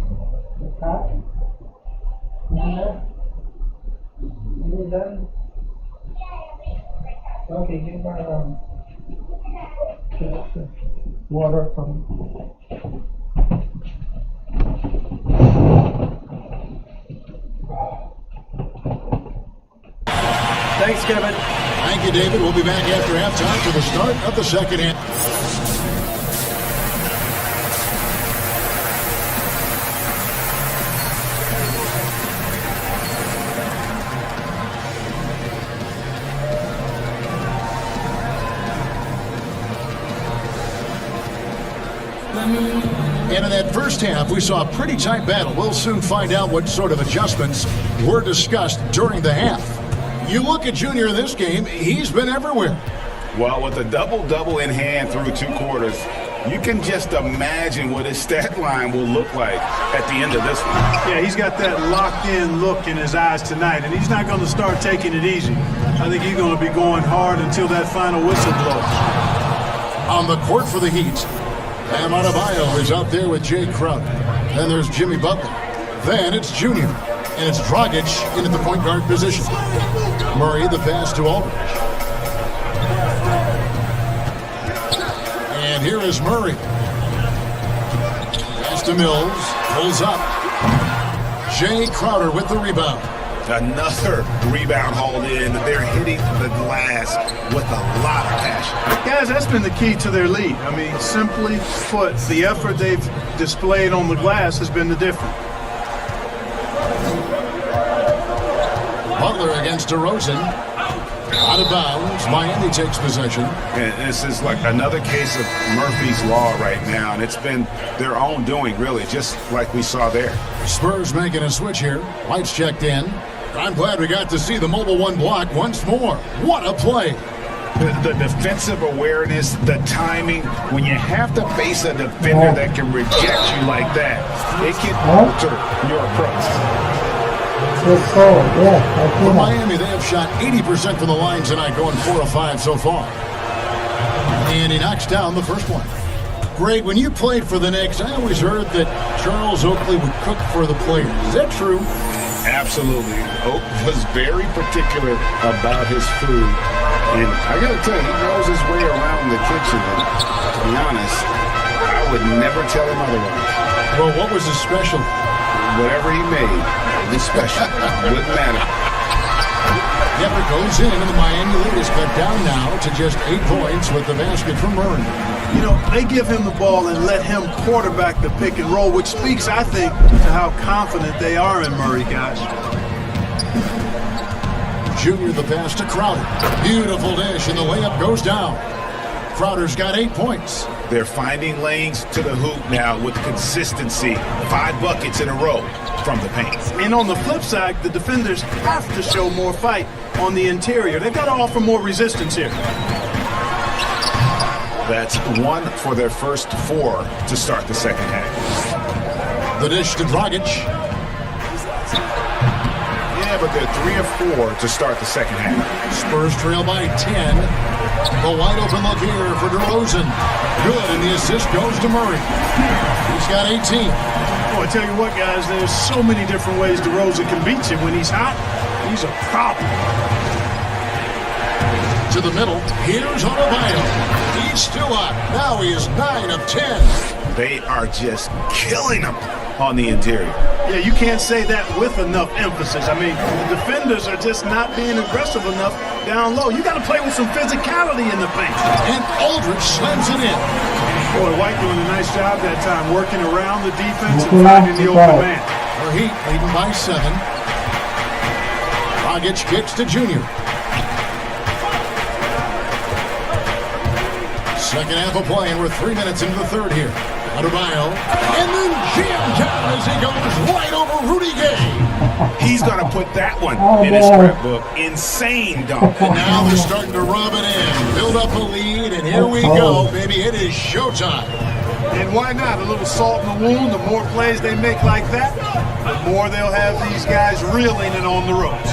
give her water from. Thanks, Kevin. Thank you, David. We'll be back after halftime to the start of the second half. And in that first half, we saw a pretty tight battle. We'll soon find out what sort of adjustments were discussed during the half. You look at Junior in this game, he's been everywhere. Well, with a double-double in hand through 2 quarters, you can just imagine what his stat line will look like at the end of this one. Yeah, he's got that locked-in look in his eyes tonight, and he's not going to start taking it easy. I think he's going to be going hard until that final whistle blows. On the court for the Heat, Bam Adebayo is out there with Jay Crowder. Then there's Jimmy Butler. Then it's Junior. And it's Dragic in at the point guard position. Murray the pass to Aldridge. And here is Murray. Pass to Mills. Pulls up. Jay Crowder with the rebound. Another rebound hauled in. They're hitting the glass with a lot of passion. Guys, that's been the key to their lead. I mean, simply put, the effort they've displayed on the glass has been the difference. Butler against DeRozan. Out of bounds. Miami takes possession. And this is like another case of Murphy's Law right now, and it's been their own doing, really, just like we saw there. Spurs making a switch here. White's checked in. I'm glad we got to see the mobile 1 block once more. What a play. The defensive awareness, the timing, when you have to face a defender that can reject you like that, it can alter your approach. For Miami, they have shot 80% from the line tonight, going 4 of 5 so far. And he knocks down the first one. Greg, when you played for the Knicks, I always heard that Charles Oakley would cook for the players. Is that true? Absolutely. Oak was very particular about his food. And I got to tell you, he knows his way around the kitchen. And to be honest, I would never tell him otherwise. Well, what was his special? Whatever he made, it was special. Wouldn't matter. Yep, it goes in, and the Miami lead is cut down now to just 8 points with the basket from Murray. You know, they give him the ball and let him quarterback the pick and roll, which speaks, I think, to how confident they are in Murray, guys. Junior the pass to Crowder. Beautiful dish, and the layup goes down. Crowder's got 8 points. They're finding lanes to the hoop now with consistency. 5 buckets in a row from the paint. And on the flip side, the defenders have to show more fight on the interior. They've got to offer more resistance here. That's 1 for their first 4 to start the second half. The dish to Dragic. Yeah, but they're 3 of 4 to start the second half. Spurs trail by 10. The wide open look here for DeRozan. Good, and the assist goes to Murray. He's got 18. Oh, I tell you what, guys, there's so many different ways DeRozan can beat you. When he's hot, he's a problem. To the middle, here's Adebayo. He's still up. Now he is 9 of 10. They are just killing him on the interior. Yeah, you can't say that with enough emphasis. I mean, the defenders are just not being aggressive enough down low. You got to play with some physicality in the paint. And Aldridge slams it in. Boy, White doing a nice job that time, working around the defense and finding the open man. For Heat, leading by 7. Dragic kicks to Junior. Second half of play, and we're 3 minutes into the third here. Adebayo, and then jammed down as he goes right over Rudy Gay. He's going to put that one in his scrapbook. Insane dunk. And now they're starting to rub it in. Build up a lead, and here we go, baby. It is showtime. And why not? A little salt in the wound. The more plays they make like that, the more they'll have these guys reeling and on the ropes.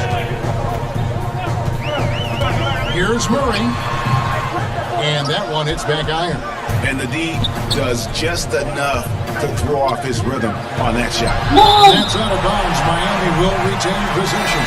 Here's Murray. And that one hits back iron. And the D does just enough to throw off his rhythm on that shot. That's out of bounds. Miami will retain possession.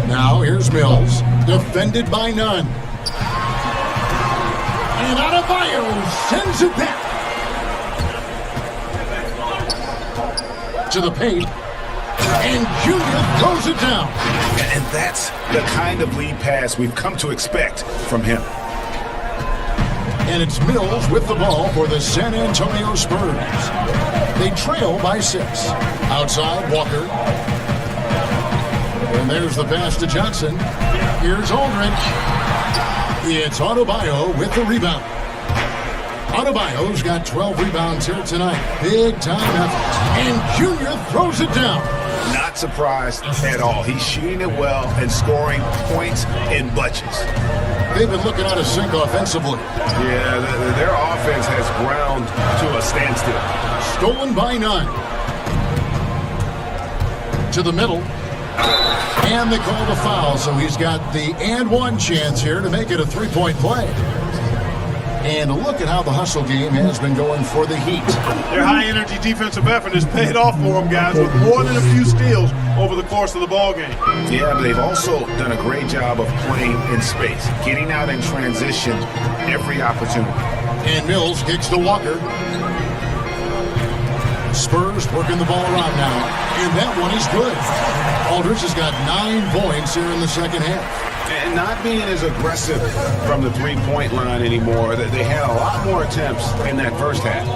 Now here's Mills, defended by none. And Adebayo sends it back to the paint, and Junior throws it down. And that's the kind of lead pass we've come to expect from him. And it's Mills with the ball for the San Antonio Spurs. They trail by 6. Outside, Walker. And there's the pass to Johnson. Here's Aldridge. It's Adebayo with the rebound. Adebayo's got 12 rebounds here tonight. Big time effort. And Junior throws it down. Not surprised at all. He's shooting it well and scoring points in bunches. They've been looking out of sync offensively. Yeah, their offense has ground to a standstill. Stolen by none. To the middle. And they call the foul, so he's got the and one chance here to make it a three-point play. And look at how the hustle game has been going for the Heat. Their high-energy defensive effort has paid off for them, guys, with more than a few steals over the course of the ball game. Yeah, but they've also done a great job of playing in space, getting out in transition every opportunity. And Mills kicks to Walker. Spurs working the ball around now, and that one is good. Aldridge has got 9 points here in the second half. And not being as aggressive from the three-point line anymore. They had a lot more attempts in that first half.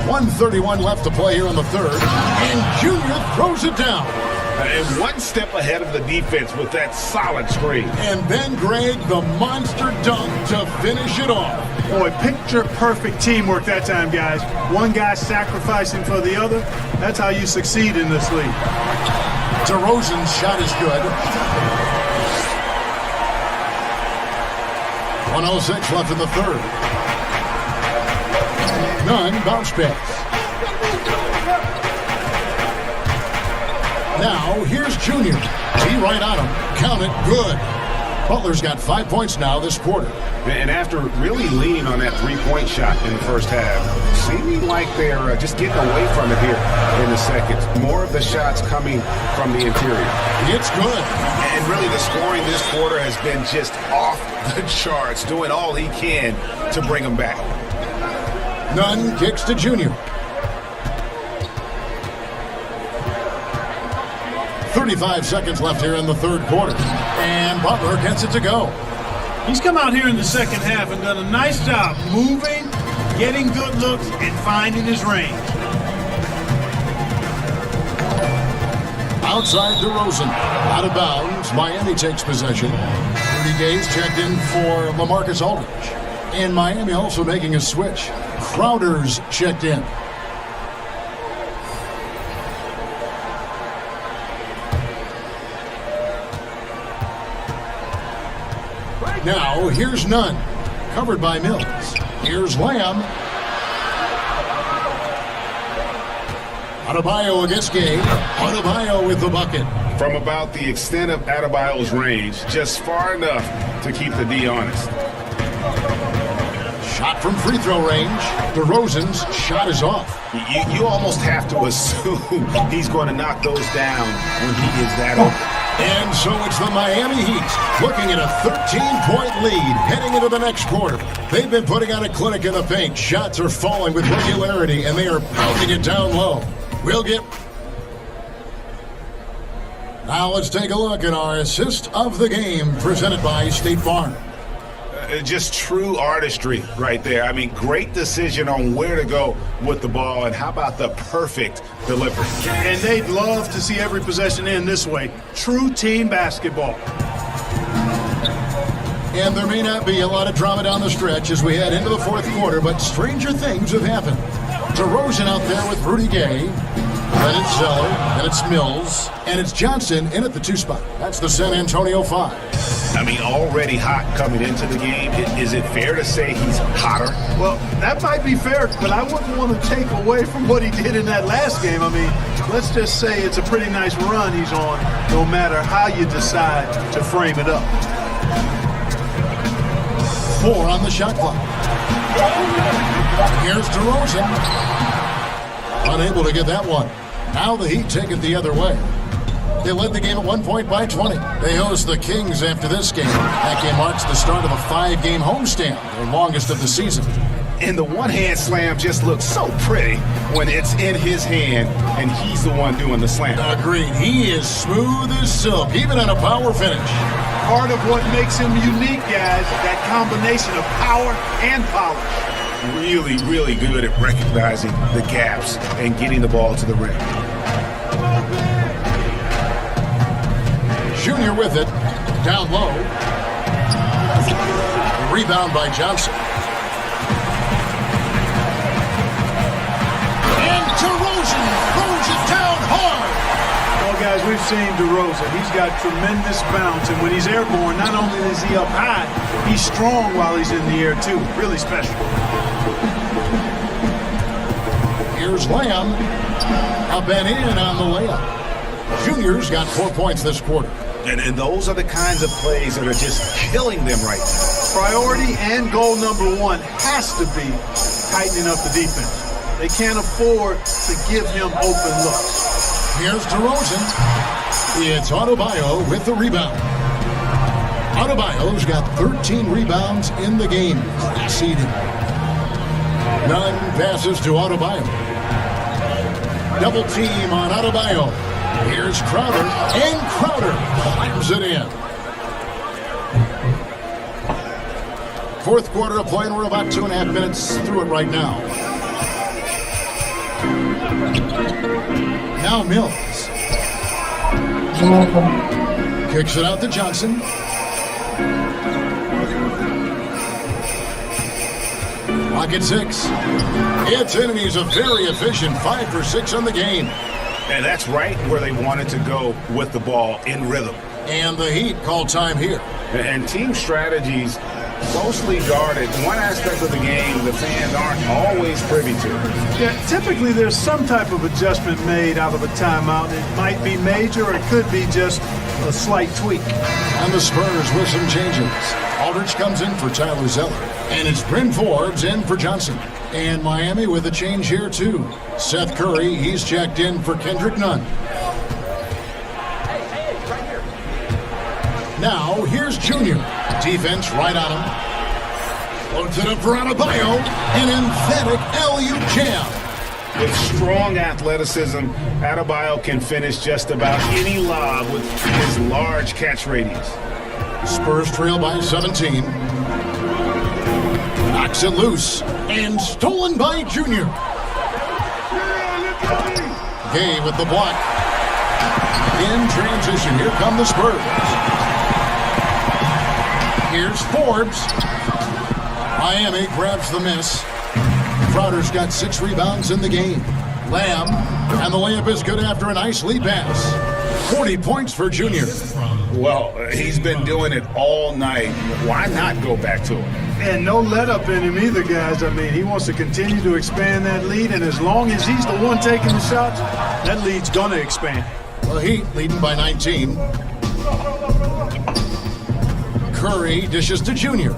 1:31 left to play here in the third, and Junior throws it down. And one step ahead of the defense with that solid screen. And then Greg, the monster dunk to finish it off. Boy, picture-perfect teamwork that time, guys. One guy sacrificing for the other. That's how you succeed in this league. DeRozan's shot is good. 1:06 left in the third. None bounce pass. Now, here's Junior. He right on him. Count it. Good. Butler's got 5 points now this quarter. And after really leaning on that three-point shot in the first half, seeming like they're just getting away from it here in the second. More of the shots coming from the interior. It's good. And really the scoring this quarter has been just off the charts, doing all he can to bring them back. Nunn kicks to Junior. 35 seconds left here in the third quarter. And Butler gets it to go. He's come out here in the second half and done a nice job moving, getting good looks, and finding his range. Outside DeRozan. Out of bounds. Miami takes possession. Rudy Gay's checked in for LaMarcus Aldridge. And Miami also making a switch. Crowder's checked in. Now, here's Nunn. Covered by Mills. Here's Lamb. Adebayo against Gay. Adebayo with the bucket. From about the extent of Adebayo's range, just far enough to keep the D honest. Shot from free throw range. DeRozan's shot is off. You almost have to assume he's going to knock those down when he is that open. And so it's the Miami Heat looking at a 13-point lead heading into the next quarter. They've been putting on a clinic in the paint. Shots are falling with regularity, and they are pounding it down low. We'll get... Now let's take a look at our assist of the game presented by State Farm. Just true artistry right there. I mean, great decision on where to go with the ball, and how about the perfect delivery? And they'd love to see every possession end this way. True team basketball. And there may not be a lot of drama down the stretch as we head into the fourth quarter, but stranger things have happened. DeRozan out there with Rudy Gay. Then it's Zeller, then it's Mills, and it's Johnson in at the 2 spot. That's the San Antonio 5. I mean, already hot coming into the game. Is it fair to say he's hotter? Well, that might be fair, but I wouldn't want to take away from what he did in that last game. I mean, let's just say it's a pretty nice run he's on, no matter how you decide to frame it up. 4 on the shot clock. Here's DeRozan. Unable to get that one. Now the Heat take it the other way. They led the game at 1 point by 20. They host the Kings after this game. That game marks the start of a 5-game homestand, their longest of the season. And the one-hand slam just looks so pretty when it's in his hand and he's the one doing the slam. Agreed. He is smooth as silk, even at a power finish. Part of what makes him unique, guys, that combination of power and polish. Really, really good at recognizing the gaps and getting the ball to the rim. Junior with it, down low. Rebound by Johnson. And DeRozan throws it down hard. Well, guys, we've seen DeRozan. He's got tremendous bounce, and when he's airborne, not only is he up high, he's strong while he's in the air, too. Really special. Here's Lamb. Up and in on the layup. Junior's got 4 points this quarter. And those are the kinds of plays that are just killing them right now. Priority and goal number 1 has to be tightening up the defense. They can't afford to give him open looks. Here's DeRozan. It's Adebayo with the rebound. Adebayo's got 13 rebounds in the game. Class-eating. 9 passes to Adebayo. Double team on Adebayo. Here's Crowder, and Crowder slams it in. Fourth quarter of play, and we're about 2.5 minutes through it right now. Now Mills. Kicks it out to Johnson. Clock at 6. It's in, and he's a very efficient 5 for 6 on the game. And that's right where they wanted to go with the ball, in rhythm. And the Heat call time here. And team strategies closely guarded. One aspect of the game the fans aren't always privy to. Yeah, typically there's some type of adjustment made out of a timeout. It might be major or it could be just a slight tweak. And the Spurs with some changes. Aldridge comes in for Tyler Zeller. And it's Bryn Forbes in for Johnson. And Miami with a change here, too. Seth Curry, he's checked in for Kendrick Nunn. Now, here's Junior. Defense right on him. Loads it up for Adebayo. An emphatic alley-oop jam. With strong athleticism, Adebayo can finish just about any lob with his large catch radius. Spurs trail by 17. Knocks it loose. And stolen by Junior. Gay with the block. In transition, here come the Spurs. Here's Forbes. Miami grabs the miss. Crowder's got 6 rebounds in the game. Lamb, and the layup is good after a nice lead pass. 40 points for Junior. Well, he's been doing it all night. Why not go back to him? And no let-up in him either, guys. I mean, he wants to continue to expand that lead, and as long as he's the one taking the shots, that lead's going to expand. The Heat leading by 19. Curry dishes to Junior.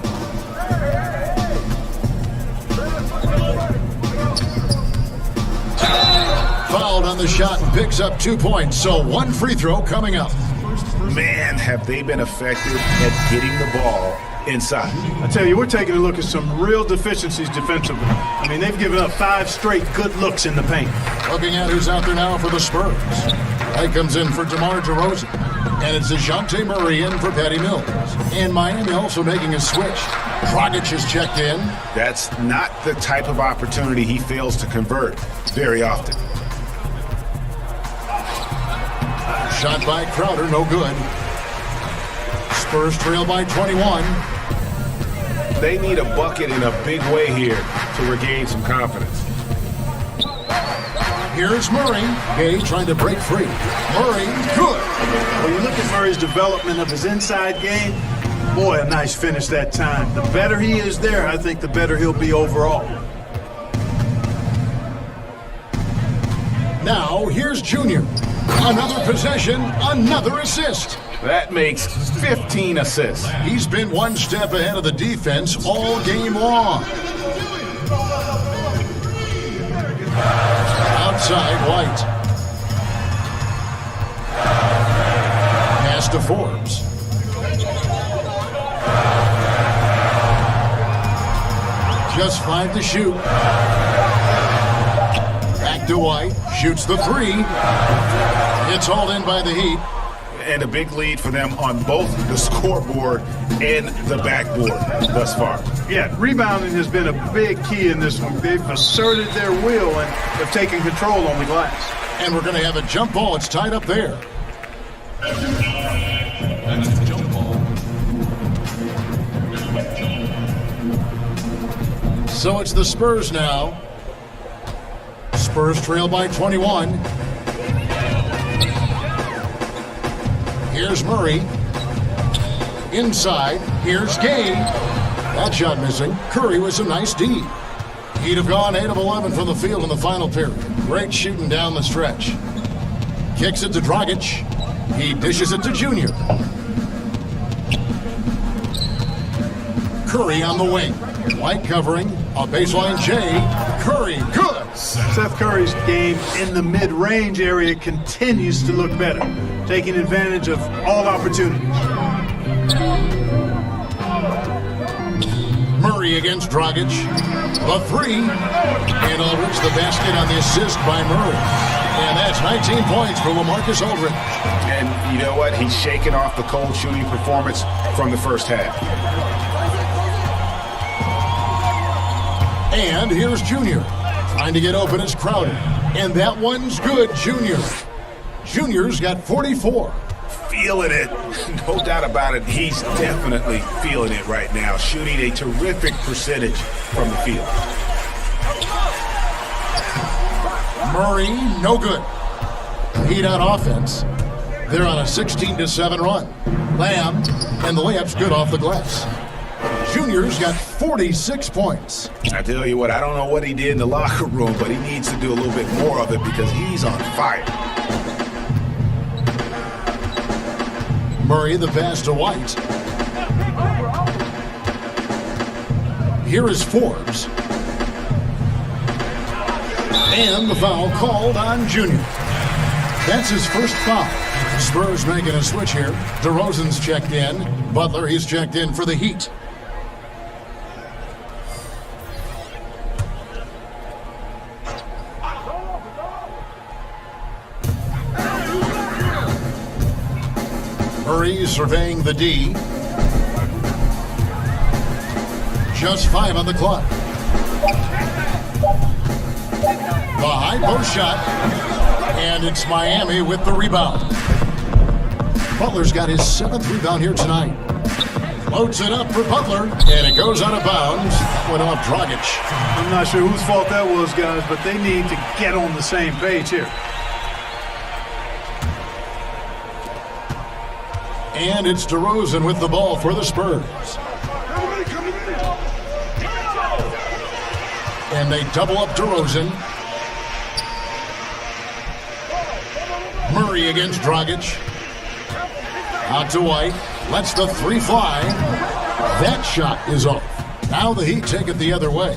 Fouled on the shot and picks up 2 points, so 1 free throw coming up. Man, have they been effective at getting the ball inside. I tell you, we're taking a look at some real deficiencies defensively. I mean, they've given up 5 straight good looks in the paint. Looking at who's out there now for the Spurs. That comes in for DeMar DeRozan. And it's DeJounte Murray in for Patty Mills. And Miami also making a switch. Dragic has checked in. That's not the type of opportunity he fails to convert very often. Shot by Crowder, no good. Spurs trail by 21. They need a bucket in a big way here to regain some confidence. Here's Murray. Gay trying to break free. Murray, good. When you look at Murray's development of his inside game, boy, a nice finish that time. The better he is there, I think the better he'll be overall. Now, here's Junior. Another possession, another assist. That makes 15 assists. He's been one step ahead of the defense all game long. Outside, White. Pass to Forbes. Just 5 to shoot. Back to White. Shoots the 3. It's hauled in by the Heat. And a big lead for them on both the scoreboard and the backboard thus far. Yeah, rebounding has been a big key in this one. They've asserted their will and have taken control on the glass. And we're going to have a jump ball. It's tied up there. And it's a jump ball. So it's the Spurs now. Spurs trail by 21. Here's Murray. Inside. Here's Gay. That shot missing. Curry with some nice D. He'd have gone 8 of 11 from the field in the final period. Great shooting down the stretch. Kicks it to Dragic. He dishes it to Junior. Curry on the wing. White covering. A baseline J. Curry, good. Seth Curry's game in the mid-range area continues to look better, taking advantage of all opportunities. Murray against Dragic. The 3. And Aldridge the basket on the assist by Murray. And that's 19 points for LaMarcus Aldridge. And you know what? He's shaking off the cold shooting performance from the first half. And here's Junior. Trying to get open is Crowder. And that one's good, Junior. Junior's got 44. Feeling it. No doubt about it. He's definitely feeling it right now. Shooting a terrific percentage from the field. Murray, no good. Heat on offense. They're on a 16-7 run. Lamb, and the layup's good off the glass. Junior's got 46 points. I tell you what, I don't know what he did in the locker room, but he needs to do a little bit more of it because he's on fire. Murray, the pass to White. Here is Forbes. And the foul called on Junior. That's his first foul. Spurs making a switch here. DeRozan's checked in. Butler, he's checked in for the Heat. Murray surveying the D. Just 5 on the clock. The high post shot. And it's Miami with the rebound. Butler's got his 7th rebound here tonight. Floats it up for Butler. And it goes out of bounds. Went off Dragic. I'm not sure whose fault that was, guys, but they need to get on the same page here. And it's DeRozan with the ball for the Spurs. And they double up DeRozan. Murray against Dragic. Out to White. Lets the 3 fly. That shot is off. Now the Heat take it the other way.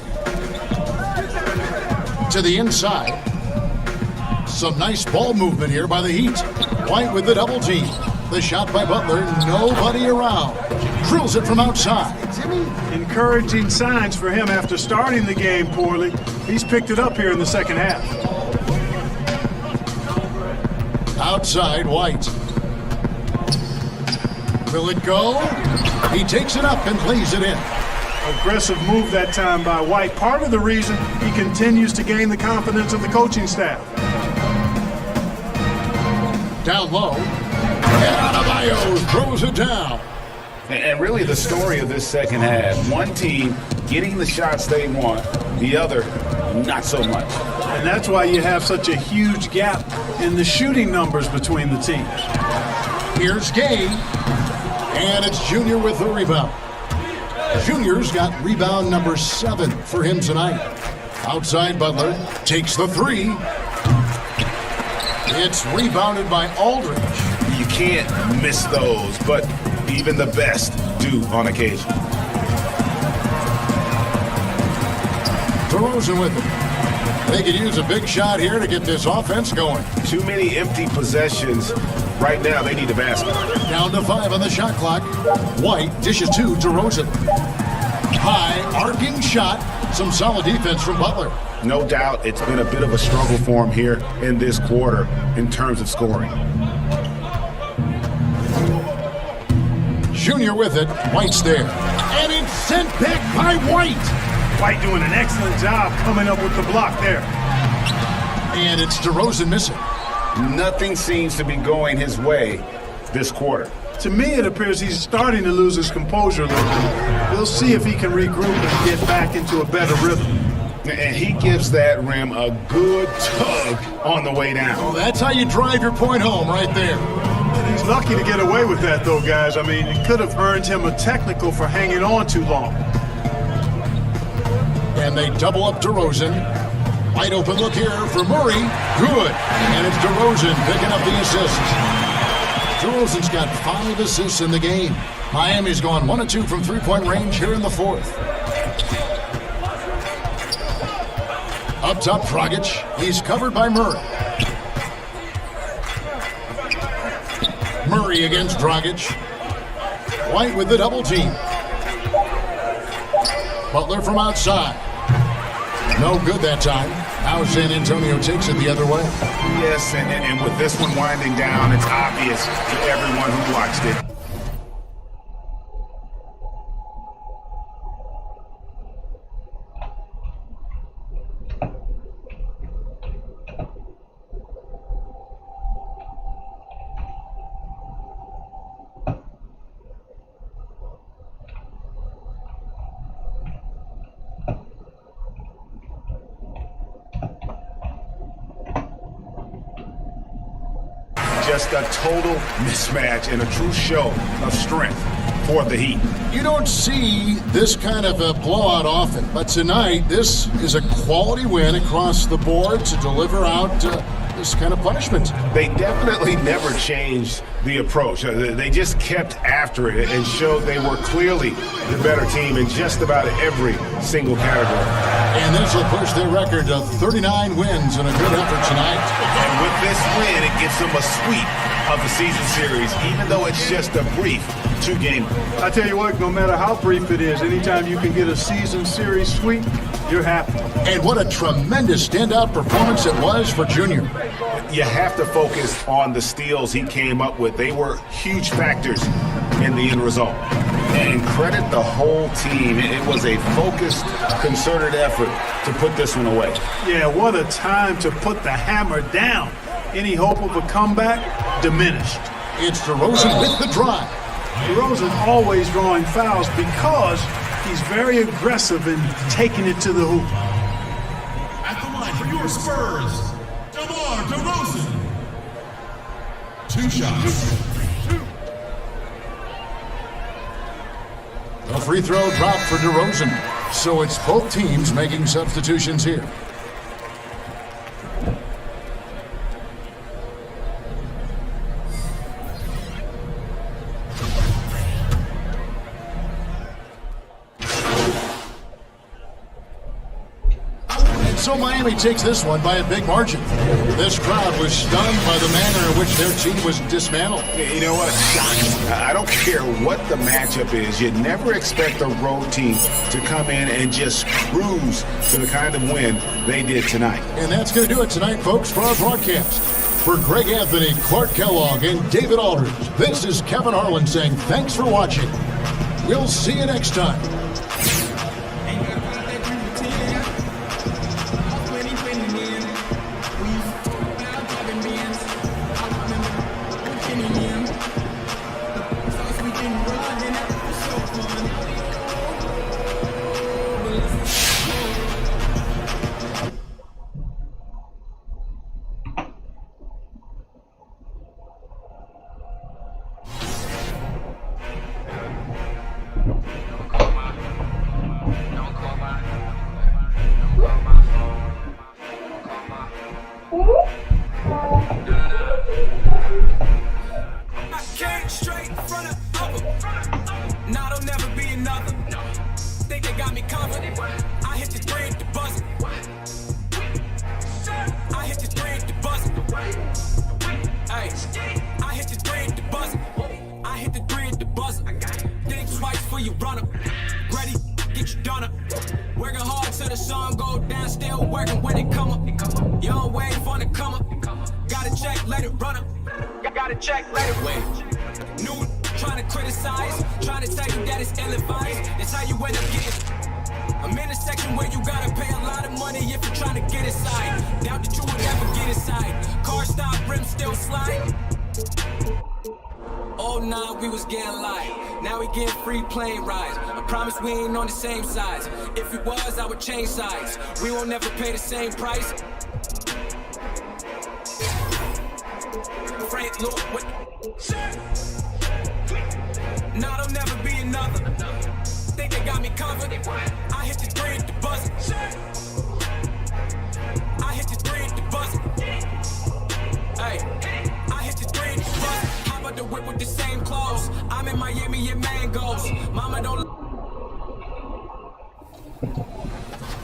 To the inside. Some nice ball movement here by the Heat. White with the double team. The shot by Butler, nobody around. Drills it from outside. Encouraging signs for him after starting the game poorly. He's picked it up here in the second half. Outside, White. Will it go? He takes it up and plays it in. Aggressive move that time by White. Part of the reason he continues to gain the confidence of the coaching staff. Down low. And Adebayo throws it down. And really the story of this second half, one team getting the shots they want, the other not so much. And that's why you have such a huge gap in the shooting numbers between the teams. Here's Gay, and it's Junior with the rebound. Junior's got rebound number 7 for him tonight. Outside, Butler takes the 3. It's rebounded by Aldridge. You can't miss those, but even the best do on occasion. DeRozan with it. They could use a big shot here to get this offense going. Too many empty possessions. Right now, they need a basket. Down to 5 on the shot clock. White dishes to DeRozan. High, arcing shot. Some solid defense from Butler. No doubt it's been a bit of a struggle for him here in this quarter in terms of scoring. Junior with it. White's there. And it's sent back by White. White doing an excellent job coming up with the block there. And it's DeRozan missing. Nothing seems to be going his way this quarter. To me, it appears he's starting to lose his composure a little bit. We'll see if he can regroup and get back into a better rhythm. And he gives that rim a good tug on the way down. Well, that's how you drive your point home right there. He's lucky to get away with that, though, guys. I mean, it could have earned him a technical for hanging on too long. And they double up DeRozan. Wide open look here for Murray. Good. And it's DeRozan picking up the assist. DeRozan's got 5 assists in the game. Miami's gone 1 of 2 from three-point range here in the 4th. Up top, Dragic. He's covered by Murray. Murray against Dragic. White with the double team. Butler from outside. No good that time. Now San Antonio takes it the other way. Yes, and with this one winding down, it's obvious to everyone who watched it. Just a total mismatch and a true show of strength for the Heat. You don't see this kind of a blowout often, but tonight this is a quality win across the board to deliver out this kind of punishment. They definitely never changed the approach. They just kept after it and showed they were clearly the better team in just about every single category. And this will push their record to 39 wins and a good effort tonight. And with this win, it gives them a sweep of the season series, even though it's just a brief 2-game. I tell you what, no matter how brief it is, anytime you can get a season series sweep, you're happy. And what a tremendous standout performance it was for Junior. You have to focus on the steals he came up with. They were huge factors in the end result. And credit the whole team. It was a focused, concerted effort to put this one away. Yeah, what a time to put the hammer down. Any hope of a comeback diminished. It's DeRozan with the drive. DeRozan always drawing fouls because he's very aggressive in taking it to the hoop. At the line for your Spurs, DeMar DeRozan. 2 shots. A free throw dropped for DeRozan. So it's both teams making substitutions here. So Miami takes this one by a big margin. This crowd was stunned by the manner in which their team was dismantled. You know what? I don't care what the matchup is. You never expect a road team to come in and just cruise to the kind of win they did tonight. And that's going to do it tonight, folks, for our broadcast. For Greg Anthony, Clark Kellogg, and David Aldridge, this is Kevin Harlan saying thanks for watching. We'll see you next time. We can run in it. the sun go down, still working when it come up. Young wave on the come up. Gotta check, let it run up. Gotta check, let it wait. New trying to criticize, trying to tell you that it's ill-advised. That's how you end up getting. I'm in a section where you gotta pay a lot of money if you're trying to get inside. Doubt that you would ever get inside. Car stop, rim still slide. Oh nah, we was getting light. Now we getting free plane rides. I promise we ain't on the same sides. If it was, I would change sides. We won't never pay the same price. Frank, look, what? Nah, there'll never be another. Think they got me covered. I hit the three at the buzzer. I hit the three at the buzzer. Hey, I hit the three at the buzzer. How about the whip with the same clothes? I'm in Miami at Mangoes. Mama don't.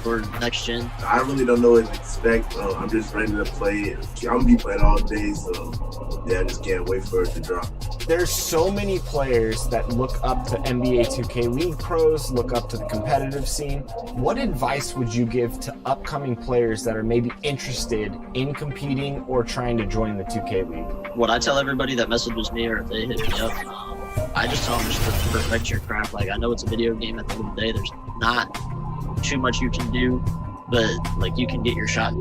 For next gen, I really don't know what to expect. I'm just ready to play. I'm gonna be playing all day, so yeah, I just can't wait for it to drop. There's so many players that look up to NBA 2K League pros, look up to the competitive scene. What advice would you give to upcoming players that are maybe interested in competing or trying to join the 2K League? what I tell everybody that messages me or if they hit me up, I just tell them just to perfect your craft. Like, I know it's a video game at the end of the day. There's not too much you can do, but like you can get your shot.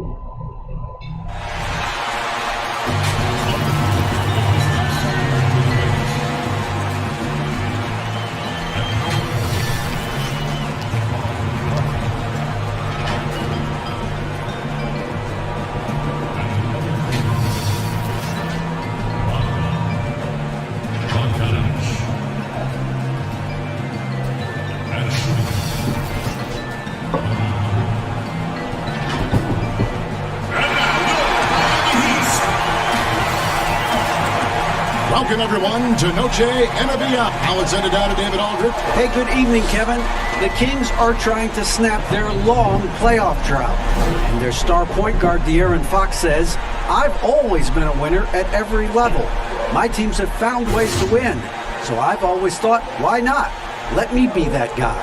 Welcome, everyone, to Noche Enabia. I'll send it down to David Aldrich. Hey, good evening, Kevin. The Kings are trying to snap their long playoff drought. And their star point guard, De'Aaron Fox, says, I've always been a winner at every level. My teams have found ways to win. So I've always thought, why not? Let me be that guy.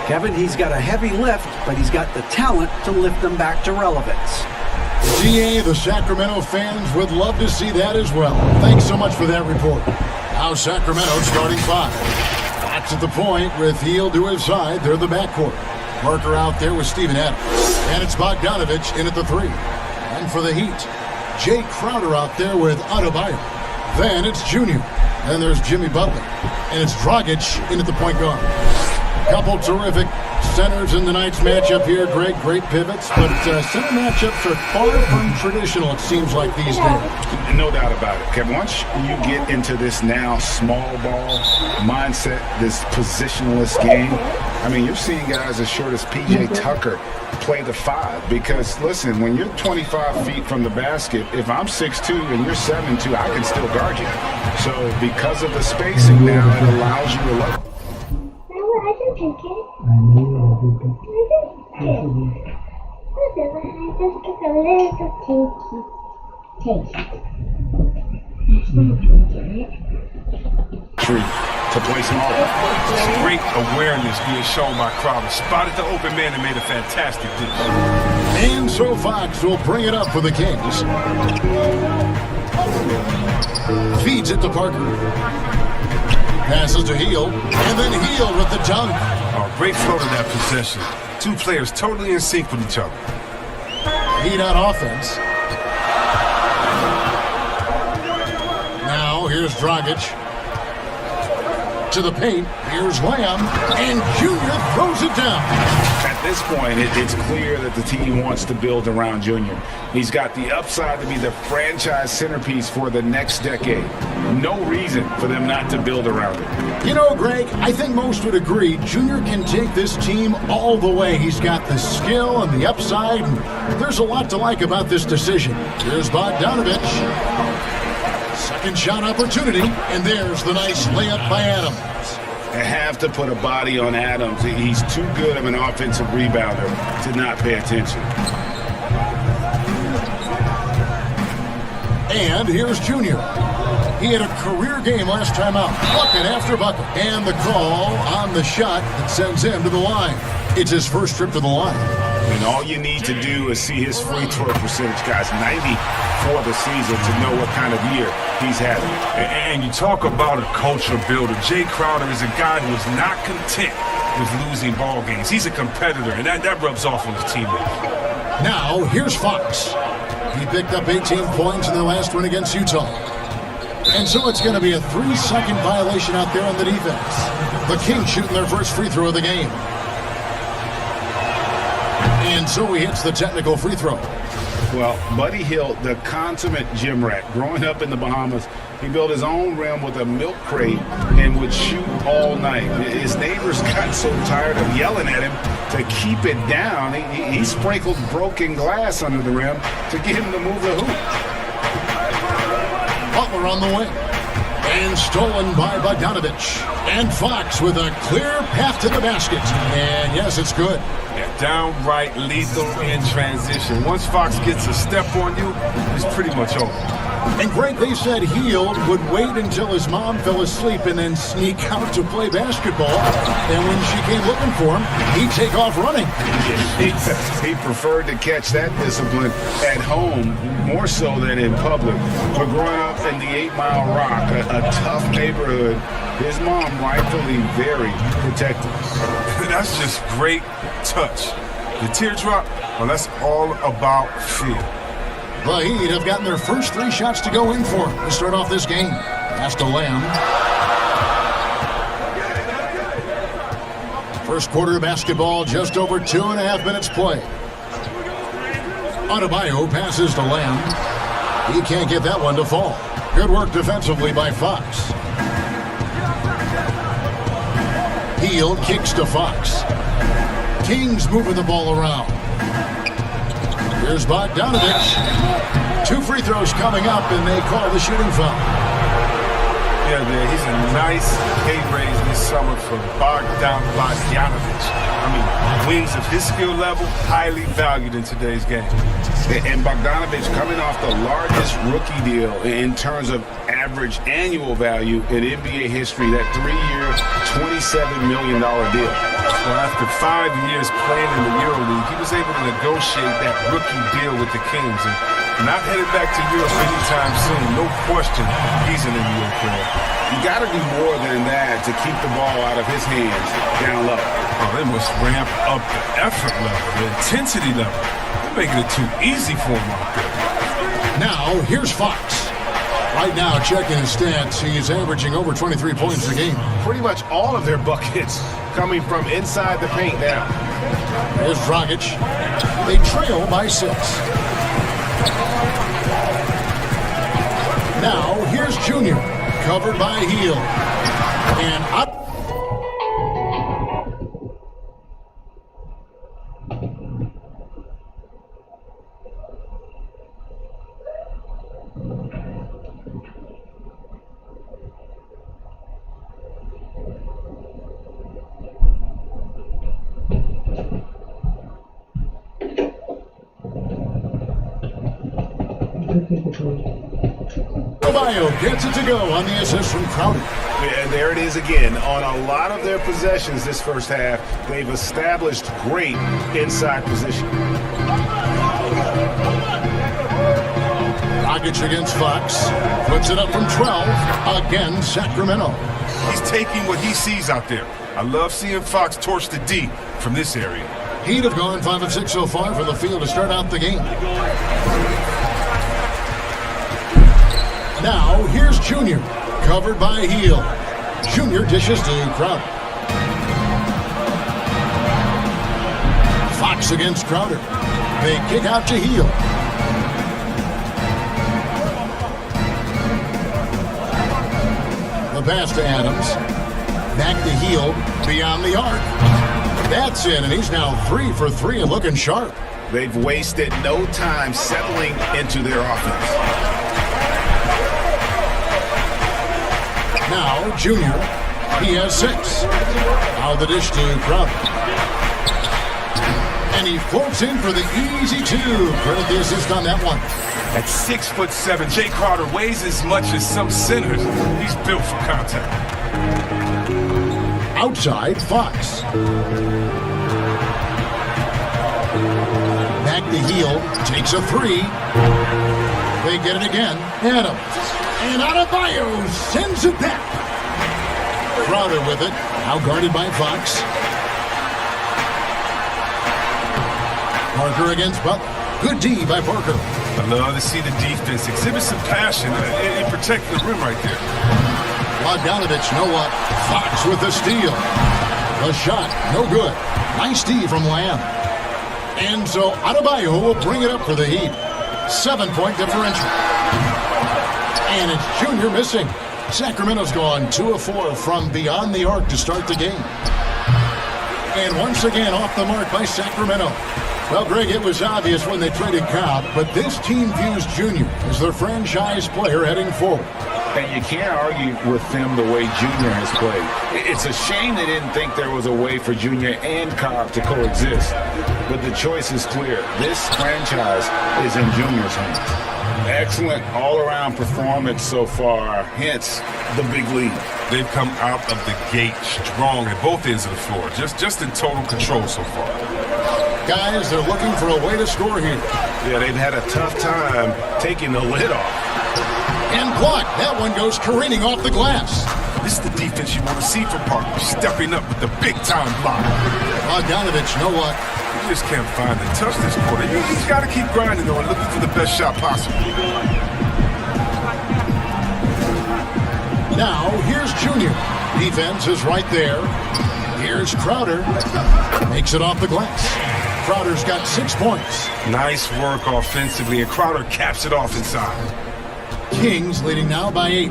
Kevin, he's got a heavy lift, but he's got the talent to lift them back to relevance. DA, the Sacramento fans would love to see that as well. Thanks so much for that report. Now Sacramento starting five. That's at the point with Heel to his side. They're the backcourt. Parker out there with Steven Adams. And it's Bogdanovich in at the three. And for the Heat, Jay Crowder out there with Adebayo. Then it's Junior. Then there's Jimmy Butler. And it's Dragic in at the point guard. Couple terrific centers in tonight's matchup here, Greg. Great pivots, but center matchups are far from traditional, it seems like, these days. No doubt about it, Kevin. Once you get into this now small ball mindset, this positionless game, I mean, you're seeing guys as short as P.J. Tucker play the five because, listen, when you're 25 feet from the basket, if I'm 6'2 and you're 7'2, I can still guard you. So because of the spacing now, it allows you to look. I can take it. I know you can. I just took a little taste. To play small. Great awareness being shown by Crowder. Spotted the open man and made a fantastic dish. And so Fox will bring it up for the Kings. Feeds it to Parker. Passes to Heel, and then Heel with the dunk. Oh, great flow to that possession. Two players totally in sync with each other. Heat on offense. Now here's Dragic. To the paint, here's Lamb, and Junior throws it down. At this point, it's clear that the team wants to build around Junior. He's got the upside to be the franchise centerpiece for the next decade. No reason for them not to build around him. You know, Greg, I think most would agree Junior can take this team all the way. He's got the skill and the upside, and there's a lot to like about this decision. Here's Bogdanovich. Second shot opportunity, and there's the nice layup by Adams. They have to put a body on Adams. He's too good of an offensive rebounder to not pay attention. And here's Junior. He had a career game last time out, bucket after bucket. And the call on the shot that sends him to the line. It's his first trip to the line. And all you need to do is see his free throw percentage, guys. 90 for the season to know what kind of year he's having. And you talk about a culture builder. Jay Crowder is a guy who is not content with losing ball games. He's a competitor, and that rubs off on his teammates. Now, here's Fox. He picked up 18 points in their last win against Utah. And so it's going to be a 3-second violation out there on the defense. The Kings shooting their first free throw of the game. And so he hits the technical free throw. Well, Buddy Hield, the consummate gym rat, growing up in the Bahamas, he built his own rim with a milk crate and would shoot all night. His neighbors got so tired of yelling at him to keep it down. He sprinkled broken glass under the rim to get him to move the hoop. Butler on the wing. And stolen by Bogdanovich. And Fox with a clear path to the basket. And yes, it's good. Yeah, downright lethal in transition. Once Fox gets a step on you, it's pretty much over. And Greg, they said Hield would wait until his mom fell asleep and then sneak out to play basketball. And when she came looking for him, he'd take off running. He preferred to catch that discipline at home more so than in public. But growing up in the 8 Mile Rock, a tough neighborhood, his mom rightfully very protective. That's just great touch. The teardrop, well, that's all about fear. The Heat have gotten their first 3 shots to go in for to start off this game. Pass to Lamb. First quarter of basketball, just over 2.5 minutes play. Adebayo passes to Lamb. He can't get that one to fall. Good work defensively by Fox. Hield kicks to Fox. Kings moving the ball around. Here's Bogdanovich. 2 free throws coming up, and they call the shooting foul. Yeah, man, he's a nice pay raise this summer for Bogdanovich. I mean, wings of his skill level, highly valued in today's game. And Bogdanovich coming off the largest rookie deal in terms of average annual value in NBA history, that 3-year, $27 million deal. Well, after 5 years playing in the EuroLeague, he was able to negotiate that rookie deal with the Kings. And not headed back to Europe anytime soon. No question, he's an NBA player. You got to do more than that to keep the ball out of his hands down low. Oh, they must ramp up the effort level, the intensity level. They're making it too easy for him out there. Now, here's Fox. Right now, checking his stats, he's averaging over 23 points a game. Pretty much all of their buckets coming from inside the paint now. Here's Dragic. They trail by 6. Now, here's Junior, covered by Hield. And up. Adebayo gets it to go on the assist from Crowder. And there it is again. On a lot of their possessions this first half, they've established great inside position. Dragic against Fox. Puts it up from 12. Again, Sacramento. He's taking what he sees out there. I love seeing Fox torch the D from this area. He'd have gone 5 of 6 so far from the field to start out the game. Now, here's Junior, covered by Hield. Junior dishes to Crowder. Fox against Crowder. They kick out to Hield. The pass to Adams. Back to Hield, beyond the arc. That's in, and he's now 3 for 3 and looking sharp. They've wasted no time settling into their offense. Now, Junior, he has 6. Now the dish to Crowder. And he floats in for the easy 2. Credit the assist on that one. At 6'7", Jay Crowder weighs as much as some centers. He's built for contact. Outside, Fox. Back to Heel. Takes a three. They get it again. Adams. And Adebayo sends it back. Crowder with it. Now guarded by Fox. Parker against Butler. Good D by Parker. I love to see the defense exhibit some passion in protecting the rim right there. Bogdanovich, know what? Fox with the steal. The shot, no good. Nice D from Lamb. And so Adebayo will bring it up for the Heat. 7-point differential. And it's Junior missing. Sacramento's gone 2 of 4 from beyond the arc to start the game. And once again off the mark by Sacramento. Well, Greg, it was obvious when they traded Cobb, but this team views Junior as their franchise player heading forward. And you can't argue with them the way Junior has played. It's a shame they didn't think there was a way for Junior and Cobb to coexist. But the choice is clear. This franchise is in Junior's hands. Excellent all-around performance so far, hence the big lead. They've come out of the gate strong at both ends of the floor, just in total control so far. Guys, they're looking for a way to score here. Yeah, they've had a tough time taking the lid off. And blocked. That one goes careening off the glass. This is the defense you want to see from Parker, stepping up with the big-time block. Bogdanovich, know what? You just can't find the touch this quarter. You just got to keep grinding, though, and looking for the best shot possible. Now, here's Junior. Defense is right there. Here's Crowder. Makes it off the glass. Crowder's got 6 points. Nice work offensively, and Crowder caps it off inside. Kings leading now by 8.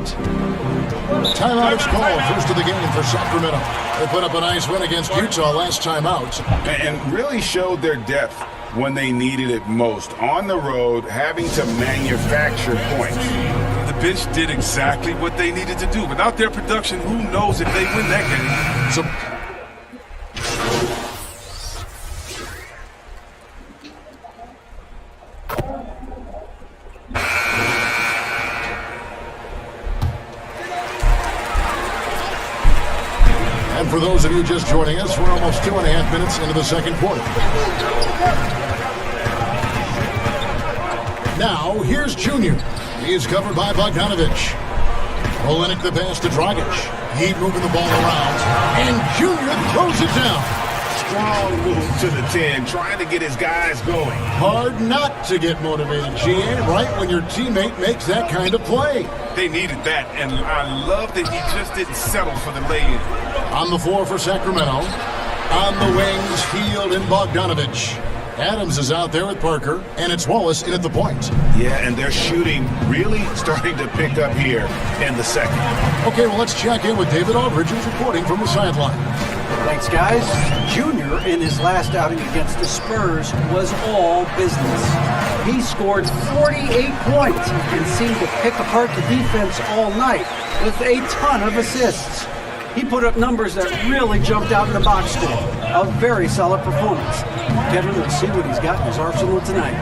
Timeout is called, first of the game for Sacramento. They put up a nice win against Utah last time out. And really showed their depth when they needed it most. On the road, having to manufacture points. The bench did exactly what they needed to do. Without their production, who knows if they win that game. So for those of you just joining us, we're almost 2.5 minutes into the second quarter. Now, here's Junior. He's covered by Bogdanovich. Olenek the pass to Dragic. Heat moving the ball around. And Junior throws it down. Strong move to the 10, trying to get his guys going. Hard not to get motivated, GA, right when your teammate makes that kind of play. They needed that, and I love that he just didn't settle for the lay-in. On the floor for Sacramento. On the wings, Hield and Bogdanovich. Adams is out there with Parker, and it's Wallace in at the point. Yeah, and their shooting really starting to pick up here in the second. Okay, well, let's check in with David Aldridge, who's reporting from the sideline. Thanks, guys. Junior, in his last outing against the Spurs, was all business. He scored 48 points and seemed to pick apart the defense all night with a ton of assists. He put up numbers that really jumped out in the box score. A very solid performance. Kevin, we'll see what he's got in his arsenal tonight.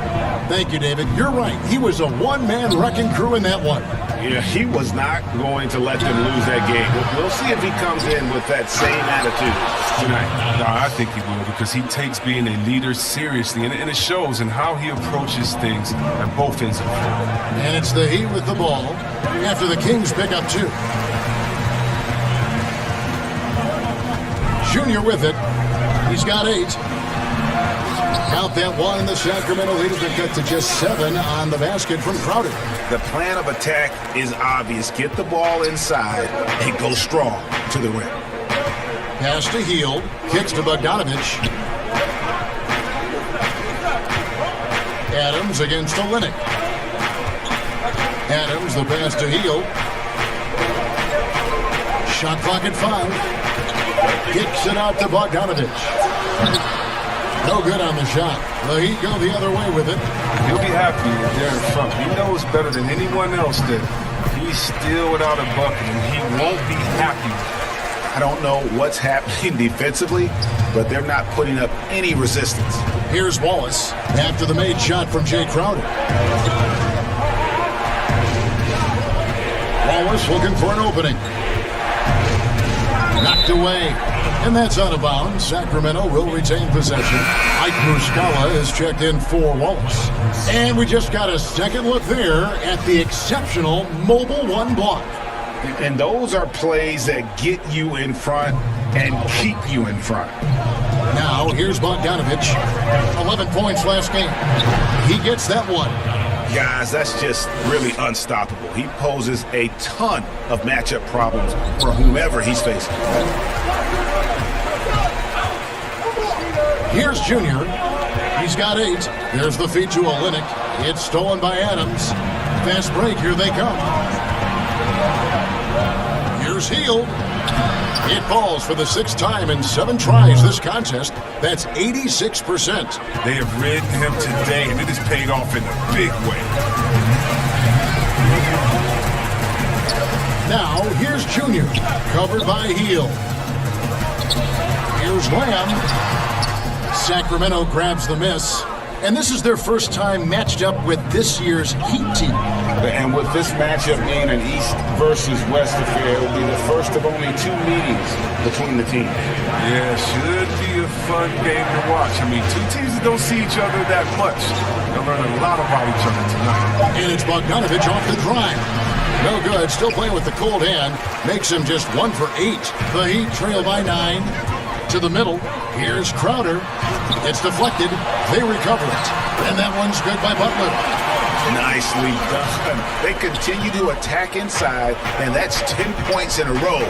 Thank you, David. You're right. He was a one-man wrecking crew in that one. Yeah, he was not going to let them lose that game. We'll see if he comes in with that same attitude tonight. No, I think he will, because he takes being a leader seriously, and it shows in how he approaches things at both ends of the floor. And it's the Heat with the ball after the Kings pick up 2. Junior with it. He's got 8. Count that one, and the Sacramento leaders have cut to just 7 on the basket from Crowder. The plan of attack is obvious. Get the ball inside and go strong to the rim. Pass to Hield. Kicks to Bogdanovich. Adams against Olenek. Adams, the pass to Hield. Shot clock at 5. Kicks it out to Bogdanovich. No good on the shot. The Heat go the other way with it. He'll be happy if they're in front. He knows better than anyone else that he's still without a bucket, and he won't be happy. I don't know what's happening defensively, but they're not putting up any resistance. Here's Wallace after the made shot from Jay Crowder. Wallace looking for an opening. Knocked away. And that's out of bounds. Sacramento will retain possession. Ike Muscala is checked in for Wallace. And we just got a second look there at the exceptional Mobile One block. And those are plays that get you in front and keep you in front. Now, here's Bogdanovich. 11 points last game. He gets that one. Guys, that's just really unstoppable. He poses a ton of matchup problems for whomever he's facing. Here's Junior. He's got 8. There's the feed to Olynyk. It's stolen by Adams. Fast break. Here they come. Here's Hield. It falls for the 6th time in 7 tries this contest. That's 86%. They have ridden him today, and it has paid off in a big way. Now, here's Junior, covered by Hield. Here's Lamb. Sacramento grabs the miss. And this is their first time matched up with this year's Heat team. And with this matchup being an East versus West affair, it will be the first of only 2 meetings between the teams. Yeah, should be a fun game to watch. I mean, 2 teams that don't see each other that much. They'll learn a lot about each other tonight. And it's Bogdanovich off the drive. No good, still playing with the cold hand. Makes him just 1 for 8. The Heat trail by 9. To the middle, here's Crowder. It's deflected, they recover it. And that one's good by Butler. Nicely done. They continue to attack inside, and that's 10 points in a row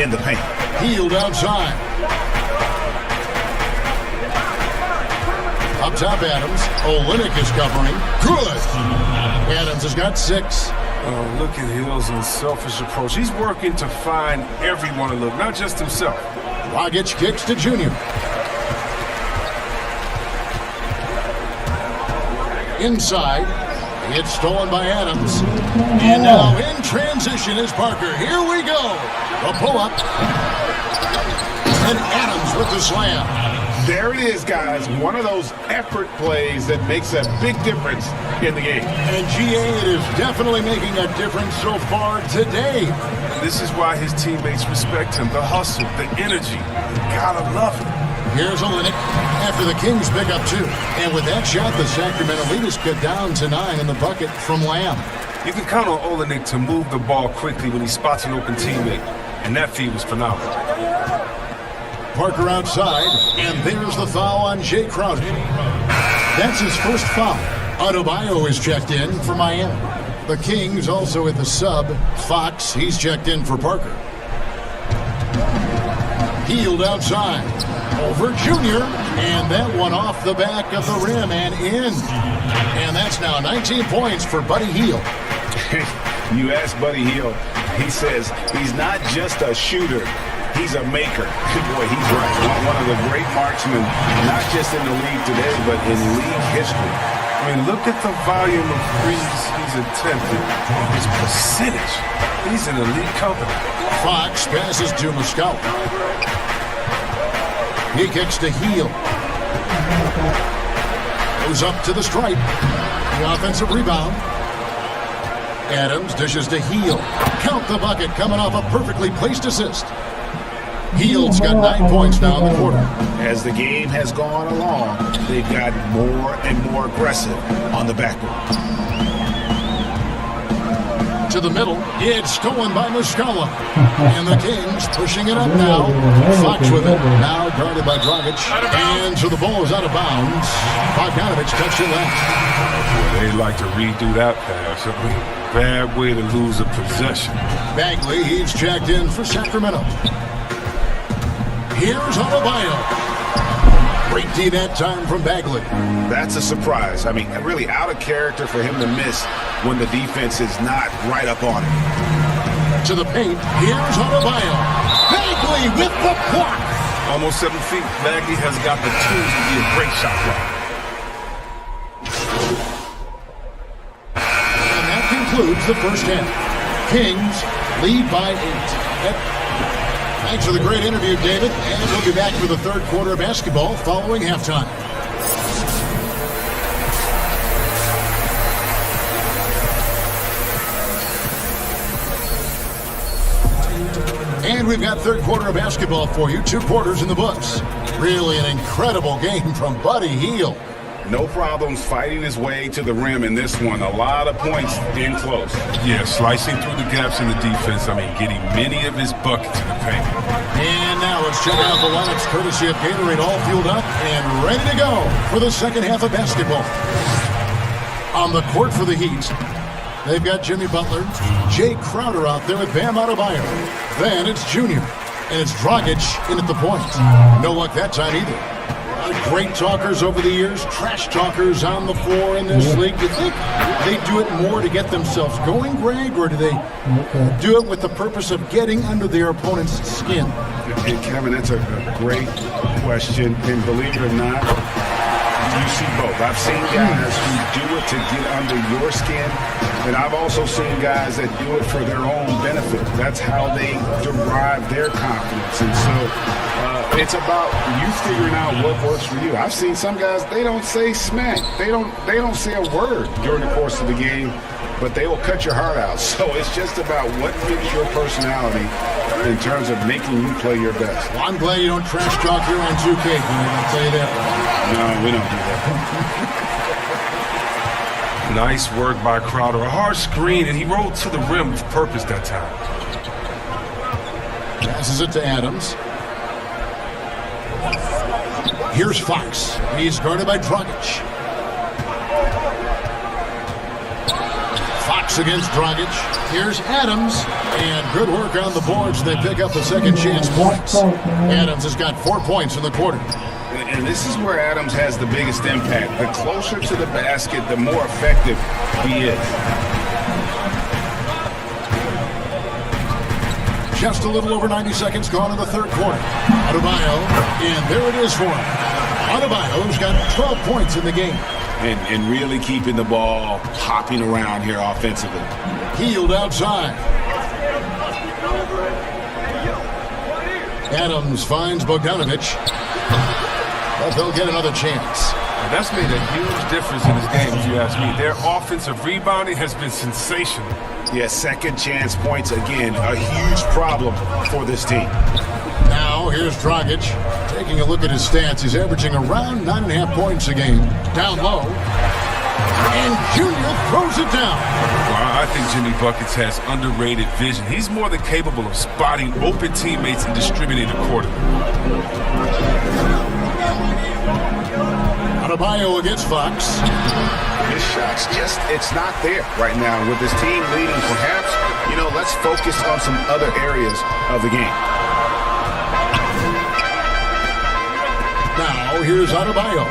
in the paint. Hield outside. Up top, Adams. Olynyk is covering. Good. Adams has got 6. Oh, look at Hill's unselfish approach. He's working to find everyone to look, not just himself. Dragic kicks to Junior. Inside. It's stolen by Adams. And now in transition is Parker. Here we go. A pull-up. And Adams with the slam. There it is, guys. One of those effort plays that makes a big difference in the game. And GA, it is definitely making a difference so far today. This is why his teammates respect him. The hustle, the energy. You gotta love it. Here's Olynyk after the Kings pick up 2. And with that shot, the Sacramento lead is cut down to 9 in the bucket from Lamb. You can count on Olynyk to move the ball quickly when he spots an open teammate. And that feed was phenomenal. Parker outside, and there's the foul on Jay Crowder. That's his first foul. Adebayo is checked in for Miami. The Kings also at the sub. Fox, he's checked in for Parker. Hield outside. Over Junior, and that one off the back of the rim and in. And that's now 19 points for Buddy Hield. You ask Buddy Hield, he says he's not just a shooter. He's a maker. Boy, he's right. One of the great marksmen, not just in the league today, but in league history. I mean, look at the volume of threes he's attempted. His percentage. He's in elite company. Fox passes to Muscala. He kicks to Hield. Goes up to the stripe. The offensive rebound. Adams dishes to Hield. Count the bucket coming off a perfectly placed assist. Hield's got 9 points now in the quarter. As the game has gone along, they've gotten more and more aggressive on the backboard. To the middle, it's stolen by Muscala. And the Kings pushing it up now. Fox with it, now guarded by Dragic. And so the ball is out of bounds. Bogdanovich touched it last. They like to redo that pass. Bad way to lose a possession. Bagley, he's checked in for Sacramento. Here's Adebayo. Great D that time from Bagley. That's a surprise. I mean, really out of character for him to miss when the defense is not right up on him. To the paint, here's Adebayo. Bagley with the block. Almost 7 feet. Bagley has got the tools to be a great shot blocker. And that concludes the first half. Kings lead by 8. Thanks for the great interview, David. And we'll be back for the third quarter of basketball following halftime. And we We've got third quarter of basketball for you. 2 quarters in the books. Really an incredible game from Buddy Hield. No problems fighting his way to the rim in this one. A lot of points in close. Yeah, slicing through the gaps in the defense. Getting many of his buckets in the paint. And now let's check out the lineups courtesy of Gatorade, all fueled up and ready to go for the second half of basketball. On the court for the Heat, they've got Jimmy Butler, Jay Crowder out there with Bam Adebayo. Then it's Junior, and it's Dragic in at the point. No luck that time either. Great talkers over the years, trash talkers on the floor in this league. Do you think they do it more to get themselves going, Greg, or do they do it with the purpose of getting under their opponent's skin? Hey, Kevin, that's a great question, and believe it or not, you see both. I've seen guys who do it to get under your skin, and I've also seen guys that do it for their own benefit. That's how they derive their confidence. And so it's about you figuring out what works for you. I've seen some guys, they don't say smack. They don't say a word during the course of the game, but they will cut your heart out. So it's just about what fits your personality in terms of making you play your best. Well, I'm glad you don't trash talk here on 2K, Greg. I'll tell you that. No, we don't do that. Nice work by Crowder. A hard screen, and he rolled to the rim with purpose that time. Passes it to Adams. Here's Fox. He's guarded by Dragic. Fox against Dragic. Here's Adams. And good work on the boards. They pick up the second chance points. Adams has got 4 points in the quarter. And this is where Adams has the biggest impact. The closer to the basket, the more effective he is. Just a little over 90 seconds gone in the third quarter. Adebayo, and there it is for him. Adebayo's got 12 points in the game. And really keeping the ball hopping around here offensively. Hield outside. Adams finds Bogdanovic. But they'll get another chance. And that's made a huge difference in this game, if you ask me. Their offensive rebounding has been sensational. Yeah, second chance points, again, a huge problem for this team. Now, here's Dragic. Taking a look at his stats, he's averaging around 9.5 points a game. Down low. And Junior throws it down. Well, I think Jimmy Buckets has underrated vision. He's more than capable of spotting open teammates and distributing the court. Adebayo against Fox. His shot's just, it's not there right now. With his team leading, perhaps, let's focus on some other areas of the game. Now, here's Adebayo.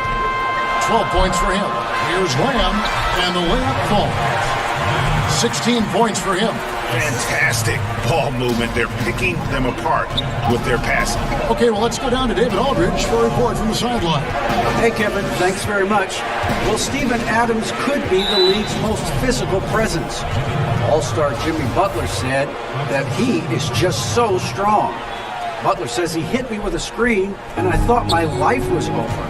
12 points for him. Here's Lamb, and the layup falls. 16 points for him. Fantastic ball movement. They're picking them apart with their passing. Okay, well, let's go down to David Aldridge for a report from the sideline. Hey, Kevin, thanks very much. Well, Steven Adams could be the league's most physical presence. All-star Jimmy Butler said that he is just so strong. Butler says he hit me with a screen, and I thought my life was over.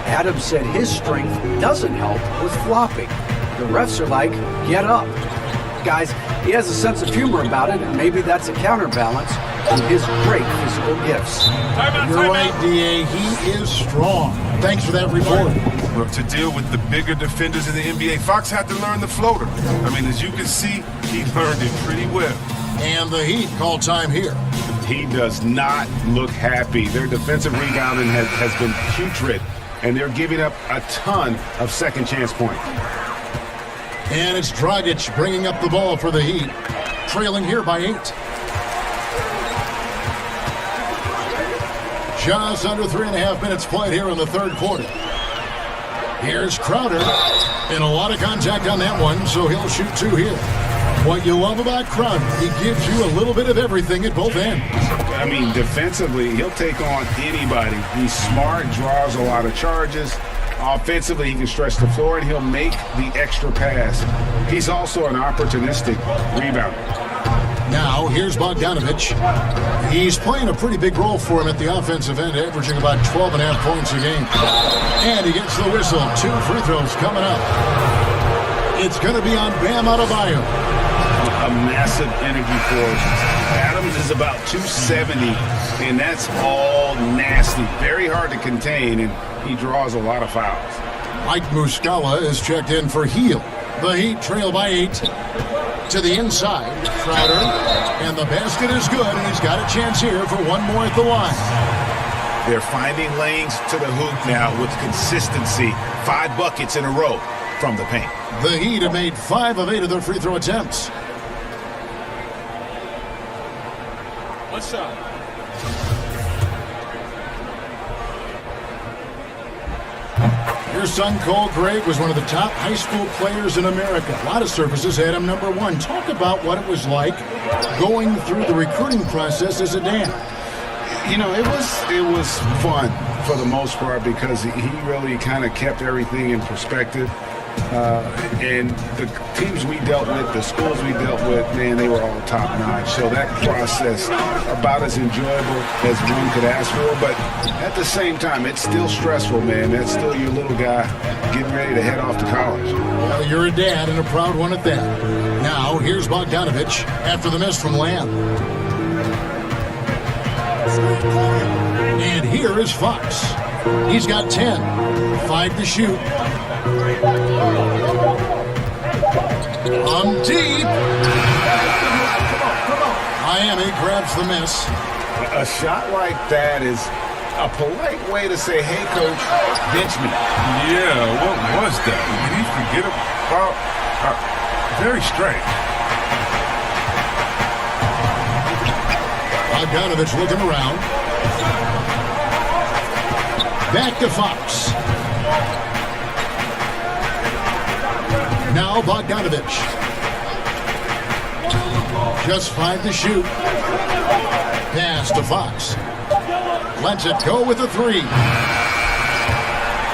Adams said his strength doesn't help with flopping. The refs are like, get up. Guys, he has a sense of humor about it, and maybe that's a counterbalance to his great physical gifts. You're right, D.A. He is strong. Thanks for that report. Well, to deal with the bigger defenders in the NBA, Fox had to learn the floater. As you can see, he learned it pretty well. And the Heat call time here. He does not look happy. Their defensive rebounding has been putrid, and they're giving up a ton of second chance points. And it's Dragic bringing up the ball for the Heat, trailing here by 8. Just under 3.5 minutes played here in the third quarter. Here's Crowder, and a lot of contact on that one, so he'll shoot 2 here. What you love about Crowder, he gives you a little bit of everything at both ends. Defensively, he'll take on anybody. He's smart, draws a lot of charges. Offensively, he can stretch the floor, and he'll make the extra pass. He's also an opportunistic rebounder. Now, here's Bogdanovic. He's playing a pretty big role for him at the offensive end, averaging about 12.5 points a game. And he gets the whistle. 2 free throws coming up. It's going to be on Bam Adebayo. a massive energy force. Adams is about 270, and that's all nasty. Very hard to contain, and he draws a lot of fouls. Mike Muscala is checked in for Heel. The Heat trail by 8. To the inside, Crowder, and the basket is good, and he's got a chance here for one more at the line. They're finding lanes to the hoop now with consistency. 5 buckets in a row from the paint. The Heat have made 5 of 8 of their free throw attempts. One shot. Your son, Cole Gregg, was one of the top high school players in America. A lot of services had him number 1. Talk about what it was like going through the recruiting process as a dad. You know, it was fun for the most part because he really kind of kept everything in perspective. And the teams we dealt with, the schools we dealt with, man, they were all top-notch. So that process, about as enjoyable as one could ask for. But at the same time, it's still stressful, man. That's still your little guy getting ready to head off to college. Well, you're a dad and a proud one at that. Now, here's Bogdanovich after the miss from Lamb. And here is Fox. He's got 10. 5 to shoot. From deep. Miami grabs the miss. A shot like that is a polite way to say, hey, coach, bench me. Yeah, what was that? Did he forget about? Very strange. Bogdanovich looking around. Back to Fox. Now Bogdanovich. Just 5 to shoot. Pass to Fox. Lets it go with a 3.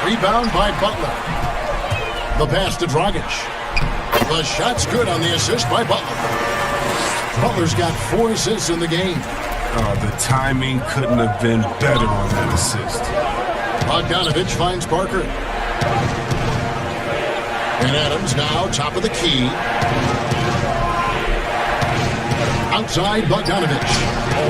Rebound by Butler. The pass to Dragic. The shot's good on the assist by Butler. Butler's got 4 assists in the game. The timing couldn't have been better on that assist. Bogdanovich finds Parker. And Adams now top of the key. Outside Bogdanovich.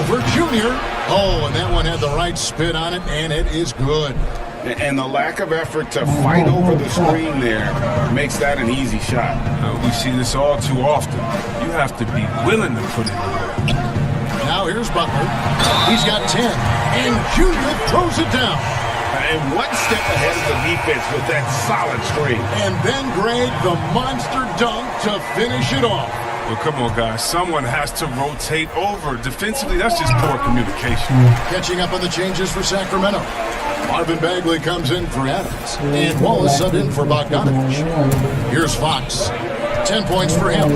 Over Junior. Oh, and that one had the right spin on it, and it is good. And the lack of effort to fight over the screen there makes that an easy shot. We see this all too often. You have to be willing to put it in. Now here's Butler. He's got 10. And Junior throws it down. And one step ahead of the defense with that solid screen. And then Greg, the monster dunk to finish it off. Well, come on, guys. Someone has to rotate over. Defensively, that's just poor communication. Catching up on the changes for Sacramento. Marvin Bagley comes in for Adams. And Wallace subbed in for Bogdanovich. Here's Fox. 10 points for him.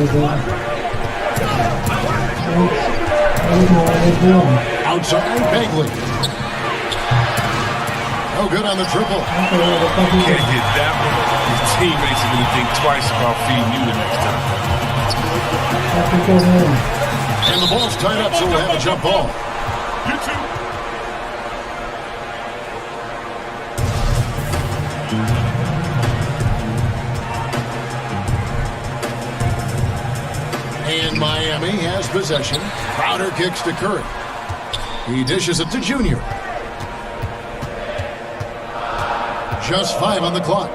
Outside Bagley. No good on the triple. You can't get that one. Your teammates are going to think twice about feeding you the next time. And the ball's tied up, so we'll have a jump ball. And Miami has possession. Crowder kicks to Curry. He dishes it to Junior. Just 5 on the clock.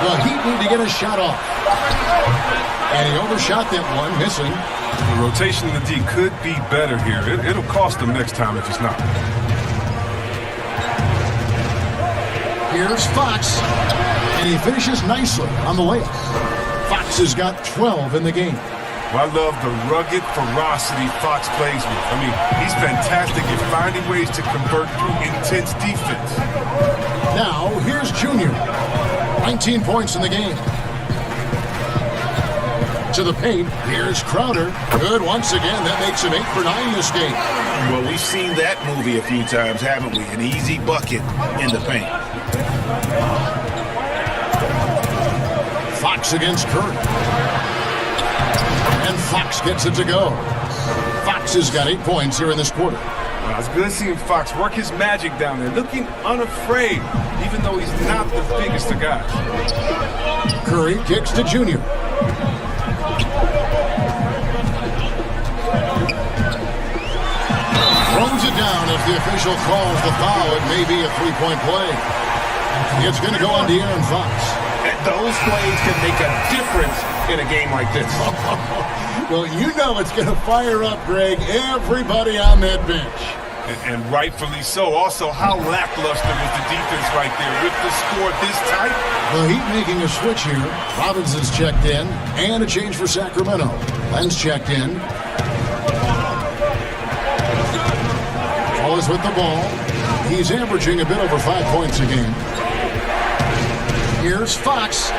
The Heat need to get a shot off. And he overshot that one, missing. The rotation in the D could be better here. It'll cost them next time if it's not. Here's Fox. And he finishes nicely on the layup. Fox has got 12 in the game. Well, I love the rugged ferocity Fox plays with. I mean, he's fantastic at finding ways to convert through intense defense. Now, here's Junior. 19 points in the game. To the paint, here's Crowder. Good once again. That makes him 8 for 9 this game. Well, we've seen that movie a few times, haven't we? An easy bucket in the paint. Fox against Curry. And Fox gets it to go. Fox has got 8 points here in this quarter. Well, it's good seeing Fox work his magic down there, looking unafraid, even though he's not the biggest of guys. Curry kicks to Junior. down. If the official calls the foul, it may be a three-point play. It's going to go on De'Aaron Fox. Those plays can make a difference in a game like this. Well, you know it's going to fire up, Greg, everybody on that bench. And rightfully so. Also, how lackluster is the defense right there with the score this tight? The Heat making a switch here. Robinson's checked in, and a change for Sacramento. Len's checked in. Wallace with the ball. He's averaging a bit over 5 points a game. Here's Fox.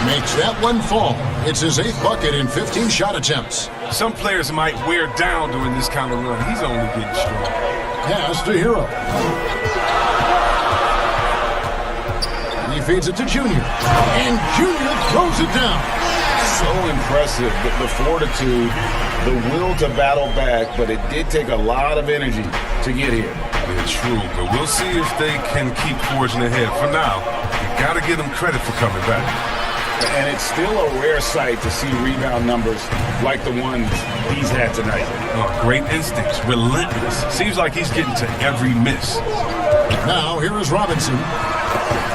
Makes that one fall. It's his 8th bucket in 15 shot attempts. Some players might wear down during this kind of run. He's only getting strong. Pass to Hero. He feeds it to Junior. And Junior throws it down. So impressive. The fortitude, the will to battle back, but it did take a lot of energy to get here. Yeah, true, but we'll see if they can keep forging ahead. For now, you got to give them credit for coming back. And it's still a rare sight to see rebound numbers like the ones he's had tonight. Oh, great instincts, relentless. Seems like he's getting to every miss. Now, here is Robinson.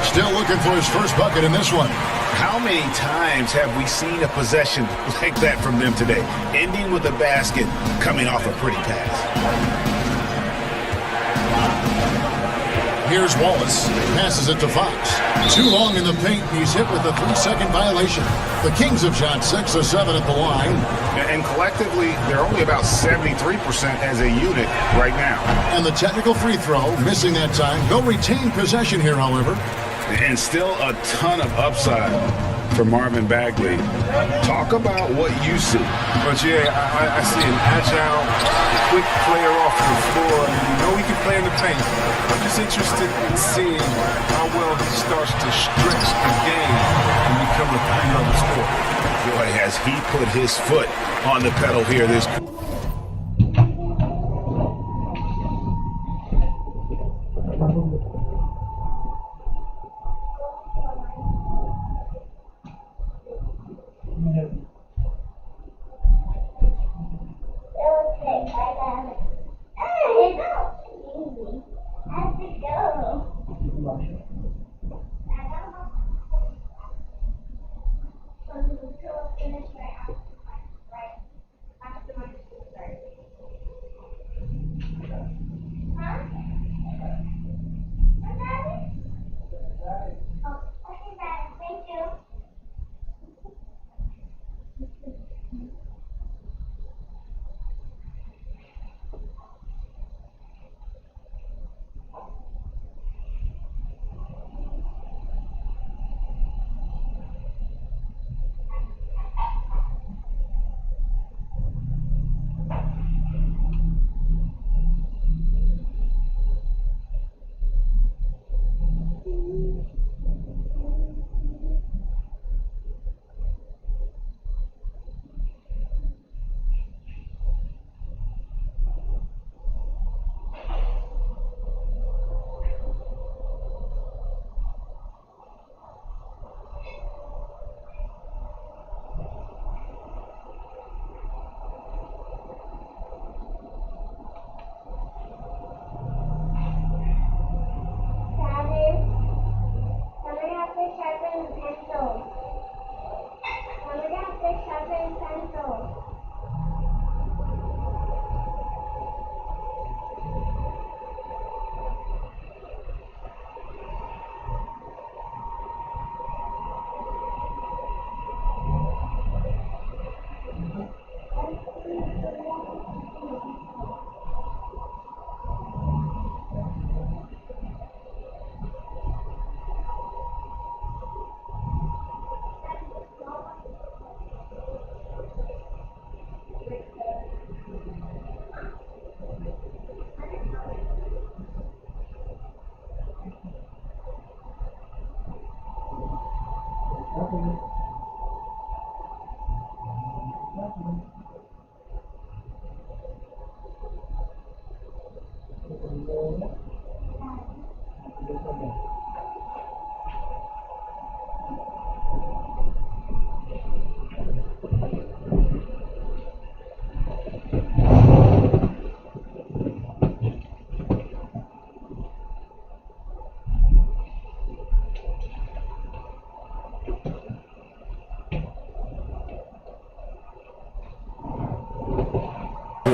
Still looking for his first bucket in this one. How many times have we seen a possession like that from them today? Ending with a basket, coming off a pretty pass. Here's Wallace. Passes it to Fox. Too long in the paint. He's hit with a 3-second violation. The Kings have shot 6 of 7 at the line. And collectively, they're only about 73% as a unit right now. And the technical free throw, missing that time. They'll retain possession here, however. And still a ton of upside for Marvin Bagley. Talk about what you see. But yeah, I see an agile, quick player off the floor. You know he can play in the paint. I'm just interested in seeing how well he starts to stretch the game and become a three-level scorer. Boy, has he put his foot on the pedal here this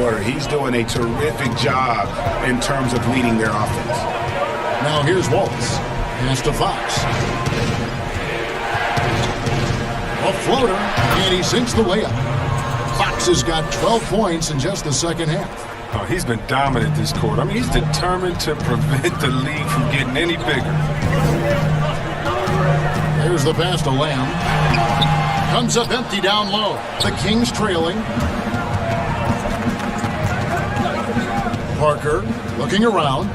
quarter. He's doing a terrific job in terms of leading their offense. Now here's Wallace. Pass to Fox. A floater, and he sinks the layup. Fox has got 12 points in just the second half. Oh, he's been dominant this quarter. I mean, he's determined to prevent the lead from getting any bigger. There's the pass to Lamb. Comes up empty down low. The Kings trailing. Parker looking around.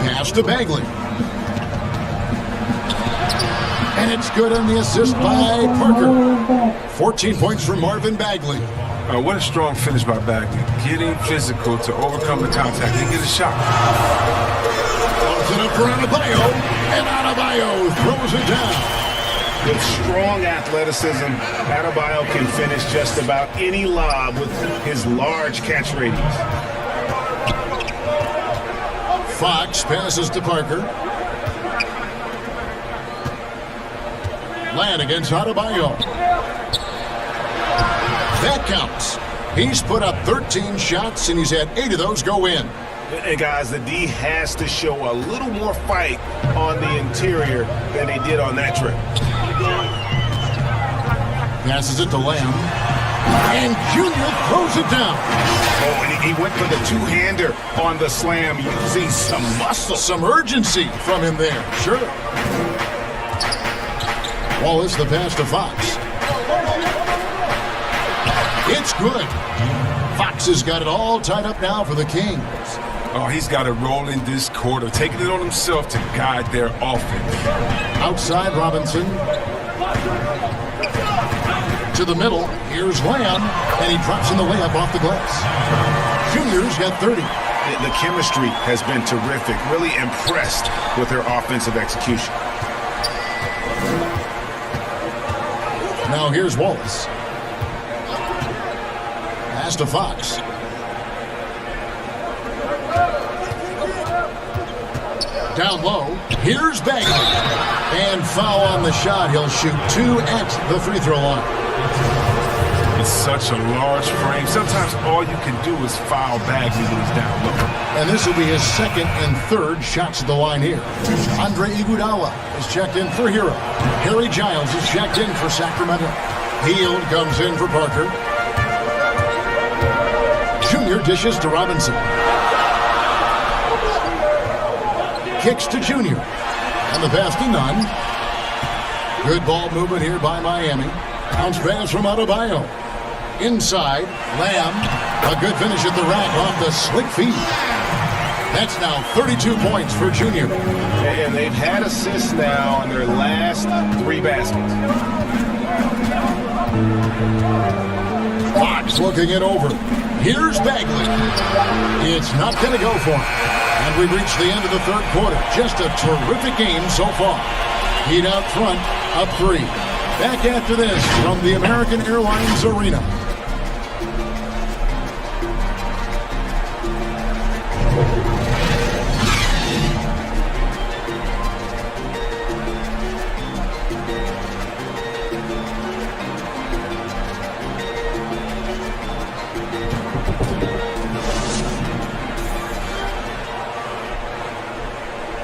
Pass to Bagley. And it's good on the assist by Parker. 14 points for Marvin Bagley. What a strong finish by Bagley. Getting physical to overcome the contact and get a shot. Pumps it up for Adebayo. And Adebayo throws it down. With strong athleticism, Adebayo can finish just about any lob with his large catch radius. Fox passes to Parker. Land against Adebayo. That counts. He's put up 13 shots, and he's had 8 of those go in. And guys, the D has to show a little more fight on the interior than they did on that trip. Passes it to Lamb. And Junior throws it down. Oh, and he went for the two-hander on the slam. You see some muscle. Some urgency from him there. Sure. Wallace, the pass to Fox. It's good. Fox has got it all tied up now for the Kings. Oh, he's got it rolling this quarter, taking it on himself to guide their offense. Outside Robinson. To the middle. Here's Lamb. And he drops in the layup off the glass. Junior's got 30. The chemistry has been terrific. Really impressed with their offensive execution. Now here's Wallace. Pass to Fox. Down low. Here's Bagley. And foul on the shot. He'll shoot 2 at the free throw line. It's such a large frame. Sometimes all you can do is foul Bagley when he's down low. And this will be his second and third shots at the line here. Andre Iguodala is checked in for Hero. Harry Giles is checked in for Sacramento. Hield comes in for Parker. Junior dishes to Robinson. Kicks to Junior. And the pass to Nunn. Good ball movement here by Miami. Bounce pass from Adebayo. Inside, Lamb. A good finish at the rack off the slick feet. That's now 32 points for Junior. And they've had assists now in their last 3 baskets. Fox looking it over. Here's Bagley. It's not going to go for him. And we've reached the end of the third quarter. Just a terrific game so far. Heat out front, up 3. Back after this from the American Airlines Arena.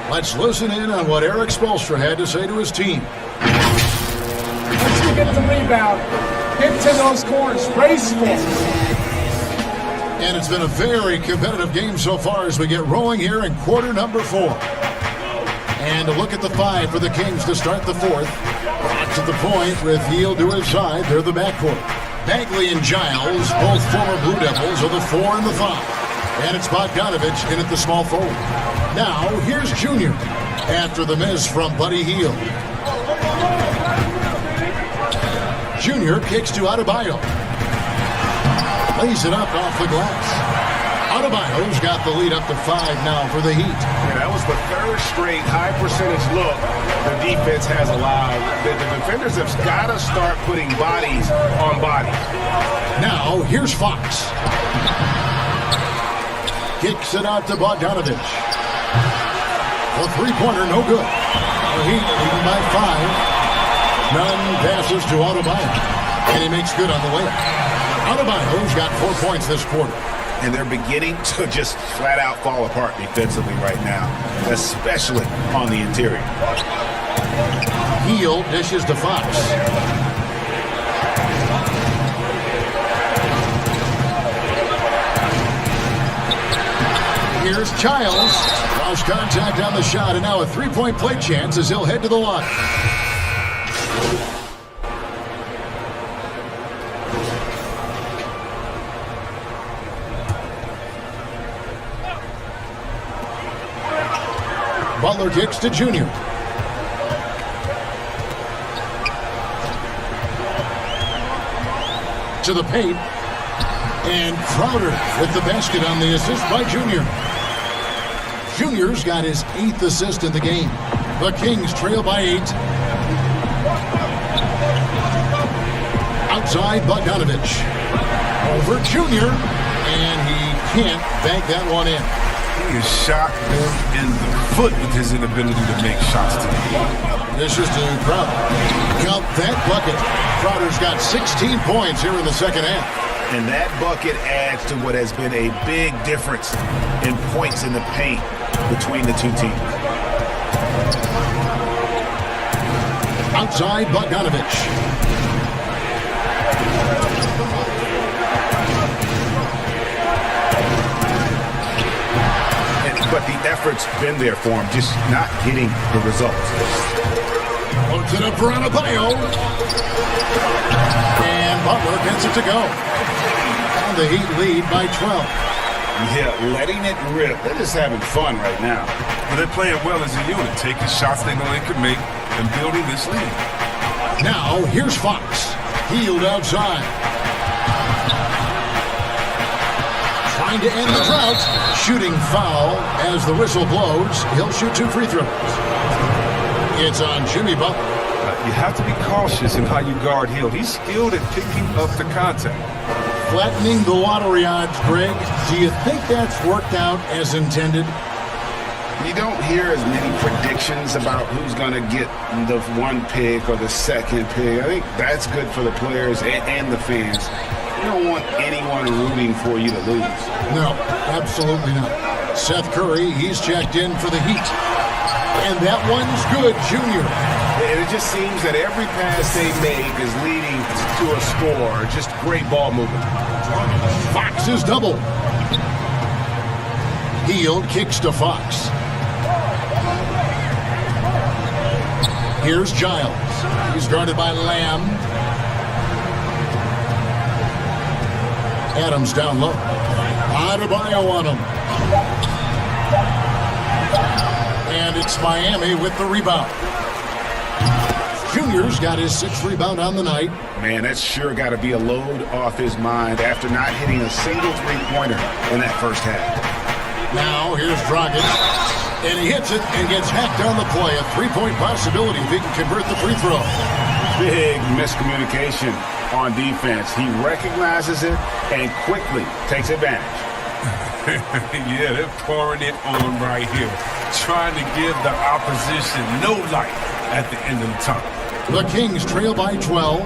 Let's listen in on what Eric Spoelstra had to say to his team. Once you get the rebound, get to those corners, race for it. And it's been a very competitive game so far as we get rolling here in quarter number 4. And a look at the 5 for the Kings to start the 4th. Fox at the point with Hield to his side. They're the backcourt. Bagley and Giles, both former Blue Devils, are the 4 and the 5. And it's Bogdanovich in at the small forward. Now, here's Junior after the miss from Buddy Hield. Junior kicks to Adebayo. Lays it up off the glass. Adebayo's got the lead up to 5 now for the Heat. Yeah, that was the 3rd straight high percentage look the defense has allowed. The defenders have got to start putting bodies on bodies. Now, here's Fox. Kicks it out to Bogdanovich. The three-pointer, no good. The Heat leading by 5. Nunn passes to Adebayo. And he makes good on the layup. Adebayo's got 4 points this quarter. And they're beginning to just flat out fall apart defensively right now, especially on the interior. Hield dishes to Fox. Here's Childs. Lost contact on the shot, and now a three-point play chance as he'll head to the line. Butler kicks to Junior. To the paint. And Crowder with the basket on the assist by Junior. Junior's got his 8th assist in the game. The Kings trail by 8. Outside Bogdanovich. Over Junior. And he can't bank that one in. He has shot him in the foot with his inability to make shots today. This is to Crowder. Count that bucket. Crowder's got 16 points here in the second half. And that bucket adds to what has been a big difference in points in the paint between the two teams. Outside Bogdanovich. But the effort's been there for him, just not getting the results. Puts it up for Adebayo. And Butler gets it to go. And the Heat lead by 12. Yeah, letting it rip. They're just having fun right now. But they're playing well as a unit, taking shots they know they could make and building this lead. Now, here's Fox. Hield outside. Trying to end the drought. Shooting foul as the whistle blows. He'll shoot 2 free throws. It's on Jimmy Butler. You have to be cautious in how you guard Hield. He's skilled at picking up the contact. Flattening the lottery odds, Greg. Do you think that's worked out as intended? You don't hear as many predictions about who's going to get the 1 pick or the 2nd pick. I think that's good for the players and the fans. You don't want anyone rooting for you to lose. No, absolutely not. Seth Curry, he's checked in for the Heat. And that one's good, Junior. And it just seems that every pass they make is leading to a score. Just great ball movement. Fox is double. Hield kicks to Fox. Here's Giles. He's guarded by Lamb. Adams down low. Adebayo on him. And it's Miami with the rebound. Junior's got his 6th rebound on the night. Man, that's sure got to be a load off his mind after not hitting a single three-pointer in that first half. Now, here's Dragic. And he hits it and gets hacked on the play. A 3-point possibility if he can convert the free throw. Big miscommunication on defense. He recognizes it and quickly takes advantage. Yeah, they're pouring it on right here. Trying to give the opposition no light at the end of the tunnel. The Kings trail by 12.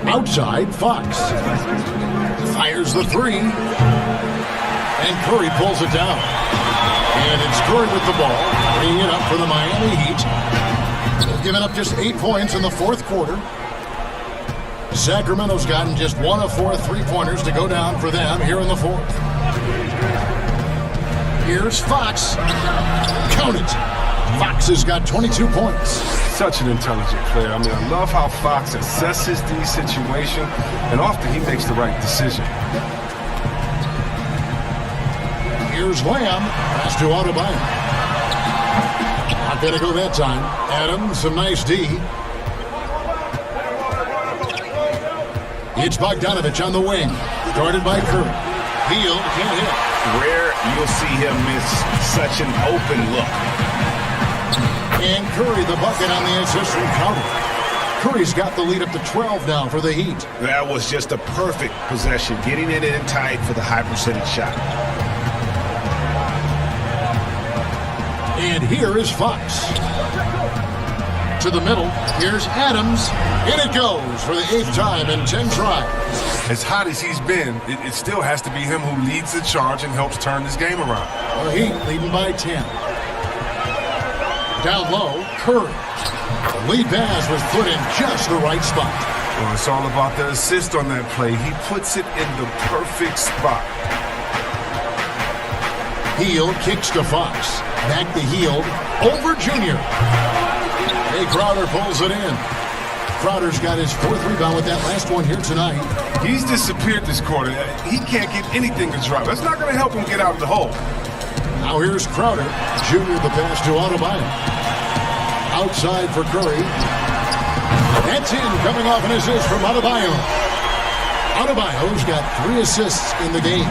Outside, Fox. Fires the 3. And Curry pulls it down. And it's Curry with the ball. Bringing it up for the Miami Heat. Giving up just 8 points in the 4th quarter. Sacramento's gotten just 1 of 4 3-pointers to go down for them here in the 4th. Here's Fox. Count it. Fox has got 22 points. Such an intelligent player. I mean, I love how Fox assesses these situations, and often he makes the right decision. Here's Lamb. Pass to Adebayo. Not going to go that time. Adams, some nice D. It's Bogdanovich on the wing. Guarded by Curry. Hield can't hit. Rare you'll see him miss such an open look. And Curry the bucket on the assist from Crowder. Curry's got the lead up to 12 now for the Heat. That was just a perfect possession. Getting it in tight for the high percentage shot. And here is Fox. To the middle. Here's Adams. In it goes for the 8th time in 10 tries. As hot as he's been, it still has to be him who leads the charge and helps turn this game around. The Heat leading by 10. Down low, Curry. The lead pass was put in just the right spot. Well, it's all about the assist on that play. He puts it in the perfect spot. Hield kicks to Fox. Back to Hield. Over Junior. Hey, Crowder pulls it in. Crowder's got his 4th rebound with that last one here tonight. He's disappeared this quarter. He can't get anything to drop. That's not going to help him get out of the hole. Now here's Crowder. Junior the pass to Adebayo. Outside for Curry. That's in, coming off an assist from Adebayo. Adebayo's got 3 assists in the game.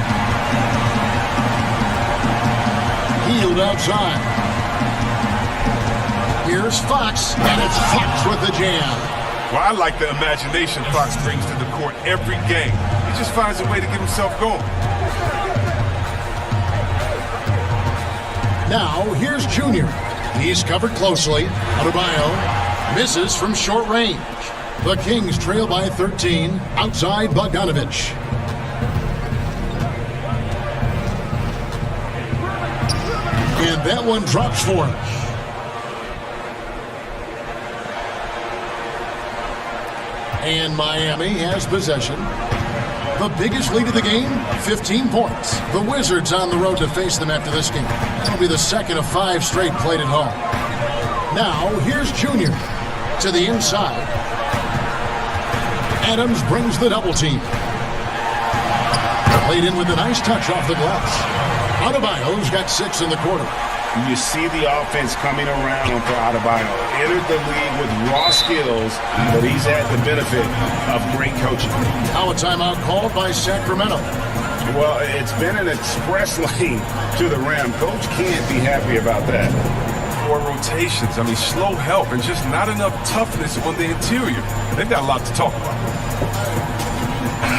Hield outside. Here's Fox, and it's Fox with the jam. Well, I like the imagination Fox brings to the court every game. He just finds a way to get himself going. Now, here's Junior. He's covered closely. Adebayo misses from short range. The Kings trail by 13. Outside Bogdanovich. And that one drops for him. And Miami has possession. The biggest lead of the game, 15 points. The Wizards on the road to face them after this game. That'll be the second of 5 straight played at home. Now, here's Junior to the inside. Adams brings the double team. Played in with a nice touch off the glass. Adebayo's got 6 in the quarter. You see the offense coming around for Adebayo. Entered the league with raw skills, but he's had the benefit of great coaching. Now a timeout called by Sacramento. Well, it's been an express lane to the rim. Coach can't be happy about that. 4 rotations. I mean, slow help and just not enough toughness on the interior. They've got a lot to talk about.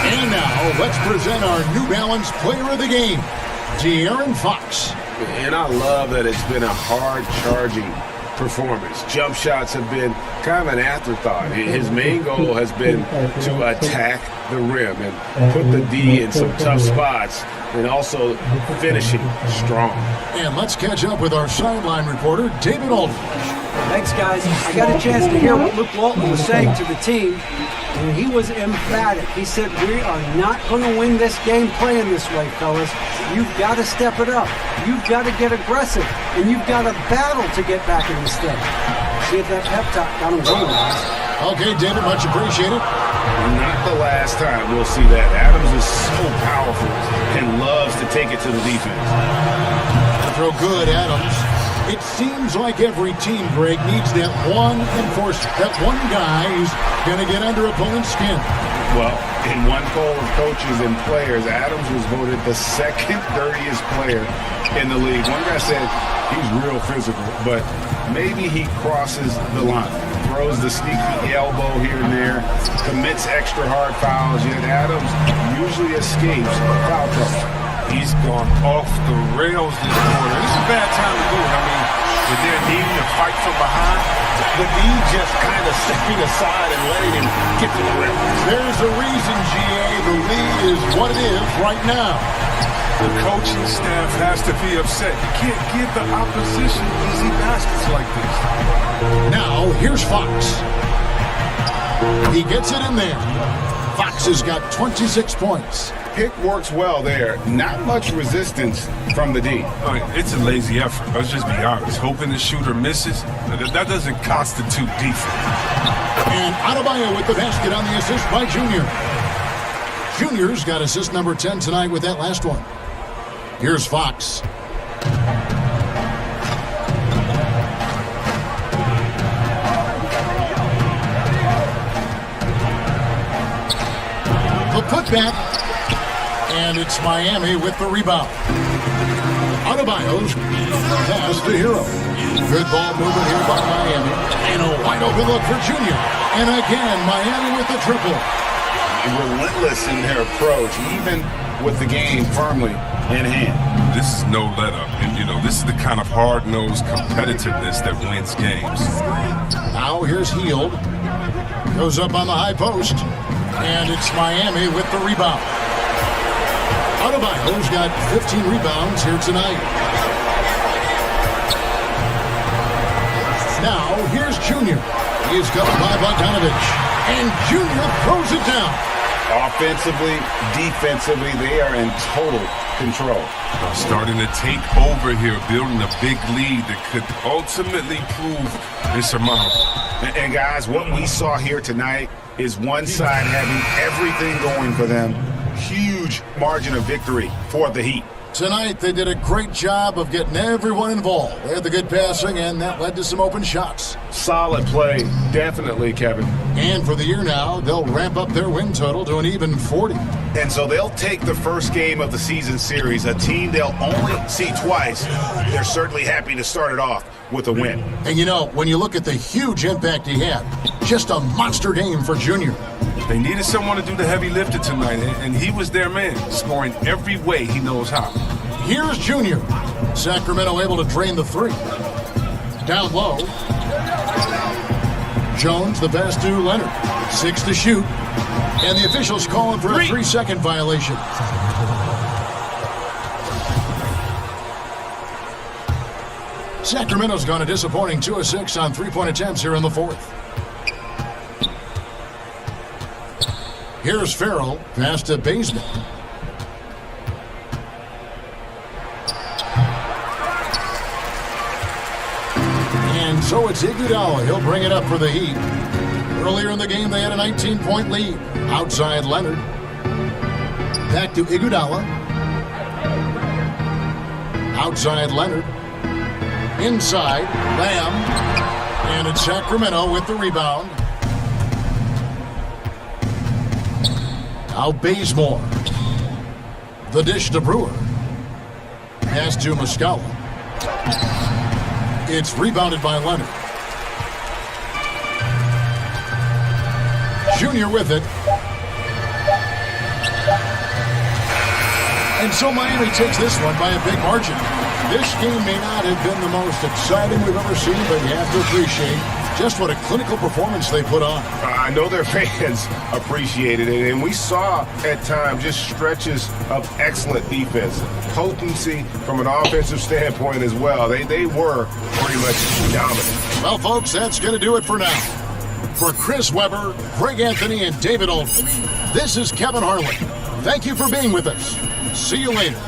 And now, let's present our New Balance player of the game, De'Aaron Fox. And I love that it's been a hard-charging performance. Jump shots have been kind of an afterthought. His main goal has been to attack the rim and put the D in some tough spots and also finishing strong. And let's catch up with our sideline reporter, David Aldridge. Thanks, guys. I got a chance to hear what Luke Walton was saying to the team, and he was emphatic. He said, we are not going to win this game playing this way, fellas. You've got to step it up. You've got to get aggressive, and you've got to battle to get back in this thing. See if that pep talk got him going, guys. Okay, David, much appreciated. Not the last time we'll see that. Adams is so powerful and loves to take it to the defense. Throw good, Adams. It seems like every team, Greg, needs that one enforcer, that one guy who's going to get under opponent's skin. Well, in one poll of coaches and players, Adams was voted the second dirtiest player in the league. One guy said he's real physical, but maybe he crosses the line. Throws the sneaky elbow here and there, commits extra hard fouls, yet Adams usually escapes foul trouble. He's gone off the rails this quarter. This is a bad time to do it. I mean, with their need to fight from behind, the D just kind of stepping aside and letting him get to the rim. There's a reason, GA, the lead is what it is right now. The coaching staff has to be upset. You can't give the opposition easy baskets like this. Now, here's Fox. He gets it in there. Fox has got 26 points. Pick works well there. Not much resistance from the D. It's a lazy effort. Let's just be honest. Hoping the shooter misses, that doesn't constitute defense. And Adebayo with the basket on the assist by Junior. Junior's got assist number 10 tonight with that last one. Here's Fox. The putback. And it's Miami with the rebound. Adebayo's pass to Hero. Good ball movement here by Miami. And a wide open look for Junior. And again, Miami with the triple. Relentless in their approach, even with the game firmly in hand. This is no let up. And, this is the kind of hard-nosed competitiveness that wins games. Now here's Hield. Goes up on the high post. And it's Miami with the rebound. Adebayo's got 15 rebounds here tonight. Now here's Junior. He is covered by Bogdanovich. And Junior throws it down. Offensively, defensively, they are in total control. Starting to take over here, building a big lead that could ultimately prove insurmountable. And guys, what we saw here tonight is one side having everything going for them. Huge margin of victory for the Heat. Tonight, they did a great job of getting everyone involved. They had the good passing, and that led to some open shots. Solid play, definitely, Kevin. And for the year now, they'll ramp up their win total to an even 40. And so they'll take the first game of the season series, a team they'll only see twice. They're certainly happy to start it off with a win. And when you look at the huge impact he had, just a monster game for Junior. They needed someone to do the heavy lifting tonight, and he was their man, scoring every way he knows how. Here's Junior. Sacramento able to drain the three. Down low. Jones, the pass to Leonard. 6 to shoot. And the officials calling for a 3-second violation. Sacramento's gone a disappointing 2 of 6 on three-point attempts here in the fourth. Here's Farrell, pass to Bazemore. And so it's Iguodala. He'll bring it up for the Heat. Earlier in the game, they had a 19-point lead. Outside Leonard. Back to Iguodala. Outside Leonard. Inside, Lamb. And it's Sacramento with the rebound. Now Bazemore. The dish to Brewer. Pass to Muscala. It's rebounded by Leonard. Junior with it. And so Miami takes this one by a big margin. This game may not have been the most exciting we've ever seen, but you have to appreciate just what a clinical performance they put on. I know their fans appreciated it, and we saw at times just stretches of excellent defense. Potency from an offensive standpoint as well. They were pretty much dominant. Well, folks, that's going to do it for now. For Chris Webber, Greg Anthony, and David Olden, this is Kevin Harlan. Thank you for being with us. See you later.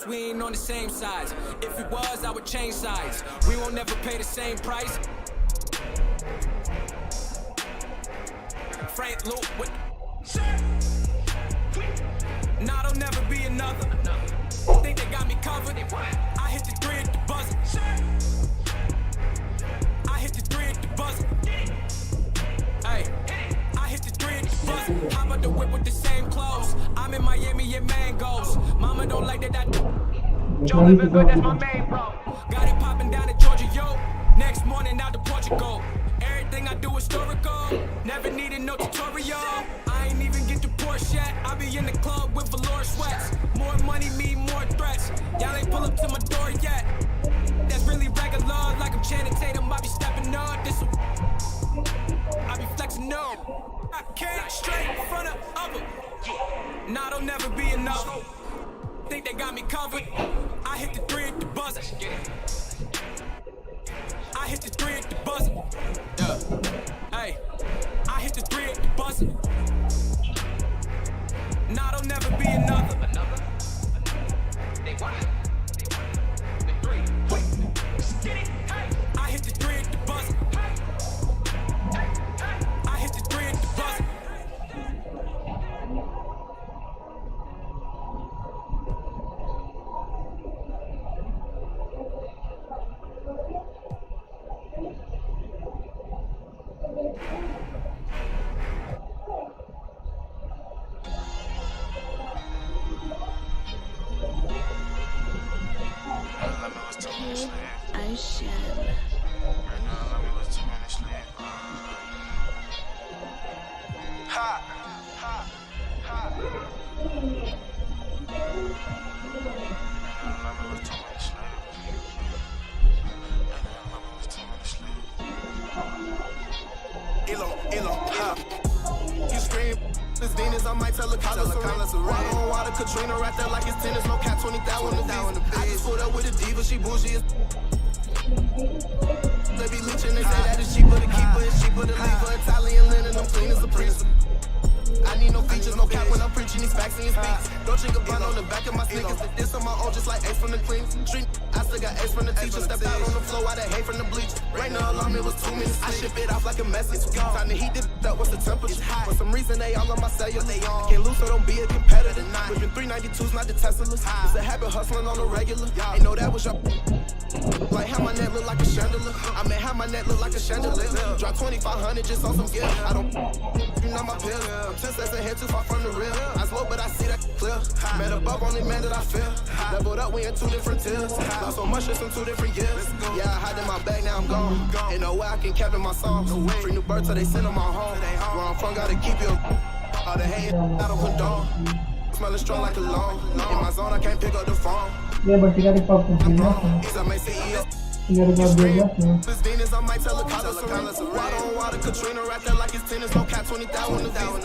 We ain't on the same sides. If it was, I would change sides. We won't never pay the same price. Frank Luke with. Nah, there'll never be another. Think they got me covered. I hit the 3 at the buzzer. I hit the 3 at the buzzer. Hey, I hit the 3 at the buzzer. Hop out the whip with the same clothes. I'm in Miami and mangoes. Mama don't like that. Joe living good, that's my main bro. Got it popping down to Georgia, yo. Next morning out to Portugal. Everything I do is historical. Never needed no tutorial. I ain't even get to Porsche yet. I be in the club with velour sweats. More money mean more threats. Y'all ain't pull up to my door yet. That's really regular, like I'm Channing Tatum. I be stepping up. This I be flexing up. I can't straight in front of other. Nah, there'll never be another. Think they got me covered. I hit the 3 at the buzzer. I hit the 3 at the buzzer. Yeah. Hey, I hit the 3 at the buzzer. Nah, there'll never be another. I hit the 3 at the buzzer. I hit the 3 at the buzzer. I should. You scream, this Venus, I might tell a collar water on water, Katrina right there like it's tennis, no cap 20,000 down the I just put up with a diva, she bougie as they be leeching, they say that it's cheaper to keep her, it's cheaper to leave her. Italian linen, I'm clean as a priest. I need no features, no cap when I'm preaching these facts and these speaks. Don't drink a bun on the back of my sneakers. This on my own, just like Ace from the clean street. I still got Ace from the teacher. Stepped out on the floor, I had hate from the bleach. Rain the alarm, it was 2 minutes. I ship it off like a message. Time to heat this up, what's the temperature? For some reason, they all on my cellular. Can't lose, so don't be a competitor. Whipping 392s, not the Teslas. It's a habit hustling on the regular. Ain't know that was your. Like how my neck look like a chandelier. I mean how my neck look like a chandelier. Drop 2,500 just on some gear. I don't you know my pill. 10 steps ahead too far from the real. I slow but I see that clear. Man above only man that I feel. Leveled up, we in 2 different tiers. Lost so much just in 2 different years. Yeah, I hide in my bag, now I'm gone. Ain't no way I can cap in my songs. Free new birds till they send them on home. Where I'm from, gotta keep you. All the hate, I don't condone. Smelling strong like a long. In my zone, I can't pick up the phone. Yeah, but you gotta pop something. You gotta go do it. This Venus, I might tell a color water on water, Katrina right there like it's tennis, no cap 20,000 down.